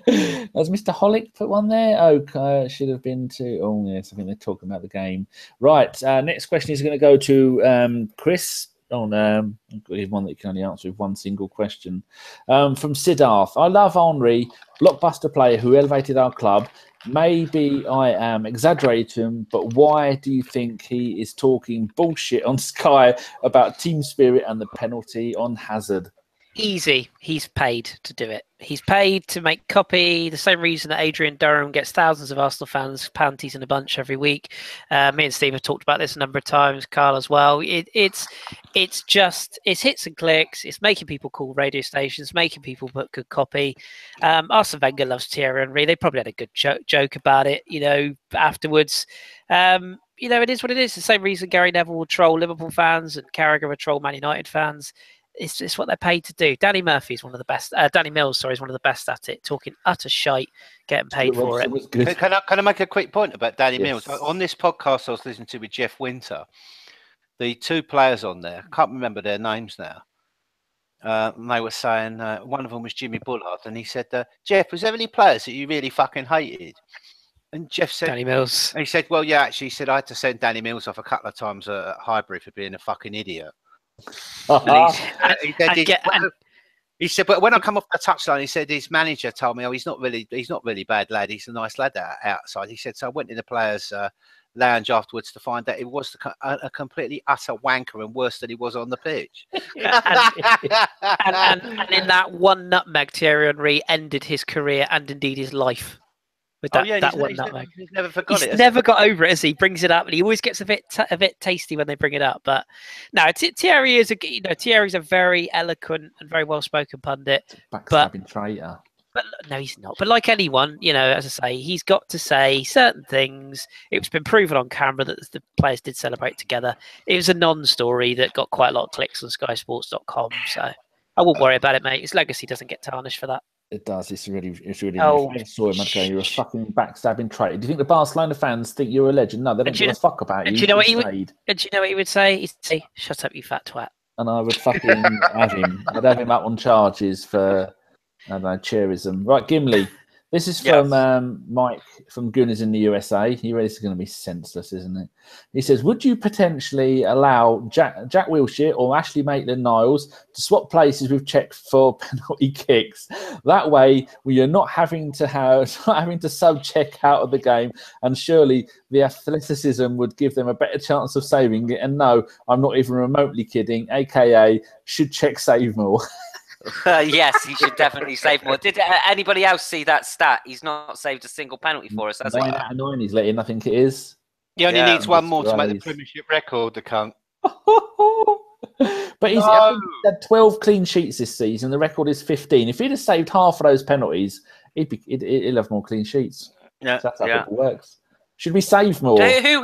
Has Mr. Holick put one there? Oh, should have been to. Oh, yes, I think they're talking about the game. Right. Next question is going to go to Kris. One that you can only answer with one single question. From Siddharth. I love Henry, blockbuster player who elevated our club. Maybe I am exaggerating, but why do you think he is talking bullshit on Sky about team spirit and the penalty on Hazard? Easy. He's paid to do it. He's paid to make copy. The same reason that Adrian Durham gets thousands of Arsenal fans panties in a bunch every week. Me and Steve have talked about this a number of times. Karl as well. It's hits and clicks. It's making people call radio stations, making people put good copy. Arsene Wenger loves Thierry Henry. They probably had a good joke about it, afterwards. It is what it is. The same reason Gary Neville will troll Liverpool fans and Carragher will troll Man United fans. It's what they're paid to do. Danny Murphy is one of the best. Danny Mills, sorry, is one of the best at it. Talking utter shite, getting paid for it. Can I make a quick point about Danny Mills? On this podcast I was listening to with Jeff Winter, the two players on there, I can't remember their names now. And they were saying one of them was Jimmy Bullard, and he said, "Jeff, was there any players that you really fucking hated?" And Jeff said, Danny Mills. And he said, "Well, yeah, actually," he said, "I had to send Danny Mills off a couple of times at Highbury for being a fucking idiot." He said, but when I come off the touchline, he said his manager told me, "Oh, he's not really bad lad. He's a nice lad outside." He said, so I went in the players' lounge afterwards to find out it was a completely utter wanker and worse than he was on the pitch. and in that one nutmeg, Thierry Henry ended his career and indeed his life. With that one nutmeg. He's never forgot it. He's never got over it, as he brings it up, and he always gets a bit tasty when they bring it up. But no, Thierry is Thierry's a very eloquent and very well spoken pundit. Backstabbing traitor. But no, he's not. But like anyone, as I say, he's got to say certain things. It's been proven on camera that the players did celebrate together. It was a non-story that got quite a lot of clicks on SkySports.com. So I won't worry about it, mate. His legacy doesn't get tarnished for that. It does. It's really. I saw him. I'd go, "You're a fucking backstabbing traitor." Do you think the Barcelona fans think you're a legend? No, they don't give a fuck about you. And do you know what he would say? He'd say, "Shut up, you fat twat." And I would fucking have him. I'd have him up on charges for, I don't know, chairism. Right, Gimli. This is from Mike from Gooners in the USA. This is going to be senseless, isn't it? He says, would you potentially allow Jack Wilshere or Ashley Maitland-Niles to swap places with Czech for penalty kicks? That way, you're not having to sub Czech out of the game, and surely the athleticism would give them a better chance of saving it. And no, I'm not even remotely kidding. AKA, should Czech save more? Yes, he should definitely save more. Did anybody else see that stat? He's not saved a single penalty for us. 9 out of 9 he's let in, I think it is. He only needs one more to make the Premiership record, the cunt. But he's had 12 clean sheets this season. The record is 15. If he'd have saved half of those penalties, he'll have more clean sheets. Yeah, that's how it works. Should we save more? Who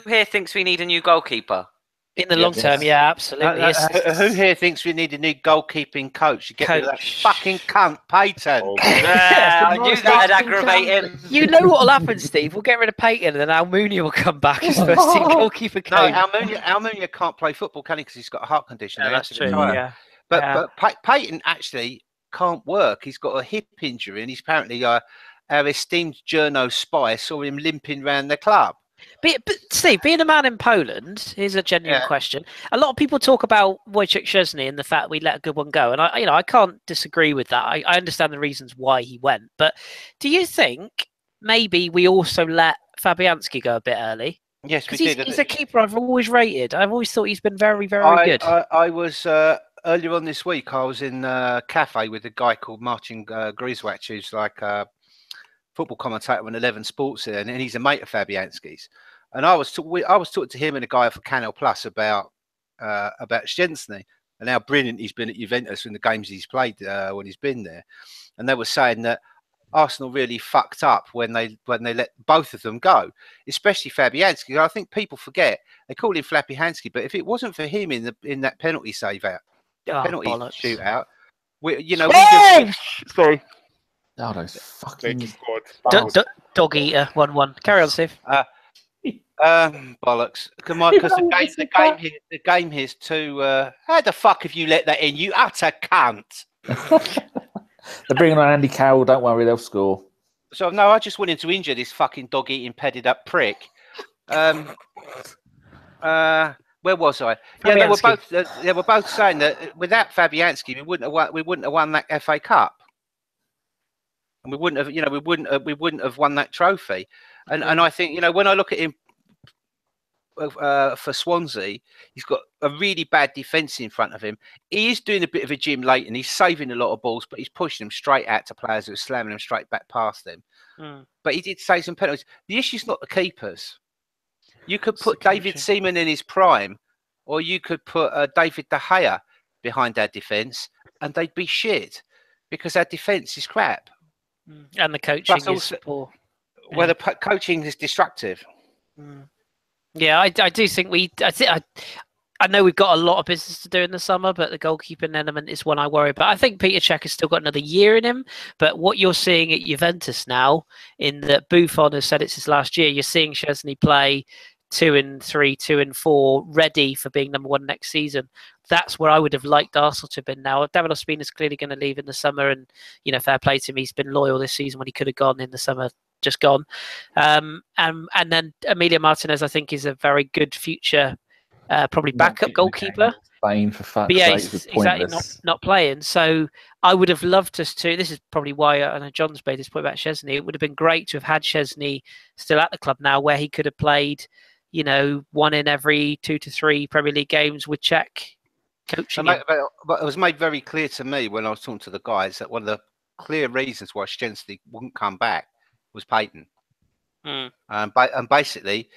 here thinks we need a new goalkeeper? In the long term, yeah, absolutely. Who here thinks we need a new goalkeeping coach to get rid of that fucking cunt, Payton? I knew that'd aggravate him. You know what'll happen, Steve? We'll get rid of Payton, and then Almunia will come back as first team goalkeeper coach. No, Almunia can't play football, can he? Because he's got a heart condition. No, that's true. Yeah. But Payton actually can't work. He's got a hip injury, and he's apparently our esteemed journo spy saw him limping around the club. But Steve, being a man in Poland, here's a genuine question. A lot of people talk about Wojciech Szczesny and the fact we let a good one go, and I can't disagree with that. I understand the reasons why he went, but do you think maybe we also let Fabianski go a bit early? Yes, we did. He's a keeper I've always rated. I've always thought he's been very, very good. I was earlier on this week, I was in a cafe with a guy called Martin Grieswach, who's like a football commentator on 11 Sports there, and he's a mate of Fabianski's. And I was talking to him and a guy for Canal Plus about Szczęsny and how brilliant he's been at Juventus in the games he's played when he's been there. And they were saying that Arsenal really fucked up when they let both of them go, especially Fabianski. I think people forget they call him Flappy-Hansky, but if it wasn't for him in that penalty penalty shootout, Sorry. Oh, those fucking Dog eater 1-1. Carry on, Steve. Bollocks. Come on, because the game here's too. How the fuck have you let that in? You utter cunt. They're bringing on Andy Carroll. Don't worry, they'll score. So no, I just wanted to injure this fucking dog-eating, padded up prick. Where was I? Yeah, they were both saying that without Fabianski, we wouldn't have won that FA Cup, and we wouldn't have won that trophy. And I think when I look at him for Swansea, he's got a really bad defence in front of him. He is doing a bit of a Jim Leighton. He's saving a lot of balls, but he's pushing them straight out to players who are slamming them straight back past them. But he did save some penalties. The issue's not the keepers. You could put David Seaman in his prime, or you could put David De Gea behind our defence, and they'd be shit because our defence is crap. And the coaching is poor. Well, the coaching is destructive. Yeah, I do think I know we've got a lot of business to do in the summer, but the goalkeeping element is one I worry about. I think Peter Cech has still got another year in him, but what you're seeing at Juventus now, in that Buffon has said it's his last year, you're seeing Szczęsny play 2 and 3, 2 and 4, ready for being number 1 next season. That's where I would have liked Arsenal to have been now. David Ospina is clearly going to leave in the summer, and fair play to him. He's been loyal this season when he could have gone in the summer. Just gone, and then Emilio Martinez, I think, is a very good future, probably backup goalkeeper. Spain for fuck's but yeah, sake, he's exactly not playing. So I would have loved us to. This is probably why I know John's made this point about Szczęsny. It would have been great to have had Szczęsny still at the club now, where he could have played, 1 in every 2 to 3 Premier League games with Cech coaching. But it was made very clear to me when I was talking to the guys that one of the clear reasons why Szczęsny wouldn't come back was Payton. And basically,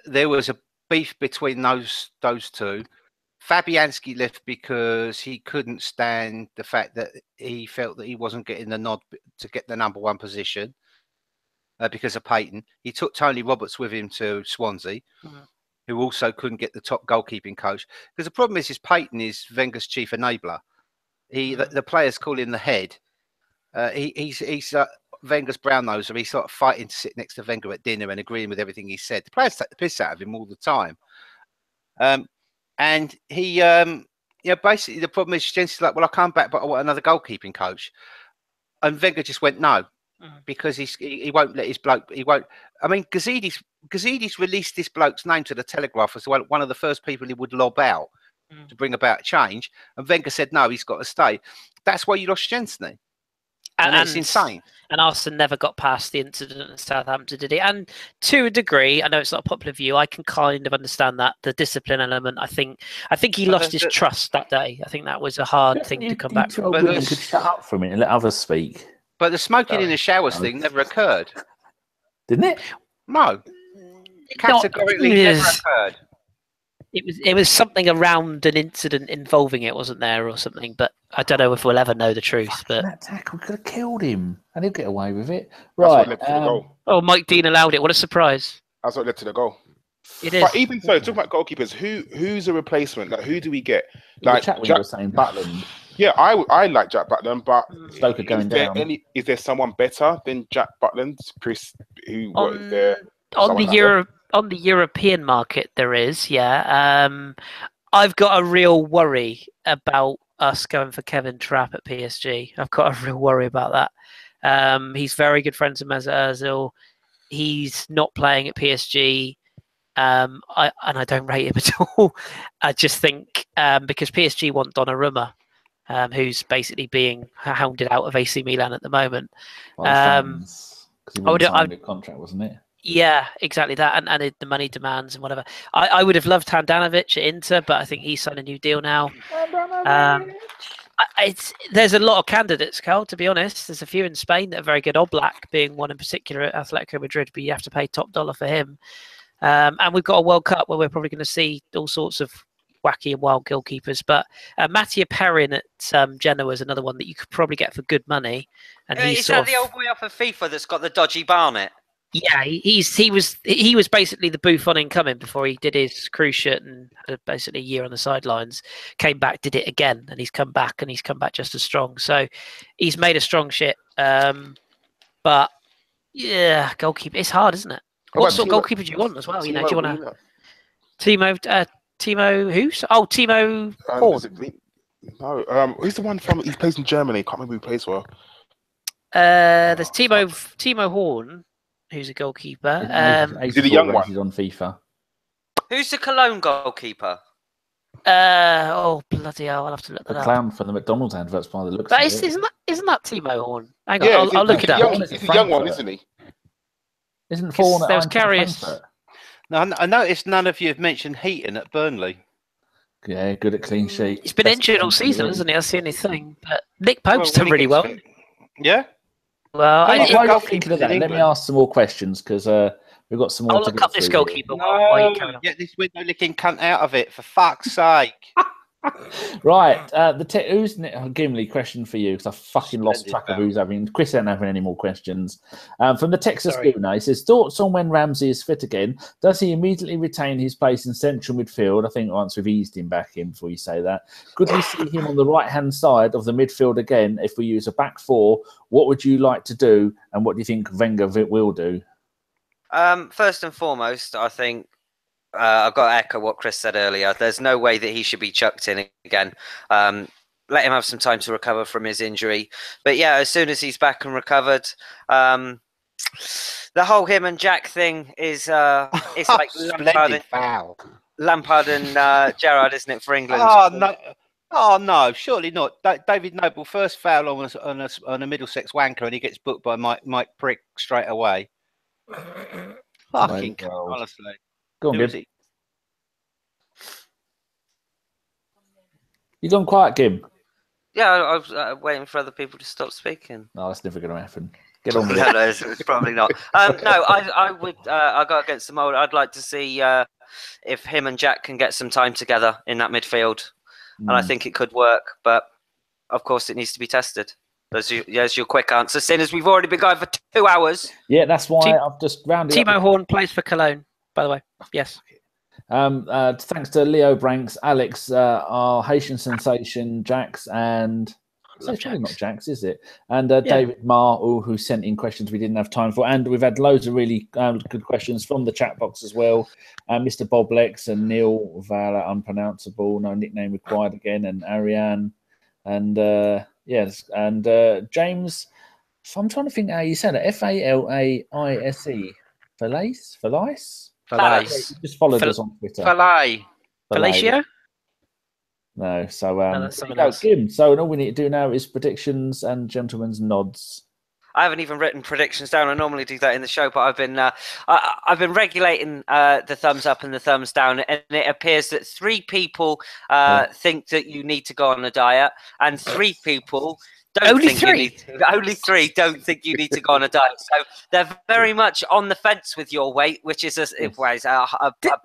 there was a beef between those two. Fabianski left because he couldn't stand the fact that he felt that he wasn't getting the nod to get the number 1 position because of Payton. He took Tony Roberts with him to Swansea, who also couldn't get the top goalkeeping coach. Because the problem is Payton is Wenger's chief enabler. The players call him the head. He's Wenger's brown noser. He's sort of fighting to sit next to Wenger at dinner and agreeing with everything he said. The players take the piss out of him all the time. And he, basically the problem is Szczęsny's like, well, I come back, but I want another goalkeeping coach. And Wenger just went no, because he won't let his bloke. He won't. I mean, Gazidis released this bloke's name to the Telegraph as one of the first people he would lob out to bring about change. And Wenger said no, he's got to stay. That's why you lost Szczęsny. And it's insane. And Arsene never got past the incident at Southampton, did he? And to a degree, I know it's not a popular view, I can kind of understand that, the discipline element. I think he lost his trust that day. I think that was a hard thing to come back from. But you could shut up for a minute and let others speak. But the smoking in the showers thing never occurred. Didn't it? No. Categorically never occurred. It was something around an incident involving it, wasn't there, or something? But I don't know if we'll ever know the truth. But that tackle could have killed him, and he'll get away with it. Right? Oh, Mike Dean allowed it. What a surprise! That's what led to the goal. It is. But even so, talking about goalkeepers, who's a replacement? Like, who do we get? Like Jack was saying, Butland. Yeah, I like Jack Butland, but Stoker going down. Is there someone better than Jack Butland? Chris, who was there? On the European market, there is, yeah. I've got a real worry about us going for Kevin Trapp at PSG. I've got a real worry about that. He's very good friends with Mesut Ozil. He's not playing at PSG, and I don't rate him at all. I just think because PSG want Donnarumma, who's basically being hounded out of AC Milan at the moment. Because he signed a contract, wasn't it? Yeah, exactly that, and the money demands and whatever. I would have loved Handanovic at Inter, but I think he's signed a new deal now. There's a lot of candidates, Karl, to be honest. There's a few in Spain that are very good. Oblak being one in particular at Atletico Madrid, but you have to pay top dollar for him. And we've got a World Cup where we're probably going to see all sorts of wacky and wild goalkeepers. But Mattia Perrin at Genoa is another one that you could probably get for good money. And Is that the old boy off of FIFA that's got the dodgy barnet? Yeah, he was basically the Buffon incoming before he did his cruise shit and had basically a year on the sidelines. Came back, did it again, and he's come back just as strong. So he's made a strong shit. But yeah, goalkeeper, it's hard, isn't it? What sort of goalkeeper do you want as well? You know, do you want to Timo who? Oh, Timo Horn. No, who's the one from? He plays in Germany. Can't remember who he plays for. There's Timo Horn, who's a goalkeeper. Is he the young one? He's on FIFA. Who's the Cologne goalkeeper? Oh bloody hell! I'll have to look that The up. clown from the McDonald's adverts by the looks. But of it. isn't that Timo Horn? Hang on, Yeah, I'll look it up. He's a young one, isn't he? Isn't Fawn There was at Karius. Frankfurt? No, I noticed none of you have mentioned Heaton at Burnley. Yeah, good at clean sheet. He's been injured all season, hasn't he? That's the only thing. But Nick Pope's done really well. Yeah. Well, While you're thinking of that, let me ask some more questions because we've got some more. I'll look up this goalkeeper while No, you carry on. get this window licking cunt out of it, for fuck's sake. Right, who's Gimli? Question for you because I fucking lost Splendid, track of man. who's having. Chris ain't having any more questions. From the Texas Sorry. Gooner, he says thoughts on when Ramsey is fit again. Does he immediately retain his place in central midfield? I think once we've eased him back in before you say that. Could we see him on the right hand side of the midfield again if we use a back four? What would you like to do, and what do you think Wenger will do? First and foremost, I think I've got to echo what Chris said earlier. There's no way that he should be chucked in again. Let him have some time to recover from his injury. But yeah, as soon as he's back and recovered, the whole him and Jack thing is it's like Splendid foul. Lampard and Gerrard, isn't it, for England? Oh no, surely not. David Noble first foul on a Middlesex wanker, and he gets booked by Mike Prick straight away. Fucking Well, honestly. Go on, Who is Gib. he? You gone quiet, Gib? Yeah, I was waiting for other people to stop speaking. No, that's never going to happen. Get on with No, it. no, it's probably not. No, I would. I go against the mold. I'd like to see if him and Jack can get some time together in that midfield, and I think it could work. But of course, it needs to be tested. There's your quick answer. Seeing as we've already been going for 2 hours. Yeah, that's why I've just rounded Timo up. Horn plays for Cologne, by the way. Yes. Thanks to Leo Branks, Alex, our Haitian sensation, Jax, and so it's probably not Jax, is it? And David Marr, who sent in questions we didn't have time for. And we've had loads of really good questions from the chat box as well. Mr. Bob Lex and Neil Vala, unpronounceable, no nickname required again, and Ariane, and yes, and James. I'm trying to think how you said it. Falaise, Falaise. Just followed us on Twitter. Fellatio? No, so that's someone else. Kim. So all we need to do now is predictions and gentlemen's nods. I haven't even written predictions down. I normally do that in the show, but I've been regulating the thumbs up and the thumbs down, and it appears that 3 people think that you need to go on a diet, and 3 people don't Only think 3? you need to, only 3 don't think you need to go on a diet. So they're very much on the fence with your weight, which is a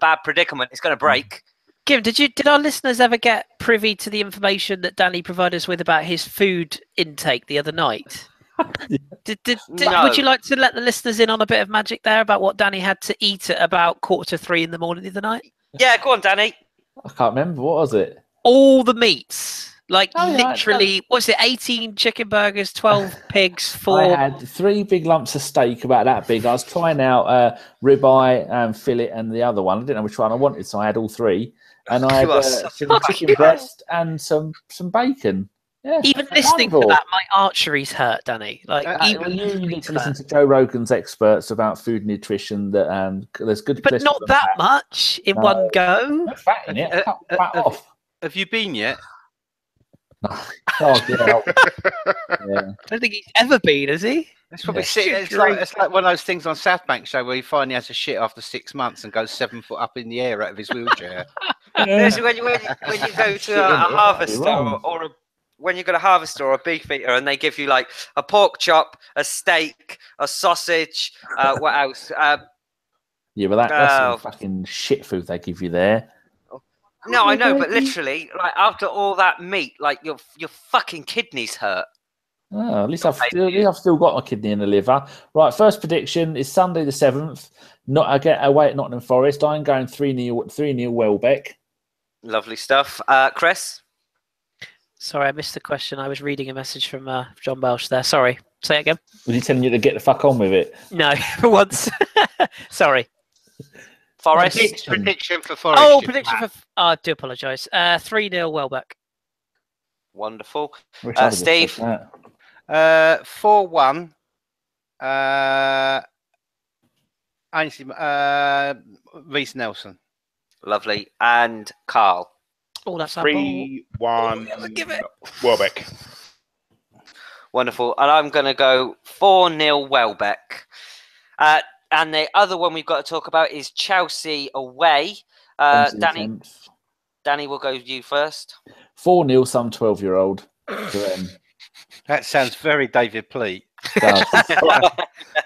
bad predicament. It's going to break. Kim, did our listeners ever get privy to the information that Danny provided us with about his food intake the other night? No. Would you like to let the listeners in on a bit of magic there about what Danny had to eat at about 2:45 in the morning the other night? Yeah, go on, Danny. I can't remember. What was it? All the meats. Like yeah, literally, what's it? 18 chicken burgers, 12 pigs, 4. I had 3 big lumps of steak about that big. I was trying out ribeye, fillet, and the other one. I didn't know which one I wanted, so I had all 3. And I had some chicken breast and some bacon. Yeah, Even listening to that, my arteries hurt, Danny. Like even you listening need to to listen that. to Joe Rogan's experts about food nutrition. That there's good, But not that much in one go. No fat in it. Cut fat off. Have you been yet? Oh, yeah. Yeah. I don't think he's ever been, has he? It's probably Yeah. it's like one of those things on South Bank show where he finally has a shit after 6 months and goes 7 foot up in the air out of his wheelchair. There's when you go to a harvester when you go to harvester or a beef eater and they give you like a pork chop, a steak, a sausage, what else? Yeah, but that's some fucking shit food they give you there. No, I know, but literally, like after all that meat, like your fucking kidneys hurt. Oh, at least I've still got my kidney and the liver. Right, first prediction is Sunday the 7th. I get away at Nottingham Forest. I'm going 3-0 Welbeck. Lovely stuff. Kris? Sorry, I missed the question. I was reading a message from John Welsh there. Sorry. Say it again. Was he telling you to get the fuck on with it? No, for once. Sorry. Forest? Prediction for Forest. Oh, prediction for... I do apologise. 3-0 Welbeck. Wonderful. Steve? 4-1. Ainsley, Reece Nelson. Lovely. And Karl? Oh, that's 3-1. Give it. Welbeck. Wonderful. And I'm going to go 4-0 Welbeck. And the other one we've got to talk about is Chelsea away. Danny, we'll go with you first. 4-0 some 12-year-old. That sounds very David Pleat.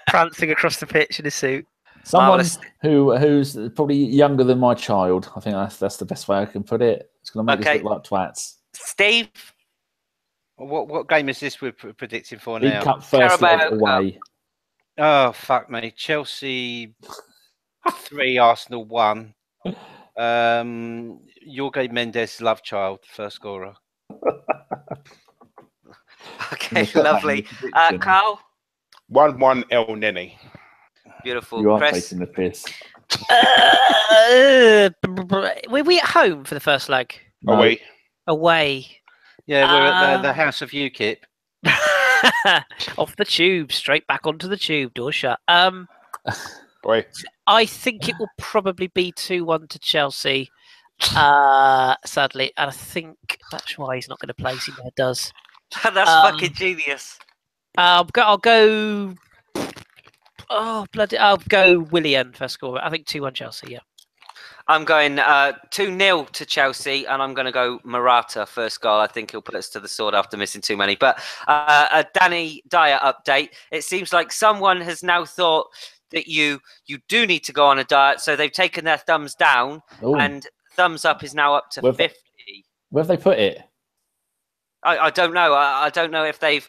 Prancing across the pitch in a suit. Someone who's probably younger than my child. I think that's the best way I can put it. It's going to make us look like twats. Steve? What game is this we're predicting for now? League Cup first leg away. Oh, fuck me. Chelsea 3, Arsenal 1. Jorge Mendes, love child, first scorer. Okay, lovely. Karl? 1-1 El Nene. Beautiful. You are Kris? facing the piss. Were we at home for the first leg? No. Away. Yeah, we're at the House of UKIP. Off the tube, straight back onto the tube, door shut. Away. I think it will probably be 2-1 to Chelsea, sadly. And I think that's why he's not going to play. He never does. That's fucking genius. I'll go... Oh, bloody! I'll go Willian first scorer. I think 2-1 Chelsea. Yeah. I'm going 2-0 to Chelsea, and I'm going to go Morata first goal. I think he'll put us to the sword after missing too many. But a Danny Dyer update. It seems like someone has now thought that you do need to go on a diet, so they've taken their thumbs down, and thumbs up is now up to 50. Where have they put it? I don't know. I don't know if they've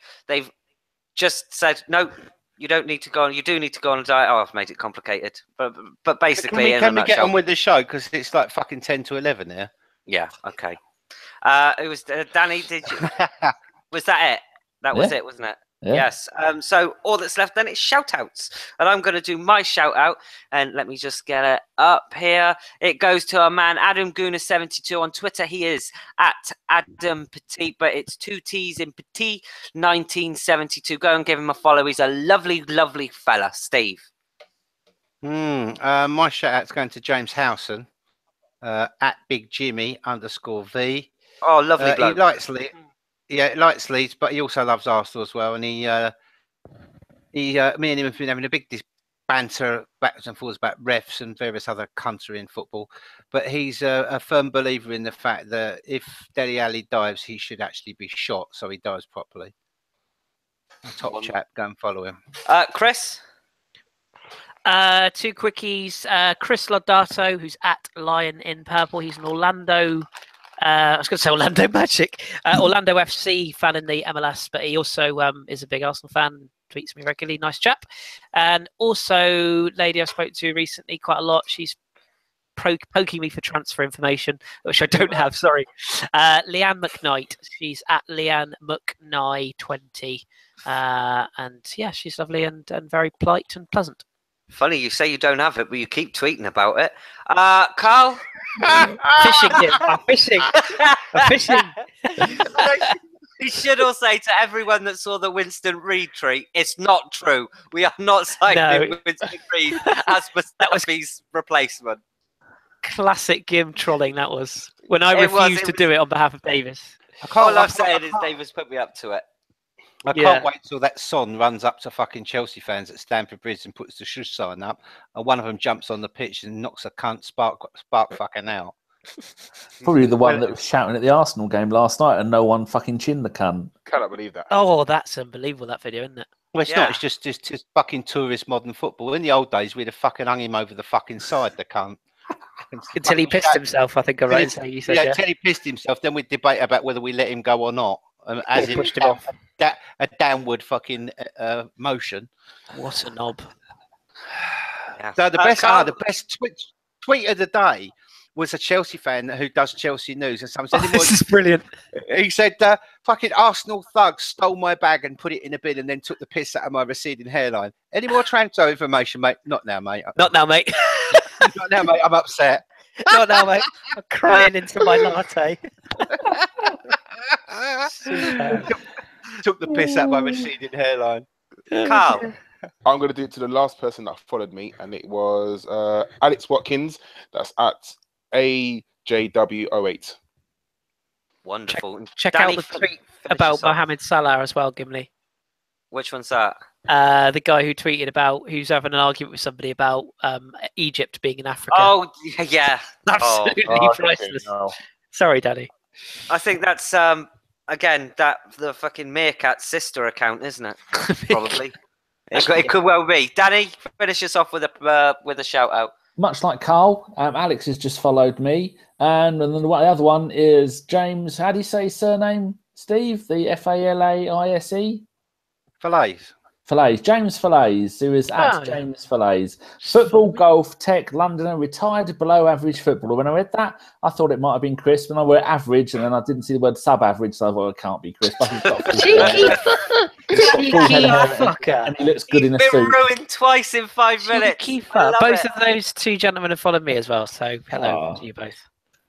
just said no. You don't need to go on. You do need to go on a diet. Oh, I've made it complicated. But basically, can we get on with the show because it's like fucking 10 to 11 here? Yeah. Okay. It was Danny. Did you? Was that it? That was it, wasn't it? Yeah. Yes. So all that's left then is shout outs. And I'm going to do my shout out. And let me just get it up here. It goes to our man, Adam Guna72 on Twitter. He is at Adam Petit, but it's 2 T's in Petit 1972. Go and give him a follow. He's a lovely, lovely fella. Steve. My shout out's going to James Howson at Big Jimmy _V. Oh, lovely bloke. He likes Leeds. Yeah, likes Leeds, but he also loves Arsenal as well. And me and him have been having a big banter backwards and forwards about refs and various other country in football. But he's a firm believer in the fact that if Dele Alli dives, he should actually be shot so he dives properly. Top chap, go and follow him. Kris? 2 quickies. Chris Lodato, who's at Lion in Purple. He's an Orlando... I was going to say Orlando Magic, Orlando FC fan in the MLS, but he also is a big Arsenal fan, tweets me regularly, nice chap. And also, lady I spoke to recently quite a lot, she's poking me for transfer information, which I don't have, sorry. Leanne McKnight, she's at Leanne McKnight20. And yeah, she's lovely and very polite and pleasant. Funny you say you don't have it, but you keep tweeting about it. Karl? Fishing him. I'm fishing. You should all say to everyone that saw the Winston Reid tweet, it's not true. We are not signing Winston Reid as Mustafi's replacement. Classic Gim trolling, that was. When I refused to do it on behalf of Davis. All I'm saying is Davis put me up to it. I can't wait till that Son runs up to fucking Chelsea fans at Stamford Bridge and puts the shush sign up, and one of them jumps on the pitch and knocks a cunt spark fucking out. Probably the one that was shouting at the Arsenal game last night and no one fucking chinned the cunt. Cannot believe that. Oh, that's unbelievable, that video, isn't it? Well, it's not. It's just fucking tourist modern football. In the old days, we'd have fucking hung him over the fucking side, the cunt. Until he pissed himself, I think I read it. You said, yeah. Until he pissed himself, then we'd debate about whether we let him go or not. As he pushed him off. A downward fucking motion. What a knob. Yeah. So the best tweet of the day was a Chelsea fan who does Chelsea news, and someone said, This is brilliant. he said, "Fucking Arsenal thugs stole my bag and put it in a bin, and then took the piss out of my receding hairline." Any more transfer information, mate? Not now, mate. Not now, mate. Not now, mate. I'm upset. Not now, mate. I'm crying into my latte. Took the piss out of my receding hairline. Karl. I'm going to do it to the last person that followed me, and it was Alex Watkins. That's at AJW08. Wonderful. Check Danny, out the tweet about Mohamed Salah as well, Gimli. Which one's that? The guy who tweeted about who's having an argument with somebody about Egypt being in Africa. Oh, yeah. Absolutely priceless. No. Sorry, Danny. I think that's, again, the fucking Meerkat sister account, isn't it? Probably. It could well be. Danny, finish us off with a shout out. Much like Karl, Alex has just followed me. And then the other one is James, how do you say his surname, Steve? The Falaise? Falaise, James Falaise, who is at James Falaise. Football, golf, tech, Londoner, retired below average footballer. When I read that, I thought it might have been Kris, but I were average, and then I didn't see the word sub-average, so I thought it can't be Kris. Cheeky fucker. And he looks good in a Been suit. ruined twice in 5 minutes. Both of those two gentlemen have followed me as well, so hello to you both.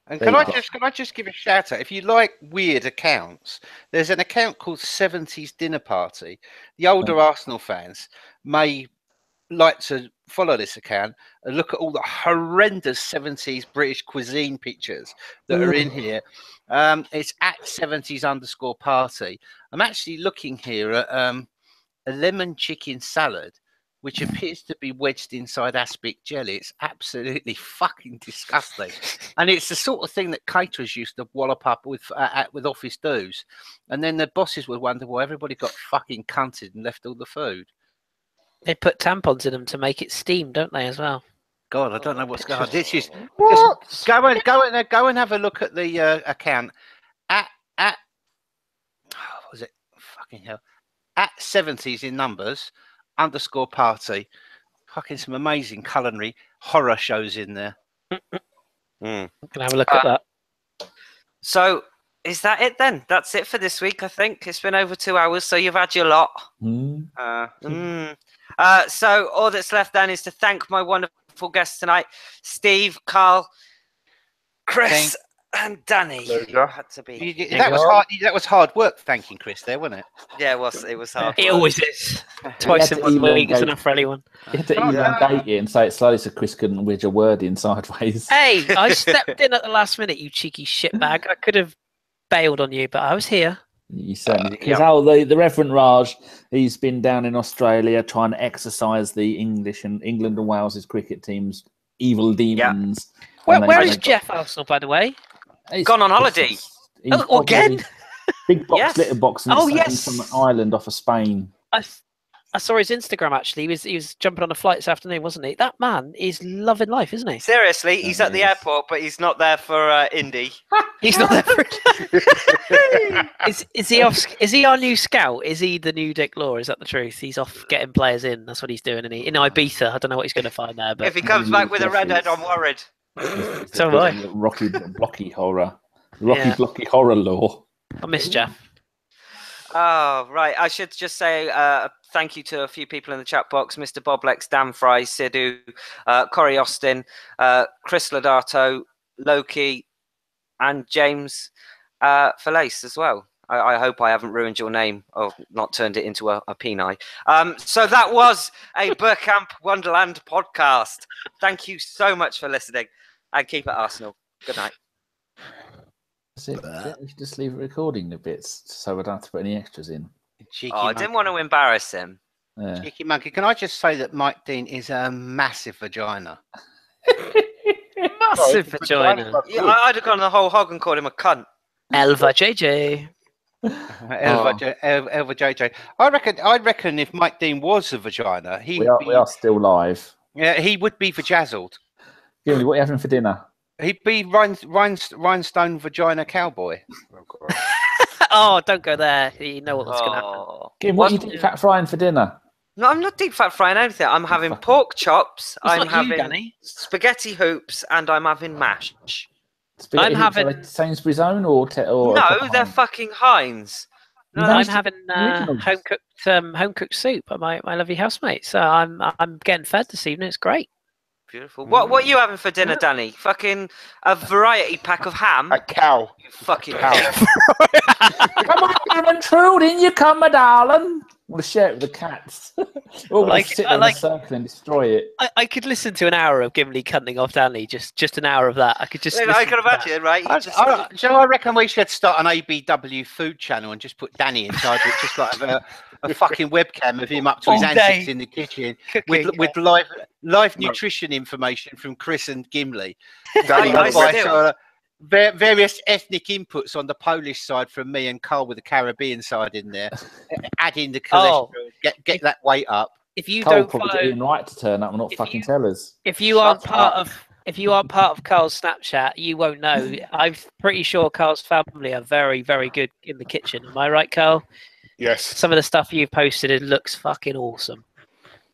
And can I just give a shout out? If you like weird accounts, there's an account called 70s Dinner Party. The older Arsenal fans may like to follow this account and look at all the horrendous 70s British cuisine pictures that are in here. It's at 70s_party. I'm actually looking here at a lemon chicken salad, which appears to be wedged inside aspic jelly. It's absolutely fucking disgusting. And it's the sort of thing that caterers used to wallop up with office doos. And then the bosses would wonder why everybody got fucking cunted and left all the food. They put tampons in them to make it steam, don't they, as well? God, I don't know what's going on. This is just go and have a look at the account at what was it? Fucking hell. At 70s in numbers _party. Fucking some amazing culinary horror shows in there. Can I have a look at that? So is that it then? That's it for this week, I think. It's been over 2 hours, so you've had your lot. So all that's left then is to thank my wonderful guests tonight, Steve, Karl, Kris, and Danny. Had to be. That was hard work thanking Kris there, wasn't it? Yeah, it was hard. It always is. Twice in 1 week is enough for anyone. You had to elongate it and say it slowly so Kris couldn't wedge a word in sideways. Hey, I stepped in at the last minute, you cheeky shitbag. I could have bailed on you, but I was here. You certainly did. The Reverend Raj, he's been down in Australia trying to exercise the England and Wales's cricket team's evil demons. Where is Jeff Arsenal, by the way? He's gone on holiday. Again? Big box, litter box, and some island off of Spain. I saw his Instagram, actually. He was jumping on a flight this afternoon, wasn't he? That man is loving life, isn't he? Seriously, he's at the airport, but he's not there for Indy. He's not there for Is he our new scout? Is he the new Dick Law? Is that the truth? He's off getting players in. That's what he's doing, isn't he? In Ibiza. I don't know what he's going to find there. But if he comes back with a redhead, I'm worried. So am I. Rocky blocky horror law. I miss Jeff. Oh, right. I should just say thank you to a few people in the chat box. Mr. Boblex, Dan Fry, Sidhu, Corey Austin, Chris Lodato, Loki, and James Falaise as well. I hope I haven't ruined your name or not turned it into a penile. So that was a Bergkamp Wonderland podcast. Thank you so much for listening, and keep it Arsenal. Good night. We should just leave it recording the bits so we don't have to put any extras in. I didn't want to embarrass him. Yeah. Cheeky monkey. Can I just say that Mike Dean is a massive vagina? Massive vagina. Yeah, I'd have gone the whole hog and called him a cunt. Elva JJ. Elva JJ. I reckon if Mike Dean was a vagina, We are still live. yeah, he would be vajazzled. Gimli, what are you having for dinner? He'd be rhinestone vagina cowboy. Oh, don't go there. You know what's going to happen. Gim, what are you deep fat frying for dinner? No, I'm not deep fat frying anything. I'm having pork chops. It's I'm not you, having Danny. spaghetti hoops, and I'm having mash. Spaghetti I'm hoops, having- are they Sainsbury's own or No, they're fucking Heinz. No, No, I'm it's having originals. home cooked soup by my lovely housemate. So I'm getting fed this evening. It's great. beautiful. What are you having for dinner, Danny? Fucking a variety pack of ham. A cow. You fucking Cow. Come on, I'm intruding. You come, my darling. I'm going to share it with the cats. All Like- sit I in like- a circle and destroy it. I could listen to an hour of Gimli cunting off Danny. Just an hour of that. I could just. I listen can to that. imagine, right? I reckon we should start an ABW food channel and just put Danny in charge of it, just like a fucking webcam of him up to his All antics day. in the kitchen Cooking. with live nutrition information from Kris and Gimli. Danny, I By still- various ethnic inputs on the Polish side from me and Karl with the Caribbean side in there, adding the cholesterol, get that weight up. If you Cole don't probably follow, get Ian Wright to turn up and not if fucking you- tell us. if you aren't Shut part up. of. If you aren't part of Carl's Snapchat, you won't know. I'm pretty sure Carl's family are very, very good in the kitchen. Am I right, Carl? Yes. Some of the stuff you've posted, it looks fucking awesome.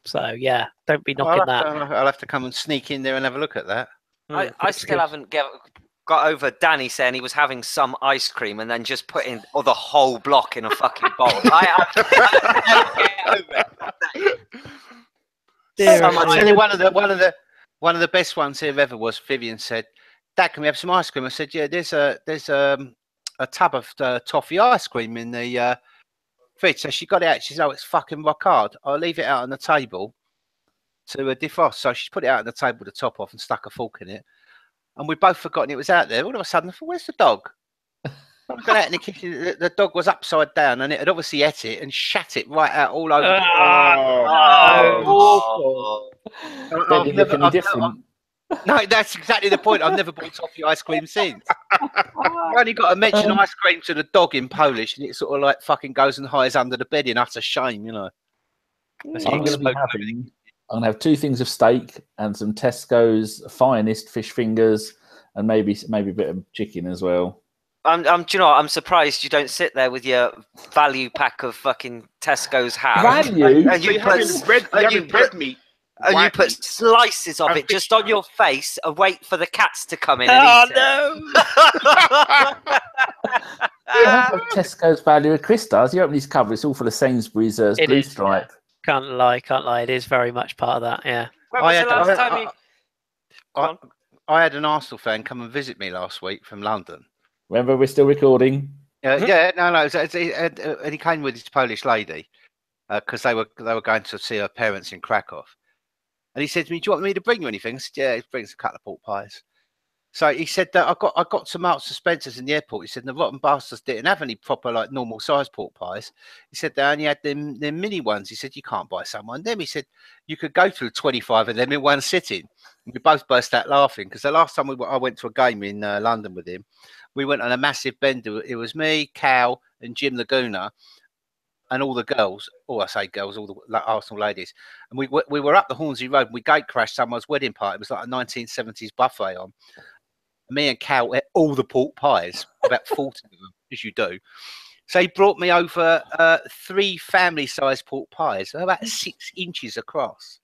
So yeah, don't be knocking that. I'll have to come and sneak in there and have a look at that. I still haven't got over Danny saying he was having some ice cream and then just putting the whole block in a fucking bowl. I'll tell you one of the best ones here ever was Vivian said, "Dad, can we have some ice cream?" I said, "Yeah, there's a tub of toffee ice cream in the fridge." So she got it out. She said, "Oh, it's fucking rock hard. I'll leave it out on the table to defrost." So she put it out on the table with the top off and stuck a fork in it. And we'd both forgotten it was out there. All of a sudden, I thought, "Where's the dog?" I got out in the kitchen. The dog was upside down, and it had obviously ate it and shat it right out all over. Don't you look any different? No, that's exactly the point. I've never bought toffee ice cream since. I only got to mention ice cream to the dog in Polish, and it sort of like fucking goes and hides under the bed in utter shame, you know. I'm going to have 2 things of steak and some Tesco's finest fish fingers, and maybe a bit of chicken as well. Do you know what? I'm surprised you don't sit there with your value pack of fucking Tesco's ham. Value? And you You're put, having red meat. and you put slices of and it just on your face and wait for the cats to come in and Oh eat it. no! I have Tesco's value. Chris does. You open his cover, it's all full of Sainsbury's It blue is, stripe. Can't lie. It is very much part of that. Yeah. When was the last time you... I had an Arsenal fan come and visit me last week from London. Remember, we're still recording. Yeah, no, and he came with his Polish lady because they were going to see her parents in Krakow. And he said to me, "Do you want me to bring you anything?" I said, "Yeah, he brings a couple of pork pies." So he said that I got some Marks and Spencers in the airport. He said the rotten bastards didn't have any proper like normal size pork pies. He said they only had them mini ones. He said you can't buy someone them. He said you could go through 25 of them in one sitting. And we both burst out laughing because the last time I went to a game in London with him, we went on a massive bender. It was me, Cal, and Jim Laguna, and all the girls. Oh, I say girls, all the Arsenal ladies. And we were up the Hornsey Road. And we gate crashed someone's wedding party. It was like a 1970s buffet on. Me and Cal ate all the pork pies, about 40 of them, as you do. So he brought me over 3 family-sized pork pies, about 6 inches across.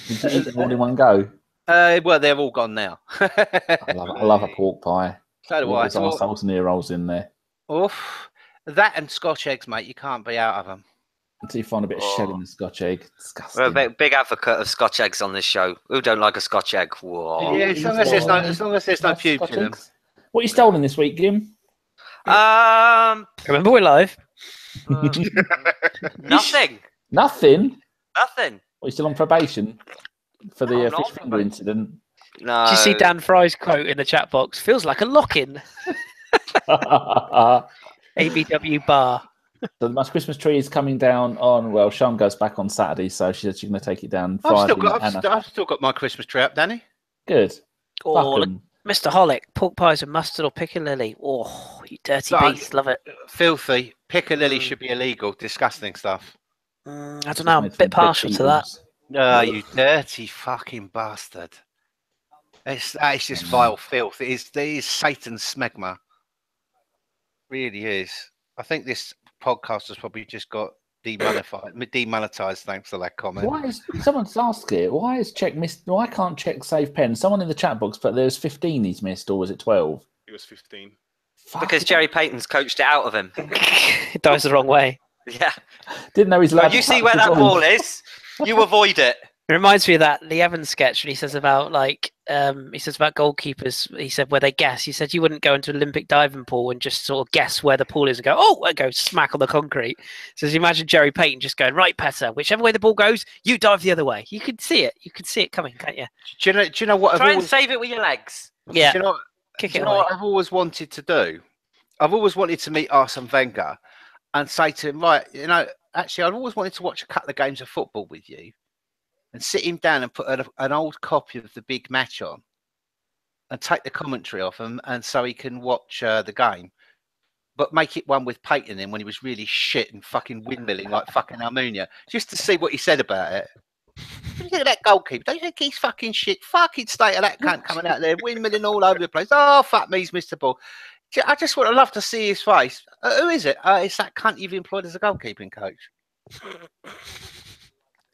Did you eat them all in one go? Well, they're all gone now. I love a pork pie. So do I. There's arseholes and ear rolls in there. Oof. That and Scotch eggs, mate. You can't be out of them. Until you find a bit of shell in the Scotch egg. Disgusting. We're a big advocate of Scotch eggs on this show. Who don't like a Scotch egg? Whoa. Yeah, as long as there's no pubes in them. What are you stolen this week, Gim? Remember, we're live. Nothing. Nothing? Nothing. Are you still on probation for the No, I'm not fish on finger incident? No. Did you see Dan Fry's quote in the chat box? Feels like a lock-in. ABW bar. So my Christmas tree is coming down on, well, Sean goes back on Saturday, so she said she's going to take it down Friday. I've still got my Christmas tree up, Danny. Good. Oh, Fuck 'em. Mr. Holick, pork pies with mustard or piccalilli. Oh, you dirty Like, beast. Love it. Filthy. Piccalilli should be illegal. Disgusting stuff. I don't know. I'm a bit partial to that. Oh, you dirty fucking bastard. That is just vile filth. It is Satan's smegma. Really is. I think this podcast has probably just got demonetized thanks to that comment. Why is someone's asked it? Why is check missed? Why can't check save pen? Someone in the chat box, but there's 15 he's missed, or was it 12? It was 15. Because Jerry Payton's coached it out of him. It dies the wrong way. Yeah. Didn't know his lad. You see where that ball is, you avoid it. It reminds me of that Lee Evans sketch when he says about goalkeepers. He said where they guess. He said you wouldn't go into an Olympic diving pool and just sort of guess where the pool is and go, oh, and go smack on the concrete. So you imagine Jerry Payton just going, right, Petter, whichever way the ball goes, you dive the other way. You could see it. You could see it coming, can't you? Do you know what? Try and save it with your legs. Yeah. Do you know, Kick do it you know away. what I've always wanted to do? I've always wanted to meet Arsene Wenger and say to him, right, actually, I've always wanted to watch a couple of games of football with you and sit him down and put an old copy of the big match on and take the commentary off him, and so he can watch the game, but make it one with Payton in when he was really shit and fucking windmilling like fucking Almunia, just to see what he said about it. Look at that goalkeeper. Don't you think he's fucking shit? Fucking state of that cunt coming out there, windmilling all over the place. Oh, fuck me, he's Mr. Ball. I just would have loved to see his face. Who is it? It's that cunt you've employed as a goalkeeping coach.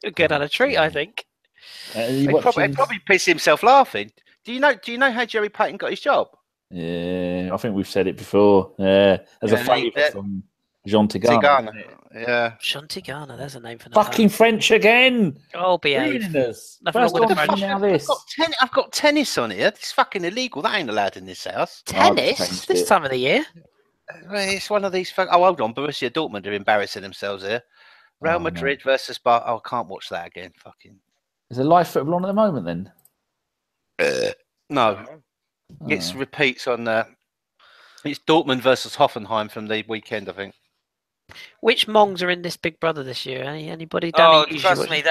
You'll get on a treat, I think. He'd probably piss himself laughing. Do you know how Jerry Payton got his job? Yeah, I think we've said it before. As a favour from Jean Tigana. Yeah. Jean Tigana, there's a name for that. Fucking French again. Oh, behave. First wrong with one the French. now this. I've got tennis on here. It's fucking illegal. That ain't allowed in this house. Tennis? This time of the year? It's one of these. Oh, hold on. Borussia Dortmund are embarrassing themselves here. Real Madrid versus Bar. Oh, I can't watch that again. Fucking. Is there live football on at the moment then? No. It's repeats on. It's Dortmund versus Hoffenheim from the weekend, I think. Which Mongs are in this Big Brother this year? Anybody? Oh, Danny, trust me,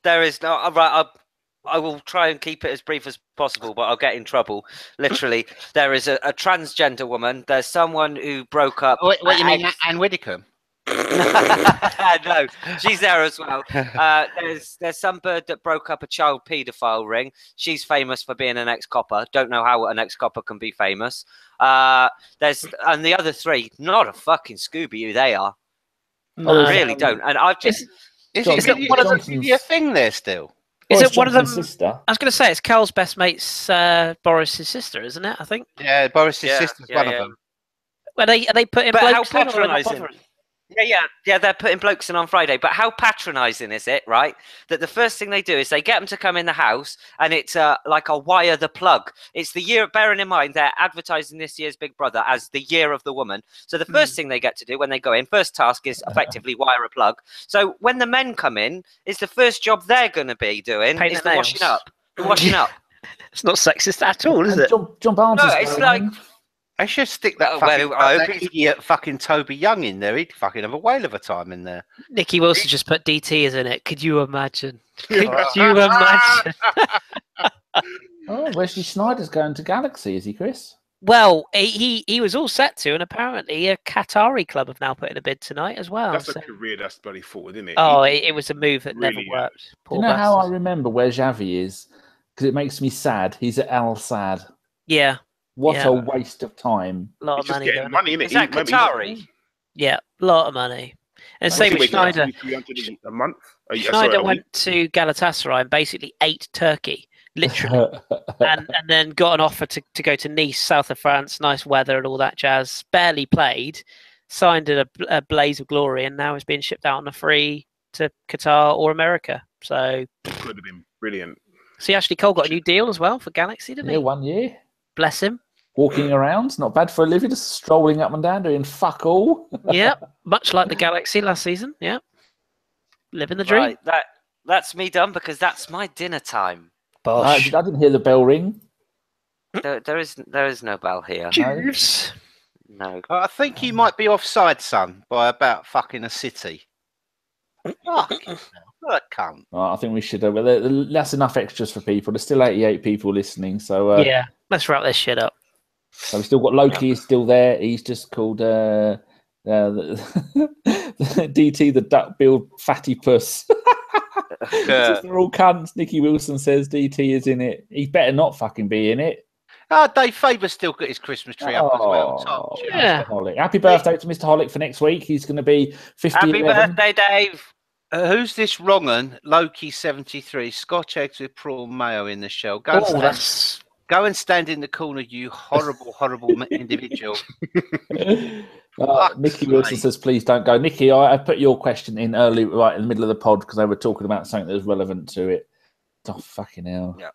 there is no. Right, I will try and keep it as brief as possible, but I'll get in trouble. Literally, there is a transgender woman. There's someone who broke up. What you mean, Anne Widdecombe? No, she's there as well. There's some bird that broke up a child paedophile ring. She's famous for being an ex-copper. Don't know how an ex-copper can be famous. And the other three, not a fucking Scooby who they are. No. I really don't. And I've just Is it one of them? A thing there still? Is it one of them? Sister. I was going to say it's Karl's best mate's Boris's sister, isn't it? I think. Yeah, Boris's sister's one of them. Are they putting But how blokes in or are they not patronising? bothering? Yeah, they're putting blokes in on Friday. But how patronising is it, right? That the first thing they do is they get them to come in the house, and it's like a wire the plug. It's the year, bearing in mind they're advertising this year's Big Brother as the year of the woman. So the first thing they get to do when they go in, first task is effectively wire a plug. So when the men come in, it's the first job they're going to be doing Paint is the the nails. washing up. The washing up. It's not sexist at all, is it? Jump answers. No, it's like. I should stick that idiot fucking Toby Young in there. He'd fucking have a whale of a time in there. Nicky Wilson just put DT is in it. Could you imagine? Could you imagine? Oh, Wesley Sneijder's going to Galaxy, is he, Chris? Well, he was all set to, and apparently a Qatari club have now put in a bid tonight as well. That's a career that's bloody forward, isn't it? Oh, it was a move that Really, never worked. Do Poor you know how I bastard. remember where Xavi is? Because it makes me sad. He's at Al Sadd. Yeah, What Yeah. a waste of time. a lot He's of just money. getting Going. money, innit? Is that Qatari? Yeah, a lot of money. And What's same he with making? Schneider. 300 a month. Schneider went to Galatasaray and basically ate turkey, literally, and then got an offer to go to Nice, south of France, nice weather and all that jazz. Barely played, signed in a blaze of glory, and now is being shipped out on a free to Qatar or America. So Could have been brilliant. see, Ashley Cole got a new deal as well for Galaxy, didn't Yeah, he? 1 year. Bless him. Walking around, not bad for a living, just strolling up and down doing fuck all. Yeah, much like the Galaxy last season. Yeah, living the dream. Right, that's me done because that's my dinner time. I Bosh. didn't hear the bell ring. There is no bell here. Jeeves. No. I think you might be offside, son, by about fucking a city. Fucking hell. What a cunt. I think we should. That's enough extras for people. There's still 88 people listening, so Yeah. Let's wrap this shit up. So we've still got Loki is still there. He's just called DT the duck-billed fatty puss. They're all cunts. Nicky Wilson says DT is in it. He better not fucking be in it. Dave Faber's still got his Christmas tree up as well. Top. Yeah. Happy birthday to Mr. Holick for next week. He's going to be 50. Happy birthday, Dave. Who's this wrong'un? Loki 73. Scotch eggs with prawn mayo in the shell. Go and stand in the corner, you horrible, horrible individual. Nicky Wilson says, please don't go. Nicky, I put your question in early, right in the middle of the pod, because they were talking about something that was relevant to it. Oh, fucking hell. Yeah.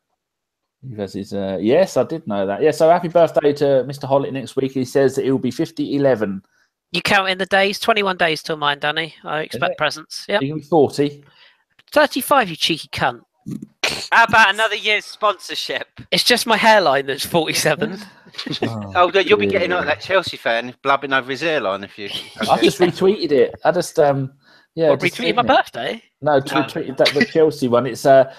Yes, I did know that. Yeah, so happy birthday to Mr. Hollett next week. He says that it will be 50-11. You count in the days? 21 days till mine, Danny. I expect presents. Yeah. You can be 40. 35, you cheeky cunt. How about another year's sponsorship? It's just my hairline that's 47. You'll be getting like that Chelsea fan blubbing over his hairline if you. I just retweeted it. I just retweeted my birthday? No, retweeted the Chelsea one. It's at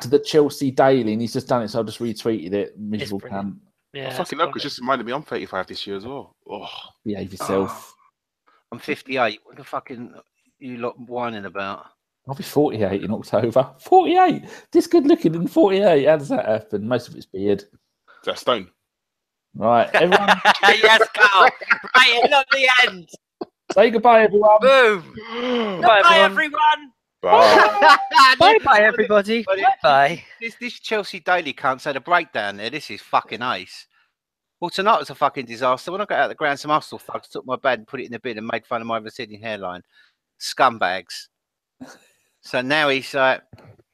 the Chelsea Daily, and he's just done it, so I just retweeted it. Miserable cunt. Yeah, fucking look, it's just reminded me I'm 35 this year as well. Oh. Behave yourself. I'm 58. What the fucking you lot whining about? I'll be 48 in October. 48. This good looking in 48. How does that happen? Most of it's beard. Is that stone? Right, everyone. Yes, Karl. Right in at the end. Say goodbye, everyone. Boom. Goodbye, everyone. Bye. Bye, everybody. Bye. This Chelsea Daily cunt's had a breakdown there. This is fucking ace. Well, tonight was a fucking disaster. When I got out of the ground, some Arsenal thugs took my bed and put it in the bin and made fun of my receding hairline. Scumbags. So now he's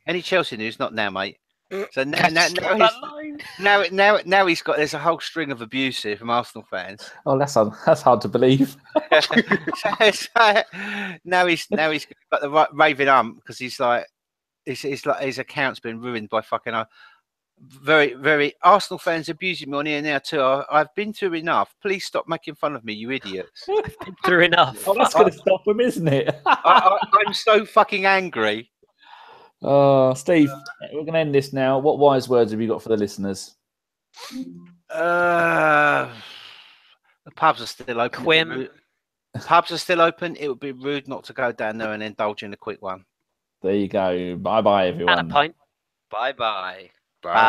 any Chelsea news? Not now, mate. So now he's got. There's a whole string of abuse here from Arsenal fans. Oh, that's hard to believe. Now he's got the raving because he's like his account's been ruined by fucking very Arsenal fans abusing me on here now too. I've been through enough. Please stop making fun of me, you idiots. I've been through enough. Oh, that's going to stop him, isn't it? I'm so fucking angry. Steve, we're going to end this now. What wise words have you got for the listeners? The pubs are still open. Quim. Pubs are still open. It would be rude not to go down there and indulge in a quick one. There you go. Bye-bye, everyone. And a pint. Bye-bye. Bye.